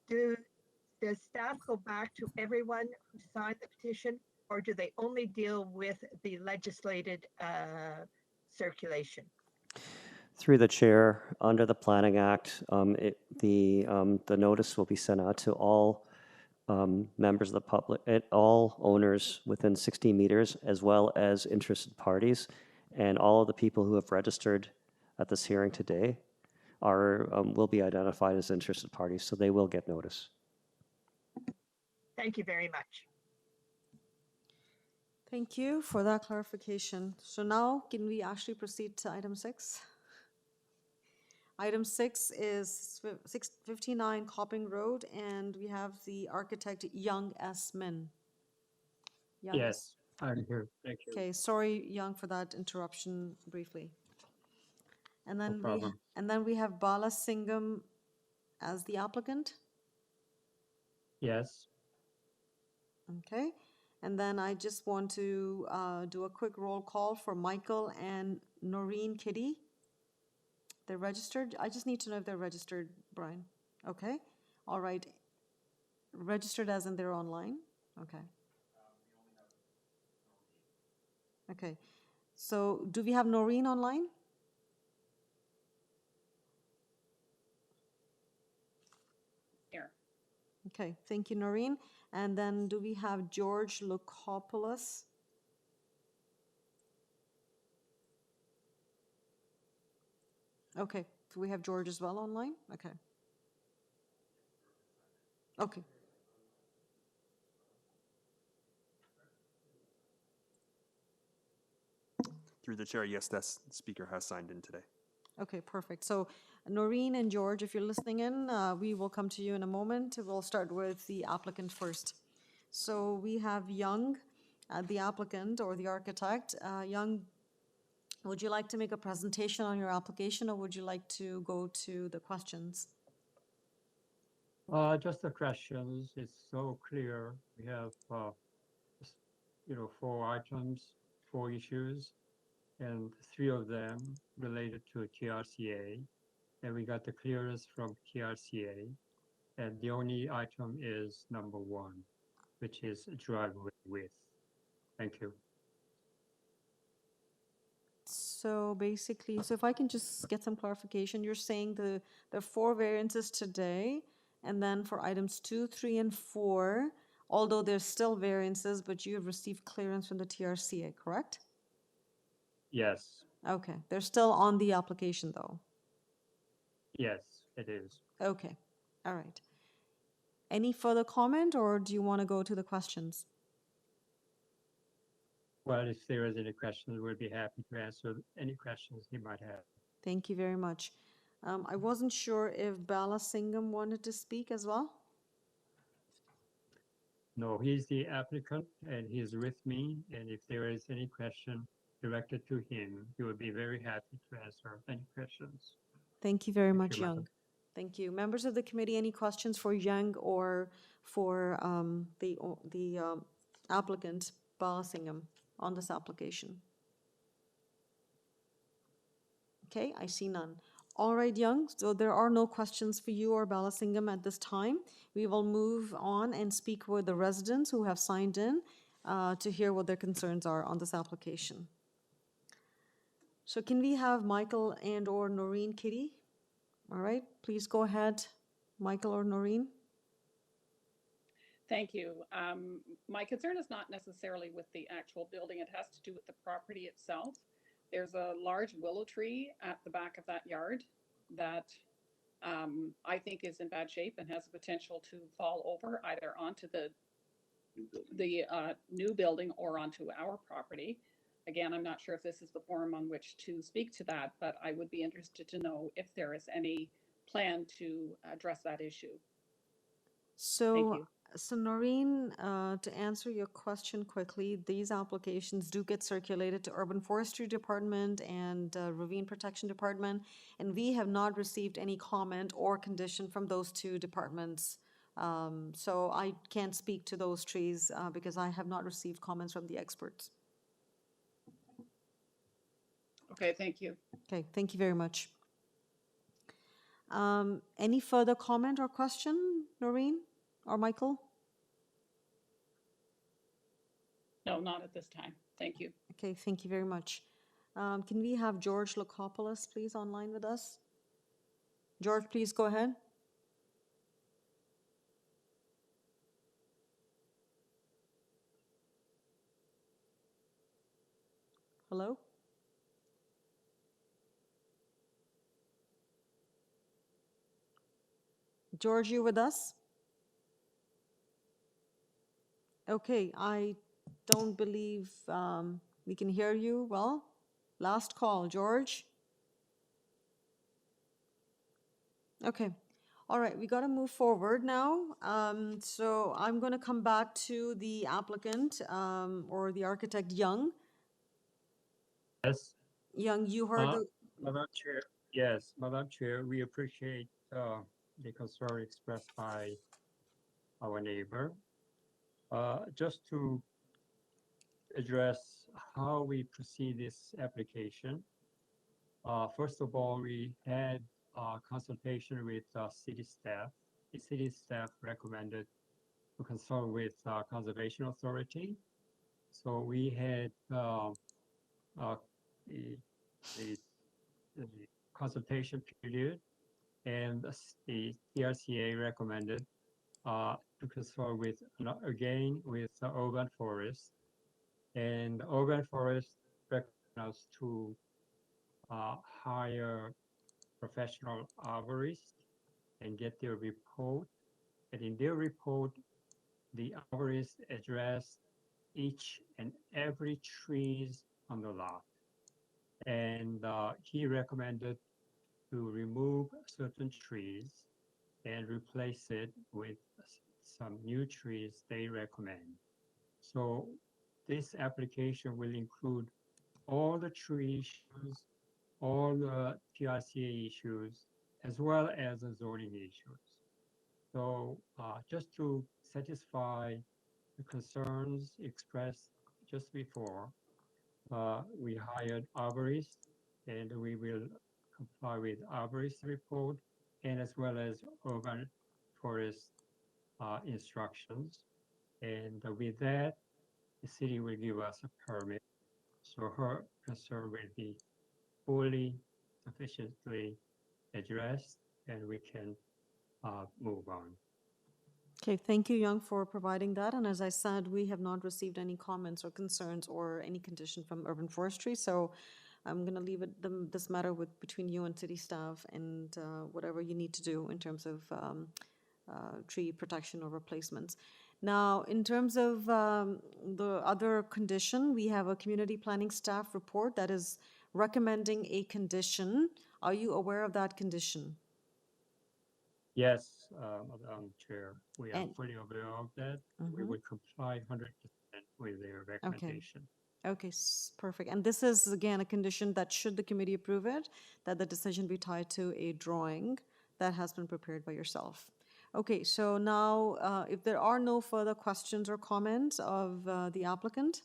does staff go back to everyone who signed the petition, or do they only deal with the legislated circulation? Through the chair, under the Planning Act, the notice will be sent out to all members of the public, all owners within 60 meters, as well as interested parties. And all of the people who have registered at this hearing today will be identified as interested parties, so they will get notice. Thank you very much. Thank you for that clarification. So now, can we actually proceed to item 6? Item 6 is 659 Copping Road, and we have the architect Young S. Min. Young. Yes, I'm here. Thank you. Okay, sorry, Young, for that interruption briefly. And then No problem. we have Bala Singham as the applicant. Yes. Okay, and then I just want to do a quick roll call for Michael and Noreen Kitty. They're registered. I just need to know if they're registered, Brian. Okay, all right. Registered as in they're online? Okay. Okay, so do we have Noreen online? Okay, thank you, Noreen. And then do we have George Lukopoulos? Okay, so we have George as well online? Okay. Okay, Through the chair, yes, that speaker has signed in today. okay, perfect. So Noreen and George, if you're listening in, we will come to you in a moment. We'll start with the applicant first. So we have Young, the applicant or the architect. Young, would you like to make a presentation on your application, or would you like to go to the questions? Just the questions. It's so clear. We have, you know, 4 items, 4 issues, and 3 of them related to TRCA. And we got the clearance from TRCA. And the only item is number 1, which is driveway width. Thank you. So basically, so if I can just get some clarification, you're saying there are 4 variances today, and then for items 2, 3, and 4, although there's still variances, but you have received clearance from the TRCA, correct? Yes, Okay, they're still on the application though. yes, it is. Okay, all right. Any further comment, or do you want to go to the questions? Well, if there is any questions, we'll be happy to answer any questions you might have. Thank you very much. I wasn't sure if Bala Singham wanted to speak as well. No, he's the applicant and he's with me. And if there is any question directed to him, he would be very happy to answer any questions. Thank you very Thank much, you, madam. Young. Thank you. Members of the committee, any questions for Young or for the applicant, Bala Singham, on this application? Okay, I see none. All right, Young, so there are no questions for you or Bala Singham at this time. We will move on and speak with the residents who have signed in to hear what their concerns are on this application. So can we have Michael and or Noreen Kitty? All right, please go ahead, Michael or Noreen. Thank you. My concern is not necessarily with the actual building. It has to do with the property itself. There's a large willow tree at the back of that yard that I think is in bad shape and has the potential to fall over either onto the new building or onto our property. Again, I'm not sure if this is the forum on which to speak to that, but I would be interested to know if there is any plan to address that issue. Thank you. So Noreen, to answer your question quickly, these applications do get circulated to Urban Forestry Department and Ravine Protection Department, and we have not received any comment or condition from those 2 departments. So I can't speak to those trees because I have not received comments from the experts. Okay, thank you. Okay, thank you very much. Any further comment or question, Noreen or Michael? No, not at this time. Thank you. Okay, thank you very much. Can we have George Lukopoulos, please, online with us? George, please go ahead. Hello? George, you with us? Okay, I don't believe we can hear you well. Last call, George. Okay, all right, we got to move forward now. So I'm going to come back to the applicant or the architect, Young. Yes. Young, you heard the... Madam Chair, yes, Madam Chair, we appreciate the concern expressed by our neighbor. Just to address how we proceed this application. First of all, we had consultation with city staff. The city staff recommended to consult with Conservation Authority. So we had the consultation period, and the TRCA recommended to consult with, again, with the urban forest. And the urban forest recommend us to hire professional arborists and get their report. And in their report, the arborist addressed each and every trees on the lot. And he recommended to remove certain trees and replace it with some new trees they recommend. So this application will include all the tree issues, all the TRCA issues, as well as the zoning issues. So just to satisfy the concerns expressed just before, we hired arborists, and we will comply with arborist report and as well as urban forest instructions. And with that, the city will give us a permit. So her concern will be fully, sufficiently addressed, and we can move on. Okay, thank you, Young, for providing that. And as I said, we have not received any comments or concerns or any condition from urban forestry. So I'm going to leave it this matter between you and city staff and whatever you need to do in terms of tree protection or replacements. Now, in terms of the other condition, we have a community planning staff report that is recommending a condition. Are you aware of that condition? Yes, Madam Chair, we are And- fully aware of that. We Mhm. will comply 100% with their recommendation. Okay, perfect. And this is, again, a condition that should the committee approve it, that the decision be tied to a drawing that has been prepared by yourself. Okay, so now, if there are no further questions or comments of the applicant,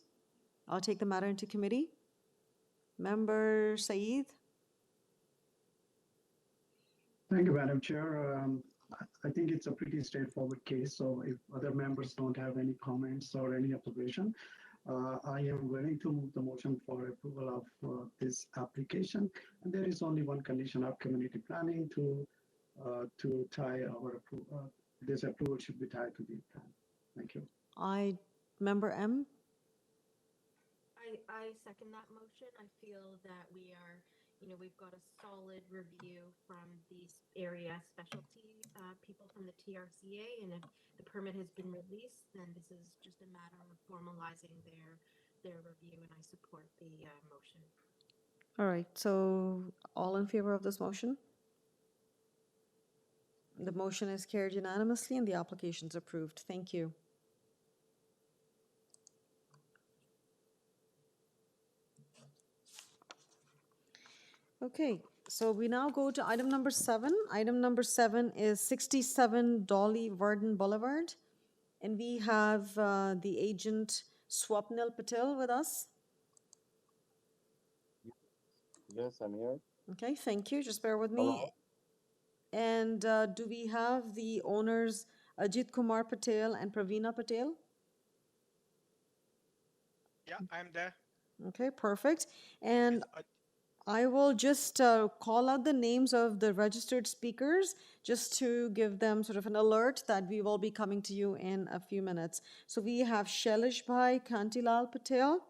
I'll take the matter into committee. Member Saeed? Thank you, Madam Chair. I think it's a pretty straightforward case. So if other members don't have any comments or any observation, I am willing to move the motion for approval of this application. And there is only one condition of community planning to tie our approval. This approval should be tied to the plan. Thank you. Member M? I second that motion. I feel that we are, we've got a solid review from these area specialty people from the TRCA, and if the permit has been released, then this is just a matter of formalizing their review, and I support the motion. All right, so all in favor of this motion? The motion is carried unanimously and the application is approved. Thank you. Okay, so we now go to item number 7. Item number 7 is 67 Dolly Varden Boulevard. And we have the agent Swapnil Patel with us. Yes, I'm here. Okay, thank you. Just bear with me. Hello? And do we have the owners Ajit Kumar Patel and Praveena Patel? Yeah, I'm there. Okay, perfect. And I will just call out the names of the registered speakers just to give them sort of an alert that we will be coming to you in a few minutes. So we have Shailesh Bhai Kantilal Patel,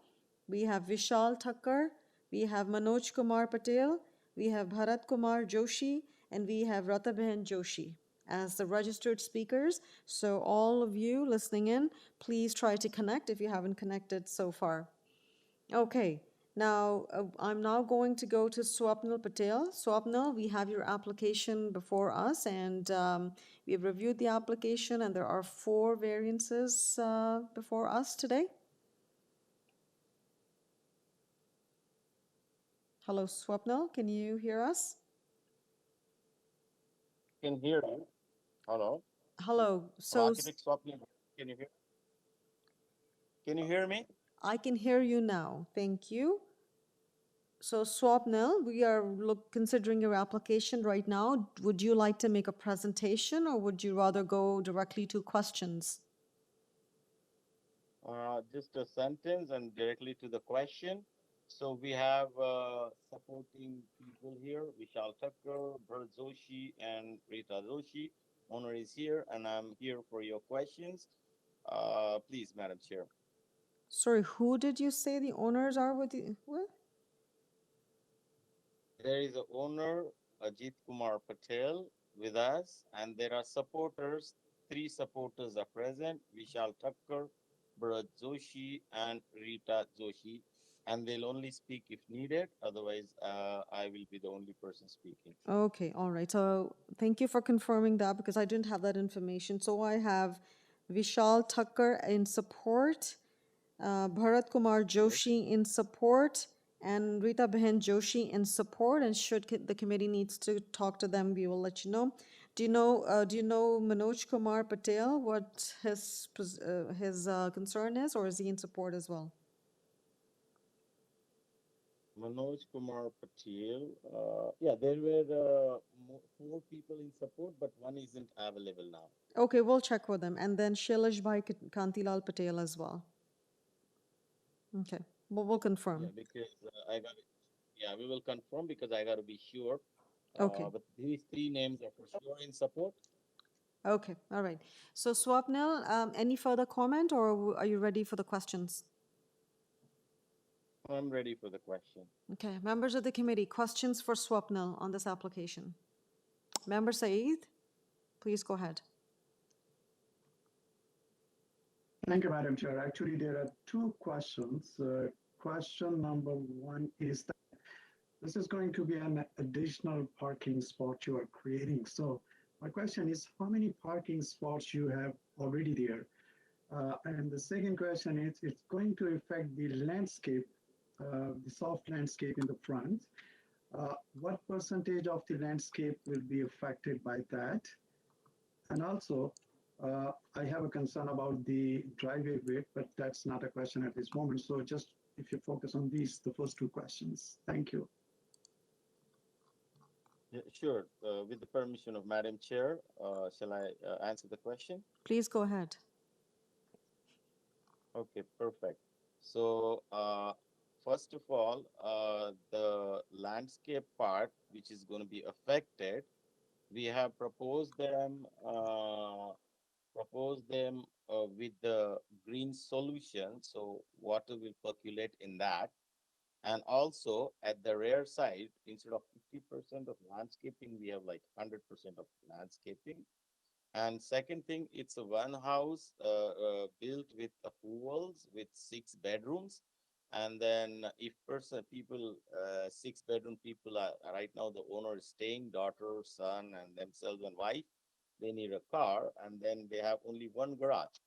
we have Vishal Thakkar, we have Manoj Kumar Patel, we have Bharat Kumar Joshi, and we have Ratabhen Joshi as the registered speakers. So all of you listening in, please try to connect if you haven't connected so far. Okay, now I'm now going to go to Swapnil Patel. Swapnil, we have your application before us, and we have reviewed the application, and there are 4 variances before us today. Hello, Swapnil, can you hear us? Can hear you. Hello? Hello, I'm so Architect Swapnil. Can you hear? Can you hear me? I can hear you now. Thank you. So Swapnil, we are considering your application right now. Would you like to make a presentation, or would you rather go directly to questions? Just a sentence and directly to the question. So we have supporting people here, Vishal Thakkar, Bharat Joshi, and Rita Joshi. owner is here, and I'm here for your questions. Please, Madam Chair. Sorry, who did you say the owners are with you? What? There is a owner, Ajit Kumar Patel, with us, and there are supporters. 3 supporters are present: Vishal Thakkar, Bharat Joshi, and Rita Joshi. And they'll only speak if needed. Otherwise, I will be the only person speaking. Okay, all right. So thank you for confirming that because I didn't have that information. So I have Vishal Thakkar in support, Bharat Kumar Joshi in support, and Rita Behen Joshi in support. And should the committee needs to talk to them, we will let you know. Do you know? Do you know Manoj Kumar Patel? What his concern is, or is he in support as well? Manoj Kumar Patel. Yeah, there were 4 people in support, but one isn't available now. Okay, we'll check with them, and then Shailesh Bhai Kantilal Patel as well. Okay, we'll confirm. Yeah, because I got. Yeah, we will confirm because I got to be sure. Okay. But these 3 names are for sure in support. Okay, all right. So Swapnil, any further comment, or are you ready for the questions? I'm ready for the question. Okay, members of the committee, questions for Swapnil on this application? Member Saeed, please go ahead. Thank you, Madam Chair. Actually, there are 2 questions. Question number 1 is that this is going to be an additional parking spot you are creating. So my question is, how many parking spots you have already there? And the second question is, it's going to affect the landscape, the soft landscape in the front. What percentage of the landscape will be affected by that? And also, I have a concern about the driveway width, but that's not a question at this moment. So just if you focus on these, the first 2 questions. Thank you. Yeah, sure. With the permission of Madam Chair, shall I answer the question? Please go ahead. Okay, perfect. So, first of all, the landscape part, which is going to be affected, we have proposed them with the green solution. So water will percolate in that. And also at the rear side, instead of 50% of landscaping, we have like 100% of landscaping. And second thing, it's a one house built with approvals with 6 bedrooms. And then if people, 6-bedroom people are right now, the owner is staying, daughter, son, and themselves and wife, they need a car, and then they have only 1 garage.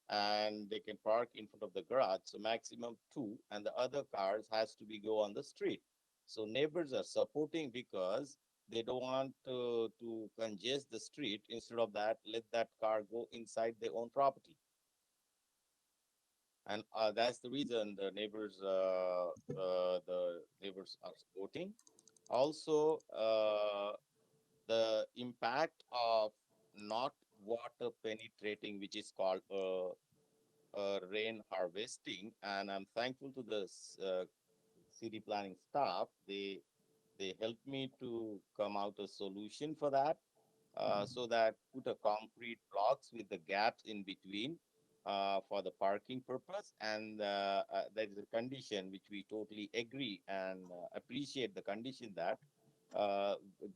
And they can park in front of the garage, so maximum 2, and the other cars has to be go on the street. So neighbors are supporting because they don't want to congest the street. Instead of that, let that car go inside their own property. And that's the reason the neighbors are supporting. Also, the impact of not water penetrating, which is called rain harvesting, and I'm thankful to the city planning staff. They helped me to come out a solution for that, so that put a concrete blocks with the gaps in between for the parking purpose, and there is a condition which we totally agree and appreciate the condition that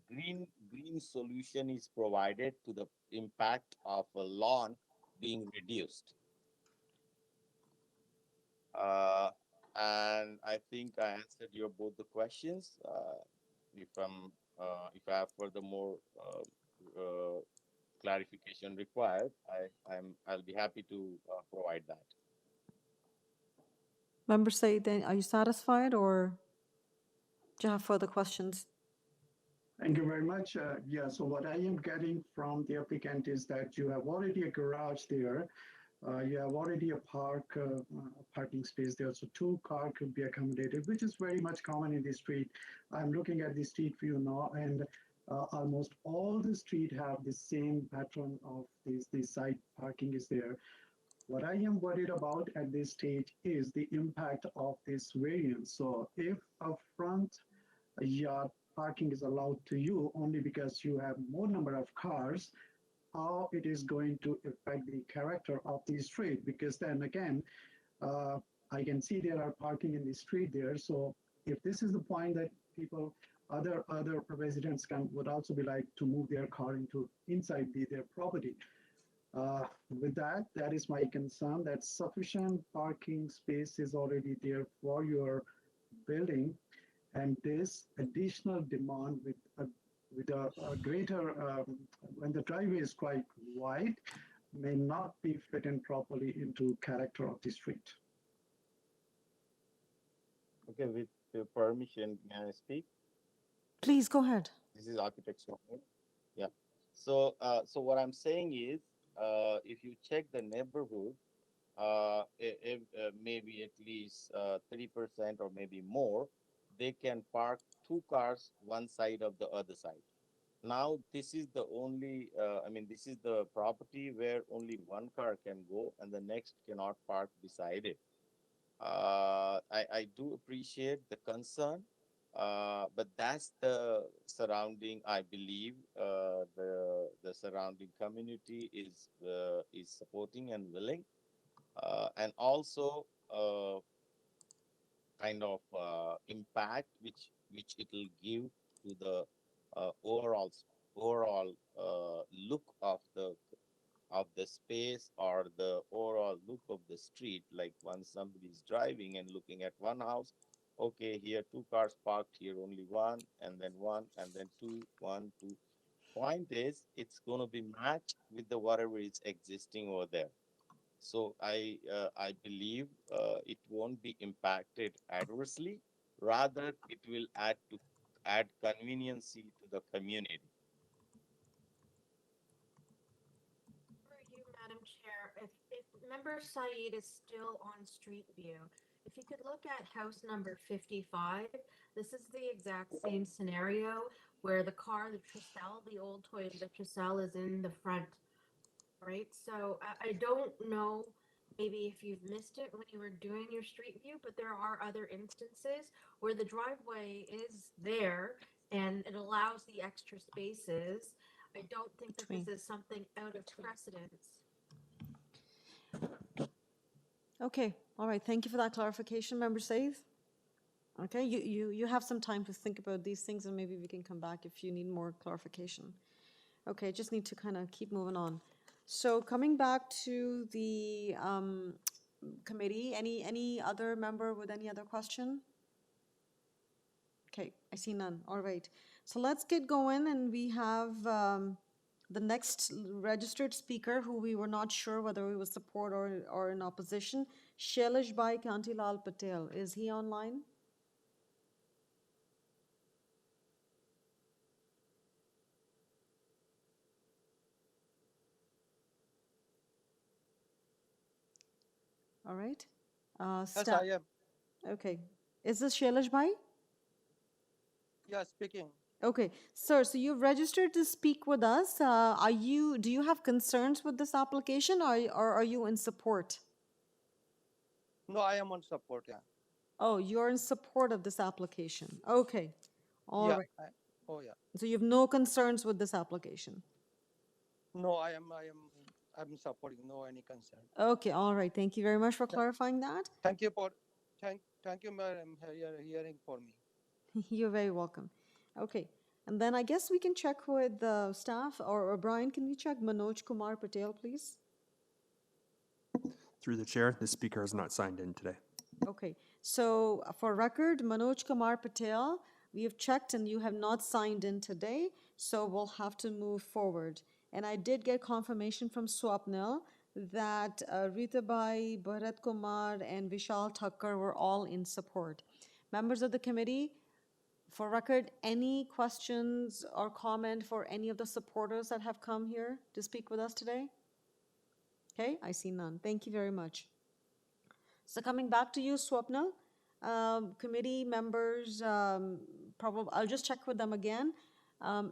green solution is provided to the impact of a lawn being reduced. And I think I answered your both the questions. If I have furthermore clarification required, I'll be happy to provide that. Member Saeed, are you satisfied, or do you have further questions? Thank you very much. Yeah, so what I am getting from the applicant is that you have already a garage there. You have already a parking space there, so 2 cars could be accommodated, which is very much common in the street. I'm looking at the street view now, and almost all the street have the same pattern of this side parking is there. What I am worried about at this stage is the impact of this variance. So if a front yard parking is allowed to you only because you have more number of cars, how it is going to affect the character of the street. Because then again, uh, I can see there are parking in the street there. So if this is the point that people, other residents would also be like to move their car into inside their property. With that, that is my concern that sufficient parking space is already there for your building, and this additional demand with a greater when the driveway is quite wide may not be fit in properly into character of the street. Okay, with your permission, may I speak? Please go ahead. This is architect Swami. Yeah. So what I'm saying is, if you check the neighborhood, maybe at least 30% or maybe more, they can park two cars one side of the other side. Now, this is the only, I mean, this is the property where only one car can go and the next cannot park beside it. I do appreciate the concern, but that's the surrounding. I believe the surrounding community is supporting and willing, and also kind of impact which it will give to the overall look of the space or the overall look of the street. Like when somebody is driving and looking at one house, okay, here two cars parked, here only one, and then one, and then two, one, two. Point is, it's going to be matched with the whatever is existing over there. So I believe it won't be impacted adversely. Rather, it will add conveniency to the community. For you, Madam Chair, if Member Saeed is still on Street View, if you could look at house number 55, this is the exact same scenario where the car, the Tercel, the old Toyota Tercel is in the front, right? So I don't know maybe if you've missed it when you were doing your street view, but there are other instances where the driveway is there and it allows the extra spaces. I don't think that this Between. is something out of precedence. Okay, all right. Thank you for that clarification, Member Said. Okay, you have some time to think about these things, and maybe we can come back if you need more clarification. Okay, just need to kind of keep moving on. So coming back to the committee, any other member with any other question? Okay, I see none. All right. So let's get going, and we have the next registered speaker who we were not sure whether we would support or in opposition, Shailesh Bhai Kantilal Patel. Is he online? All right. Yes, Staff. I am. Okay. Is this Shailesh Bhai? Yeah, speaking. Okay, sir, so you've registered to speak with us. Do you have concerns with this application, or are you in support? No, I am on support. Yeah. Oh, you're in support of this application. Okay, all Yeah. right. Oh, yeah. So you have no concerns with this application? No, I am. I'm supporting. No any concern. Okay, all right. Thank you very much for Yeah. clarifying that. Thank you for, thank you, madam, hearing for me. You're very welcome. Okay, and then I guess we can check with the staff, or Brian, can we check Manoj Kumar Patel, please? Through the chair, the speaker has not signed in today. Okay, so for record, Manoj Kumar Patel, we have checked and you have not signed in today, so we'll have to move forward. And I did get confirmation from Swapnil that Ritabai, Bharat Kumar, and Vishal Thakkar were all in support. Members of the committee, for record, any questions or comment for any of the supporters that have come here to speak with us today? Okay, I see none. Thank you very much. So coming back to you, Swapna, committee members, probably, I'll just check with them again.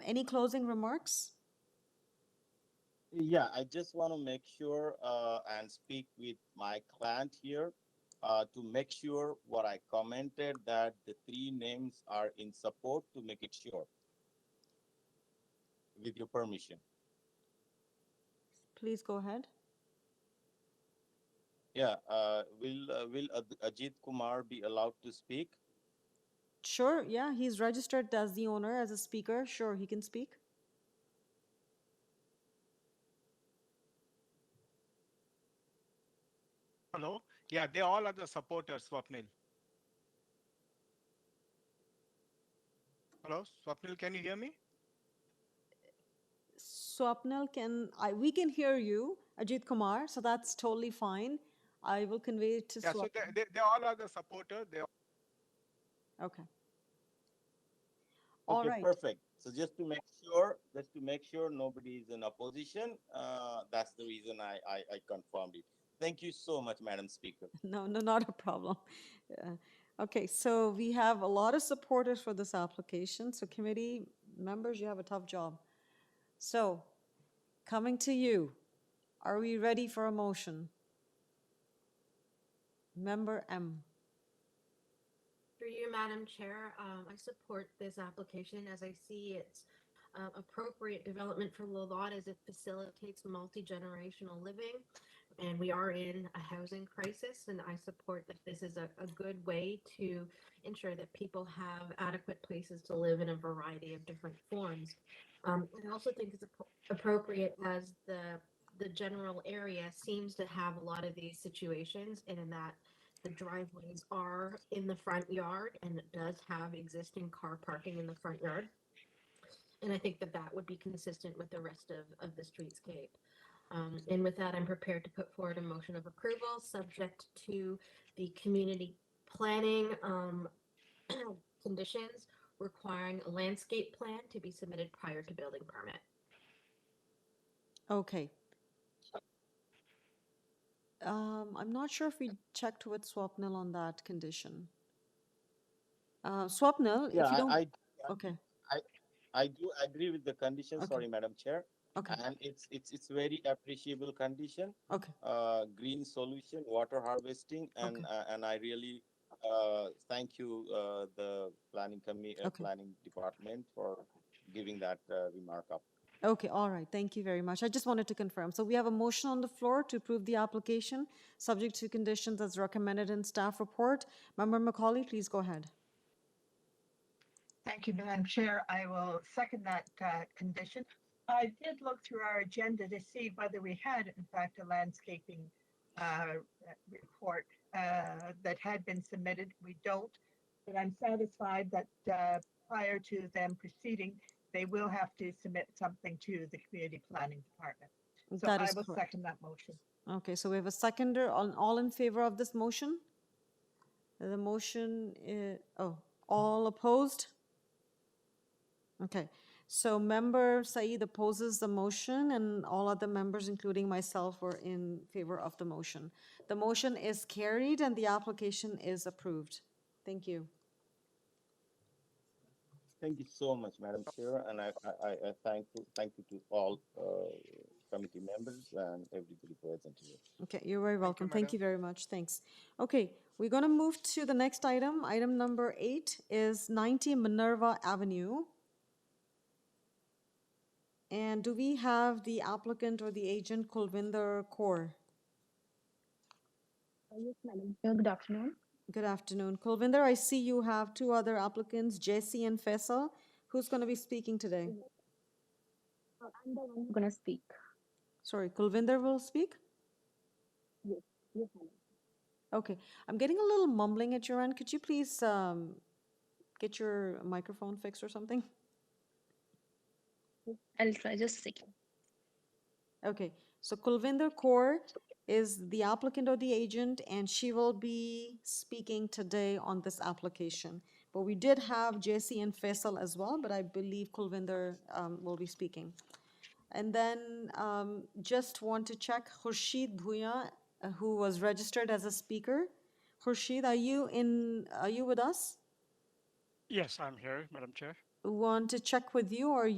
Any closing remarks? Yeah, I just want to make sure and speak with my client here to make sure what I commented that the three names are in support to make it sure, with your permission. please go ahead. Yeah, will Ajit Kumar be allowed to speak? Sure, yeah, he's registered as the owner, as a speaker. Sure, he can speak. Hello? Yeah, they all are the supporters, Swapnil. Hello, Swapnil, can you hear me? Swapnil, we can hear you, Ajit Kumar, so that's totally fine. I will convey it to Yeah, so Swapnil. they all are the supporters. Okay. All Okay, right. perfect. So just to make sure nobody is in opposition, that's the reason I confirmed it. Thank you so much, Madam Speaker. No, not a problem. Okay, so we have a lot of supporters for this application. So committee members, you have a tough job. So coming to you, are we ready for a motion? Member M. Through you, Madam Chair, I support this application as I see it's appropriate development for the lot as it facilitates multi-generational living. And we are in a housing crisis, and I support that this is a good way to ensure that people have adequate places to live in a variety of different forms. I also think it's appropriate as the general area seems to have a lot of these situations, and in that the driveways are in the front yard and it does have existing car parking in the front yard. And I think that that would be consistent with the rest of the streetscape. And with that, I'm prepared to put forward a motion of approval, subject to the community planning conditions requiring a landscape plan to be submitted prior to building permit. Okay. I'm not sure if we checked with Swapnil on that condition. Swapnil, Yeah, if you don't, I okay, I do agree with the condition. okay, Sorry, Madam Chair. okay, And it's very appreciable condition. okay, Green solution, water harvesting, okay, and I really thank you the okay. planning department for giving that remark up. Okay, all right. Thank you very much. I just wanted to confirm. So we have a motion on the floor to approve the application, subject to conditions as recommended in staff report. Member Macaulay, please go ahead. Thank you, Madam Chair. I will second that condition. I did look through our agenda to see whether we had, in fact, a landscaping report that had been submitted. We don't, but I'm satisfied that prior to them proceeding, they will have to submit something to the Community Planning Department. So That I is will correct. second that motion. Okay, so we have a seconder. All in favor of this motion? The motion is, all opposed? Okay, so member Saeed opposes the motion and all other members, including myself, were in favor of the motion. The motion is carried and the application is approved. Thank you. Thank you so much, Madam Chair, and I thank you to all committee members and everybody present here. Okay, you're very welcome. Thank madam. you very much. Thanks. Okay, we're going to move to the next item. Item number 8 is 90 Minerva Avenue. And do we have the applicant or the agent, Kulvinder Kaur? Yes, Madam Chair. Good afternoon. Good afternoon. Kulvinder, I see you have two other applicants, Jesse and Faisal. Who's going to be speaking today? I'm the one who's gonna speak. Sorry, Kulvinder will speak? Yes, yes, Madam. Okay. I'm getting a little mumbling at your end. Could you please get your microphone fixed or something? I'll try just a second. Okay. So Kulvinder Kaur is the applicant or the agent, and she will be speaking today on this application. But we did have Jesse and Faisal as well, but I believe Kulvinder will be speaking. And then just want to check Khurshid Bhuya, who was registered as a speaker. Khurshid, are you with us? Yes, I'm here, Madam Chair. Want to check with you, or do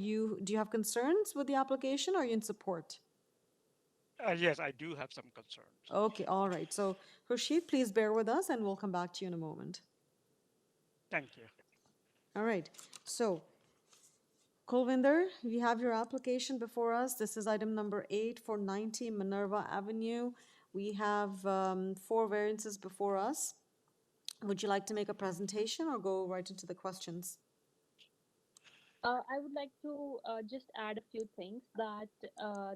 you have concerns with the application, or are you in support? Yes, I do have some concerns. Okay, all right. So Khurshid, please bear with us and we'll come back to you in a moment. Thank you. All right. So Kulvinder, we have your application before us. This is item number 8 for 90 Minerva Avenue. We have 4 variances before us. Would you like to make a presentation or go right into the questions? I would like to just add a few things that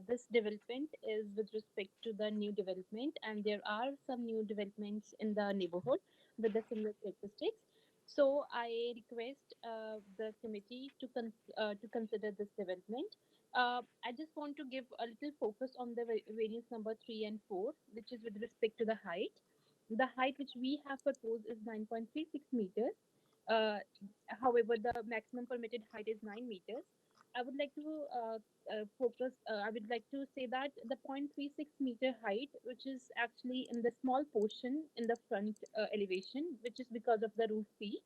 this development is with respect to the new development, and there are some new developments in the neighborhood with the similar characteristics. So I request the committee to consider this development. I just want to give a little focus on the variance number 3 and 4, which is with respect to the height. The height which we have proposed is 9.36 meters. Uh, However, the maximum permitted height is 9 meters. I would like to I would like to say that the 0.36-meter height, which is actually in the small portion in the front elevation, which is because of the roof peak.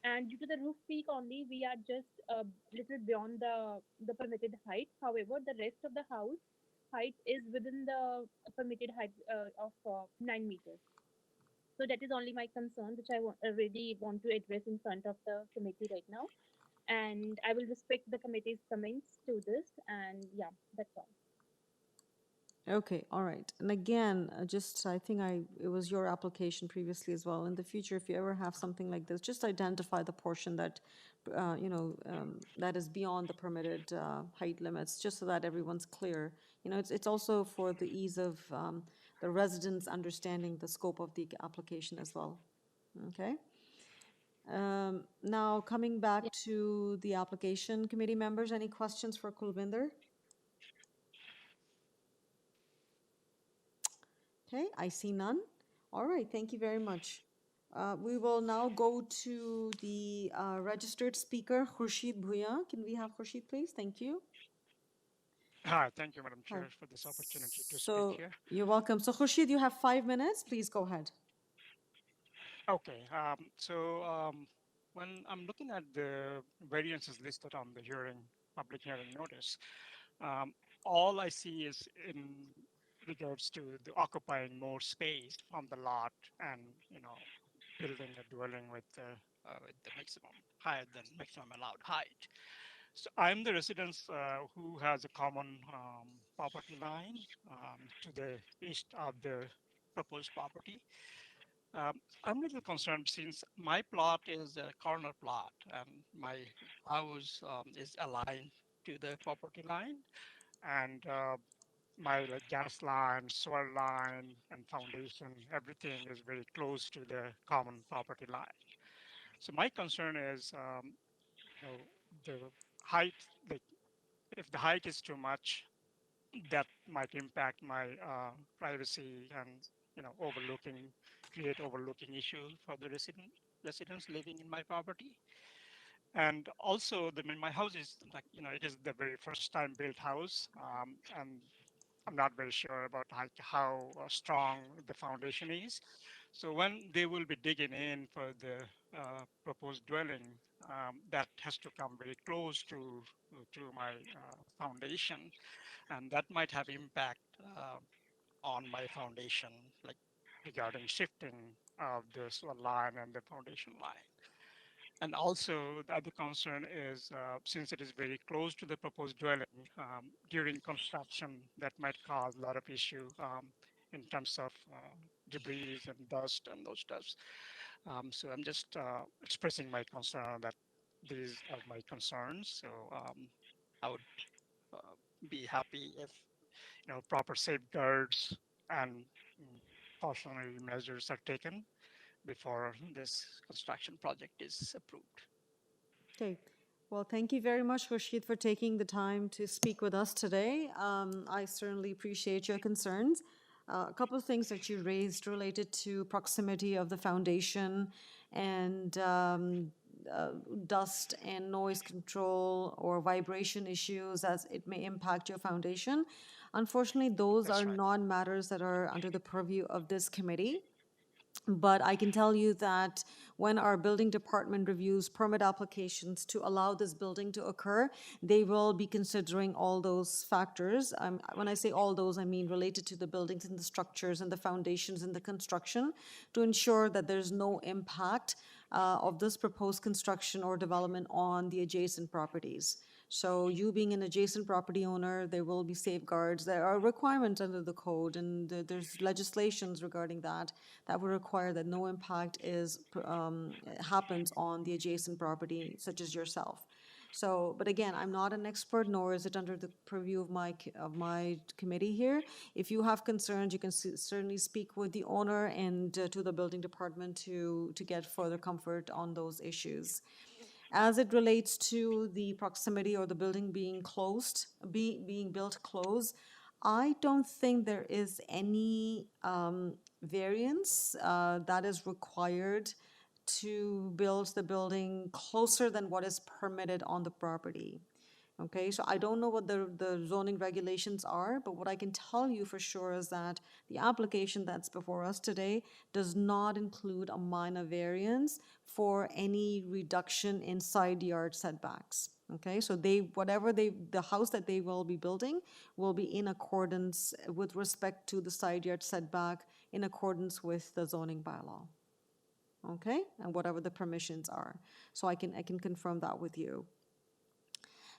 And due to the roof peak only, we are just a little beyond the permitted height. However, the rest of the house height is within the permitted height of 9 meters. So that is only my concern, which really want to address in front of the committee right now. And I will respect the committee's comments to this. And yeah, that's all. Okay, all right. And again, I think it was your application previously as well. In the future, if you ever have something like this, just identify the portion that, that is beyond the permitted height limits, just so that everyone's clear. It's also for the ease of the residents understanding the scope of the application as well. Okay? Now, coming back to the application, committee members, any questions for Kulvinder? Okay, I see none. All right, thank you very much. We will now go to the registered speaker, Khurshid Bhuiya. Can we have Khurshid, please? Thank you. Hi, thank you, Madam Hi. Chair, for this opportunity to speak So here. you're welcome. So Khurshid, you have 5 minutes. Please go ahead. Okay, when I'm looking at the variances listed on the public hearing notice, um, all I see is in regards to the occupying more space on the lot and, building a dwelling with the maximum higher than maximum allowed height. So I'm the residence who has a common property line to the east of the proposed property. I'm a little concerned since my plot is a corner plot and my house is aligned to the property line, and my gas line, sewer line, and foundation, everything is very close to the common property line. So my concern is, the height, like if the height is too much, that might impact my privacy and create overlooking issue for the residents living in my property. And also, my house is it is the very first time built house, and I'm not very sure about how strong the foundation is. So when they will be digging in for the proposed dwelling, that has to come very close to my foundation, and that might have impact on my foundation, like regarding shifting of the sewer line and the foundation line. And also, the other concern is since it is very close to the proposed dwelling, during construction, that might cause a lot of issue in terms of debris and dust and those stuffs. So I'm just expressing my concern that these are my concerns. So I would be happy if proper safeguards and cautionary measures are taken before this construction project is approved. Okay. Well, thank you very much, Khurshid, for taking the time to speak with us today. I certainly appreciate your concerns. A couple of things that you raised related to proximity of the foundation and dust and noise control or vibration issues as it may impact your foundation. Unfortunately, those That's are right. non-matters that are under the purview of this committee. But I can tell you that when our building department reviews permit applications to allow this building to occur, they will be considering all those factors. When I say all those, I mean related to the buildings and the structures and the foundations and the construction to ensure that there's no impact of this proposed construction or development on the adjacent properties. So you being an adjacent property owner, there will be safeguards. There are requirements under the code, and there's legislations regarding that that would require that no impact happens on the adjacent property, such as yourself. So, but again, I'm not an expert, nor is it under the purview of my committee here. If you have concerns, you can certainly speak with the owner and to the building department to get further comfort on those issues. As it relates to the proximity or the building being being built close, I don't think there is any variance that is required to build the building closer than what is permitted on the property. Okay, so I don't know what the zoning regulations are, but what I can tell you for sure is that the application that's before us today does not include a minor variance for any reduction in side yard setbacks. Okay, so the house that they will be building will be in accordance with respect to the side yard setback in accordance with the zoning bylaw. Okay, and whatever the permissions are. So I can confirm that with you.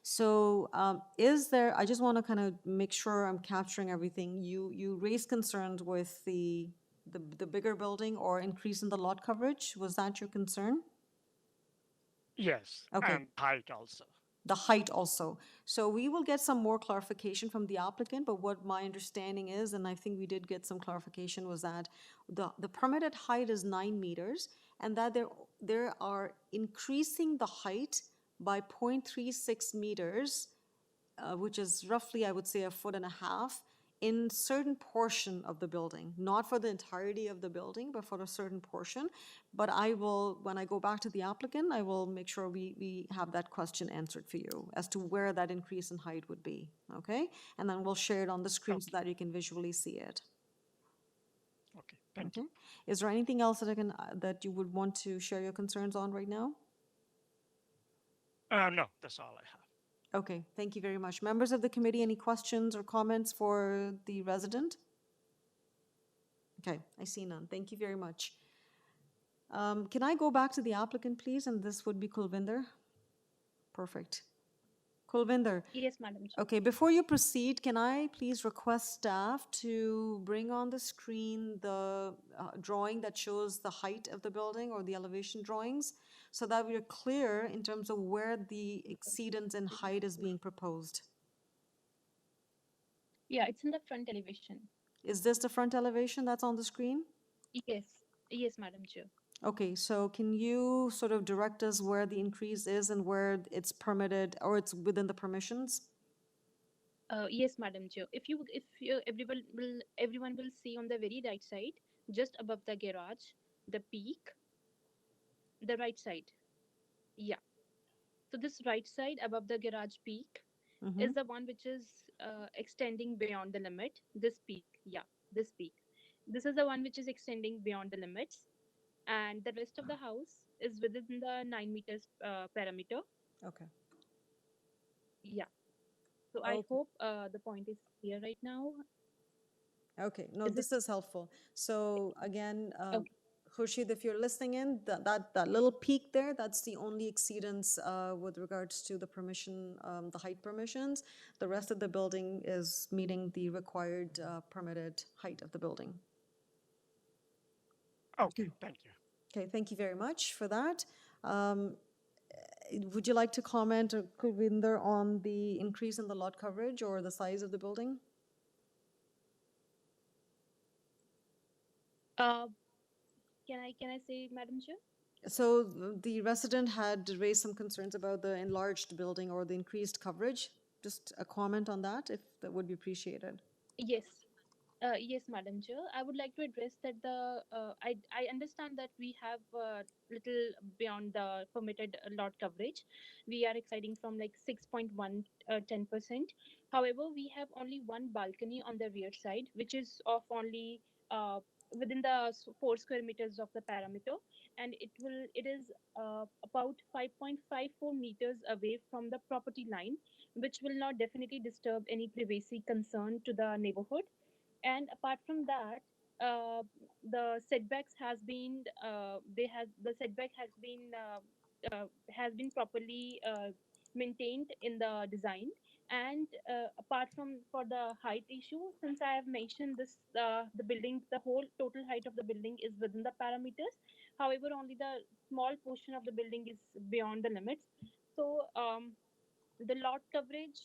So I just want to kind of make sure I'm capturing everything. You raised concerns with the bigger building or increase in the lot coverage. Was that your concern? Yes, Okay. and height also. The height also. So we will get some more clarification from the applicant, but what my understanding is, and I think we did get some clarification, was that the permitted height is 9 meters, and that there are increasing the height by 0.36 meters, which is roughly, I would say, 1.5 feet, in certain portion of the building, not for the entirety of the building, but for a certain portion. But I will, when I go back to the applicant, I will make sure we have that question answered for you as to where that increase in height would be, okay? And then we'll share it on the screen so that you can visually see it. Okay, thank you. Is there anything else that you would want to share your concerns on right now? No, that's all I have. Okay, thank you very much. Members of the committee, any questions or comments for the resident? Okay, I see none. Thank you very much. Can I go back to the applicant, please? And this would be Kulvinder. Perfect. Kulvinder. Yes, Madam Chair. Okay, before you proceed, can I please request staff to bring on the screen the drawing that shows the height of the building or the elevation drawings so that we are clear in terms of where the exceedance in height is being proposed? Yeah, it's in the front elevation. Is this the front elevation that's on the screen? Yes, yes, Madam Chair. Okay, so can you sort of direct us where the increase is and where it's permitted or it's within the permissions? Yes, Madam Chair. If everyone will see on the very right side, just above the garage, the peak, the right side. Yeah. So this right side above the garage peak is the one which is extending beyond the limit. This peak, yeah, this peak. This is the one which is extending beyond the limits, and the rest of the house is within the 9 meters parameter. Okay. Yeah. So I hope the point is clear right now. Okay, no, this is helpful. So again, Okay. Khurshid, if you're listening in, that little peak there, that's the only exceedance with regards to the permission, the height permissions. The rest of the building is meeting the required permitted height of the building. Okay, thank you. Okay, thank you very much for that. Would you like to comment, Kulvinder, on the increase in the lot coverage or the size of the building? Can I say, Madam Chair? So the resident had raised some concerns about the enlarged building or the increased coverage. Just a comment on that, if that would be appreciated. Yes. Yes, Madam Chair. I would like to address that I understand that we have little beyond the permitted lot coverage. We are exceeding from like 6.1 10%. However, we have only one balcony on the rear side, which is of only within the 4 square meters of the parameter, and it is about 5.54 meters away from the property line, which will not definitely disturb any privacy concern to the neighborhood. And apart from that, the setbacks has been the setback has been properly maintained in the design. And apart from for the height issue, since I have mentioned this, the building, the whole total height of the building is within the parameters. However, only the small portion of the building is beyond the limits. So the lot coverage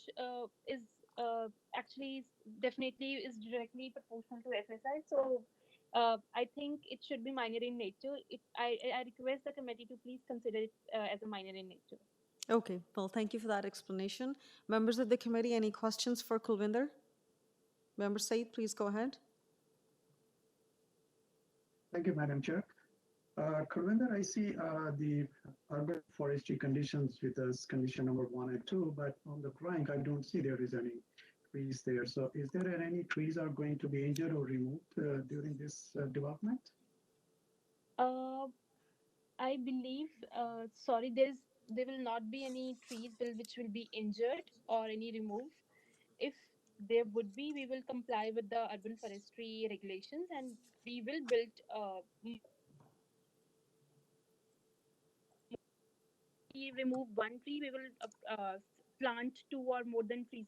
is actually definitely is directly proportional to FSI. So I think it should be minor in nature. I request the committee to please consider it as a minor in nature. Okay, well, thank you for that explanation. Members of the committee, any questions for Kulvinder? Member Said, please go ahead. Thank you, Madam Chair. Kulvinder, I see the urban forestry conditions with us, condition number 1 and 2, but on the drawing, I don't see there is any trees there. So is there any trees are going to be injured or removed during this development? I believe, sorry, there will not be any trees which will be injured or any removed. If there would be, we will comply with the urban forestry regulations, and we will build we remove one tree, we will plant 2 or more than trees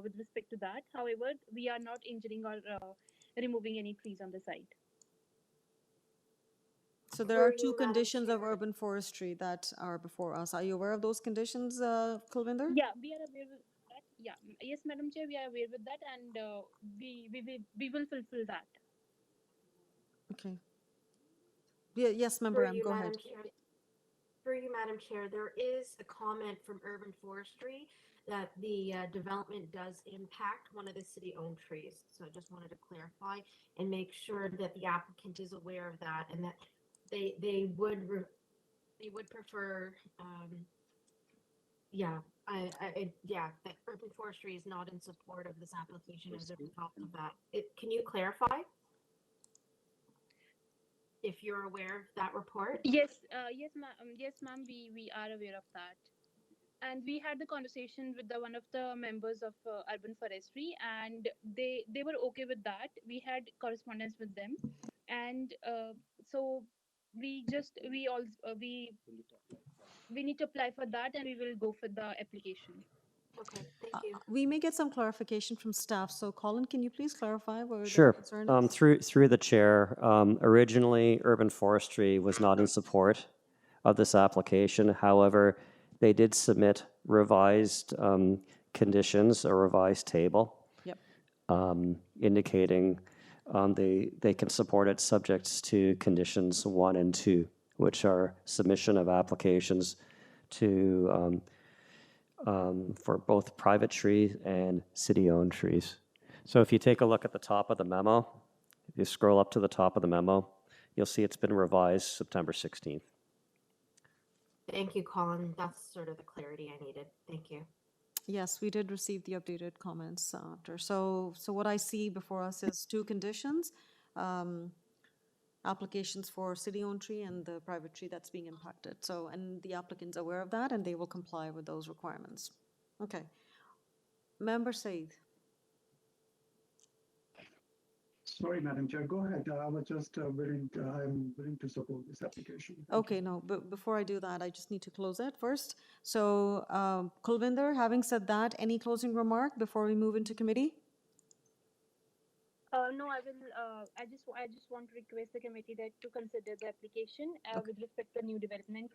with respect to that. However, we are not injuring or removing any trees on the site. So there are 2 conditions of urban forestry that are before us. Are you aware of those conditions, Kulvinder? Yeah, we are aware with that. Yeah, yes, Madam Chair, we are aware with that, and we will fulfill that. Okay. Yeah, yes, Member M, go ahead. Through you, Madam Chair, there is a comment from Urban Forestry that the development does impact one of the city-owned trees. So I just wanted to clarify and make sure that the applicant is aware of that, and that they would prefer, yeah, that Urban Forestry is not in support of this application as a result of that. Can you clarify if you're aware of that report? Yes, yes, ma'am. We are aware of that, and we had the conversation with one of the members of Urban Forestry, and they were okay with that. We had correspondence with them, and so we need to apply for that, and we will go for the application. Okay, thank you. We may get some clarification from staff. So, Colin, can you please clarify where the Sure. concern is? Through the chair, originally Urban Forestry was not in support of this application. However, they did submit revised conditions, a revised table, Yep. indicating they can support it subject to conditions 1 and 2, which are submission of applications to for both private trees and city-owned trees. So if you take a look at the top of the memo, if you scroll up to the top of the memo, you'll see it's been revised September 16th. Thank you, Colin. That's sort of the clarity I needed. Thank you. Yes, we did receive the updated comments after. So what I see before us is 2 conditions. Applications for city-owned tree and the private tree that's being impacted. So, and the applicant's aware of that and they will comply with those requirements. Okay. Member Said. Sorry, Madam Chair, go ahead. I was just I'm willing to support this application. Okay, no, but before I do that, I just need to close it first. So, Kulvinder, having said that, any closing remark before we move into committee? No, I will. I just want to request the committee that to consider the application with respect to new development.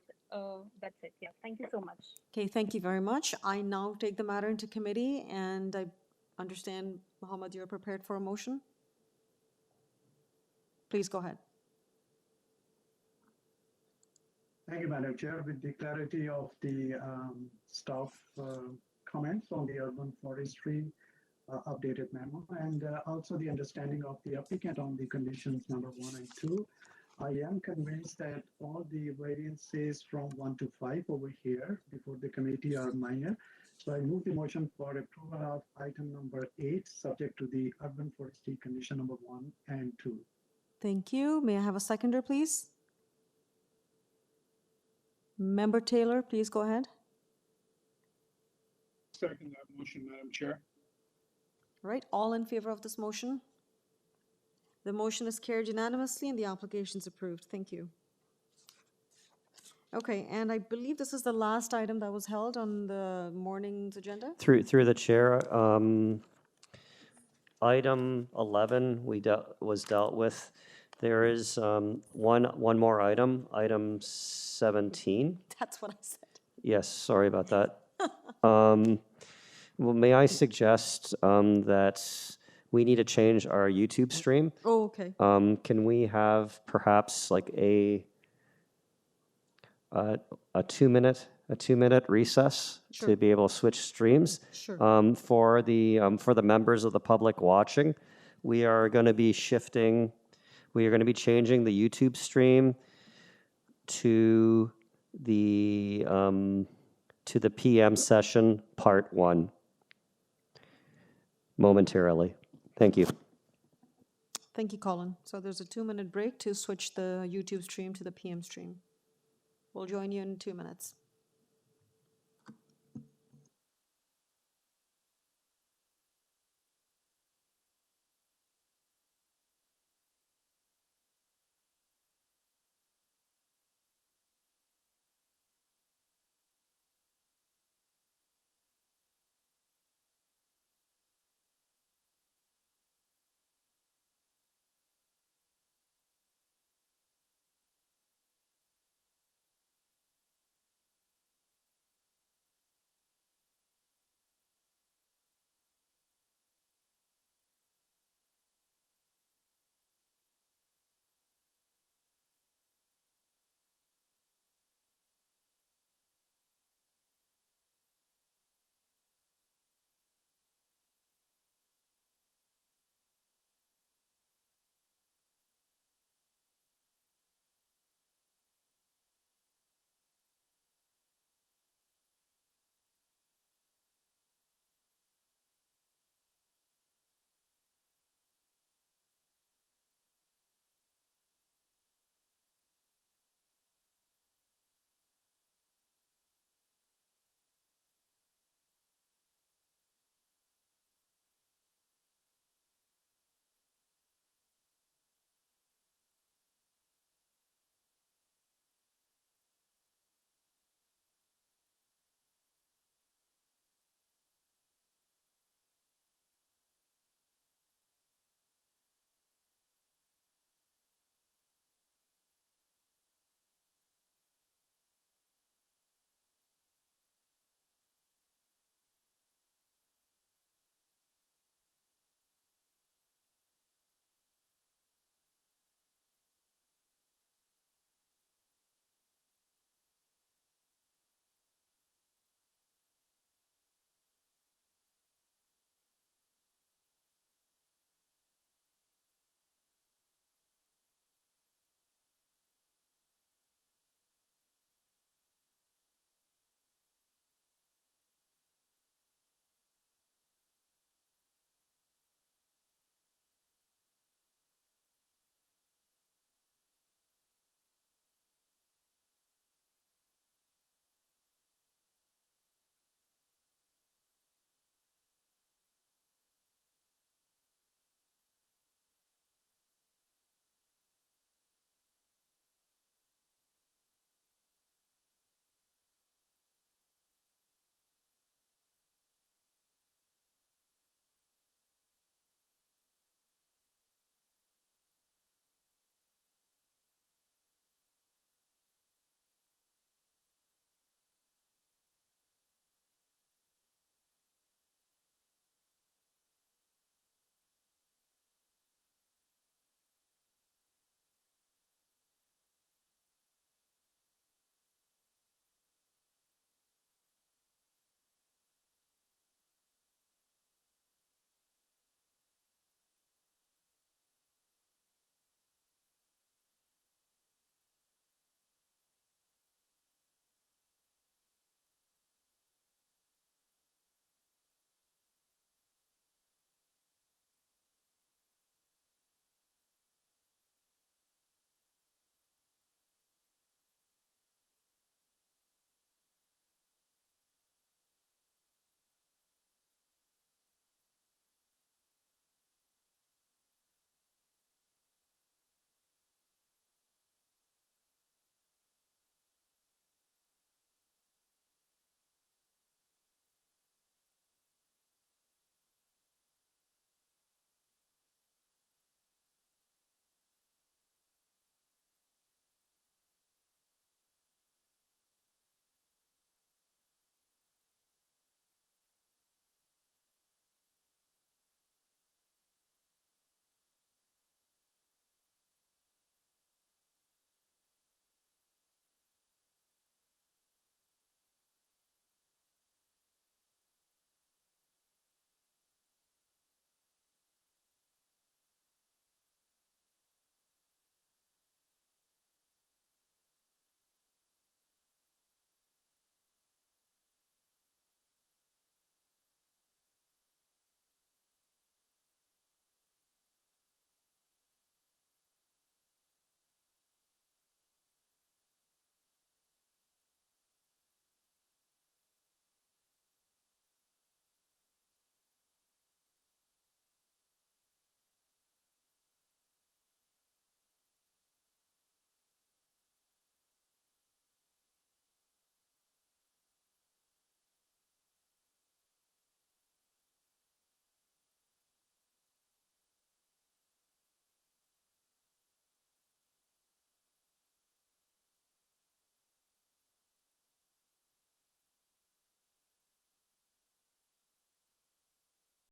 That's it. Yeah. Thank you so much. Okay, thank you very much. I now take the matter into committee, and I understand, Mohammed, you're prepared for a motion? Please go ahead. Thank you, Madam Chair. With the clarity of the staff comments on the urban forestry updated memo, and also the understanding of the applicant on the conditions number 1 and 2, I am convinced that all the variances from 1 to 5 over here before the committee are minor. So I move the motion for approval of item number 8, subject to the urban forestry condition number 1 and 2. Thank you. May I have a seconder, please? Member Taylor, please go ahead. Second that motion, Madam Chair. All right, all in favor of this motion? The motion is carried unanimously and the application is approved. Thank you. Okay, and I believe this is the last item that was held on the morning's agenda? Through the chair, item 11 was dealt with. There is one more item, item 17. That's what I said. Yes, sorry about that. Well, may I suggest that we need to change our YouTube stream? Oh, okay. Can we have perhaps like a 2-minute recess Sure. to be able to switch streams? Sure. For the members of the public watching, we are going to be changing the YouTube stream to the PM session part 1 momentarily. Thank you. Thank you, Colin. So there's a 2-minute break to switch the YouTube stream to the PM stream. We'll join you in 2 minutes.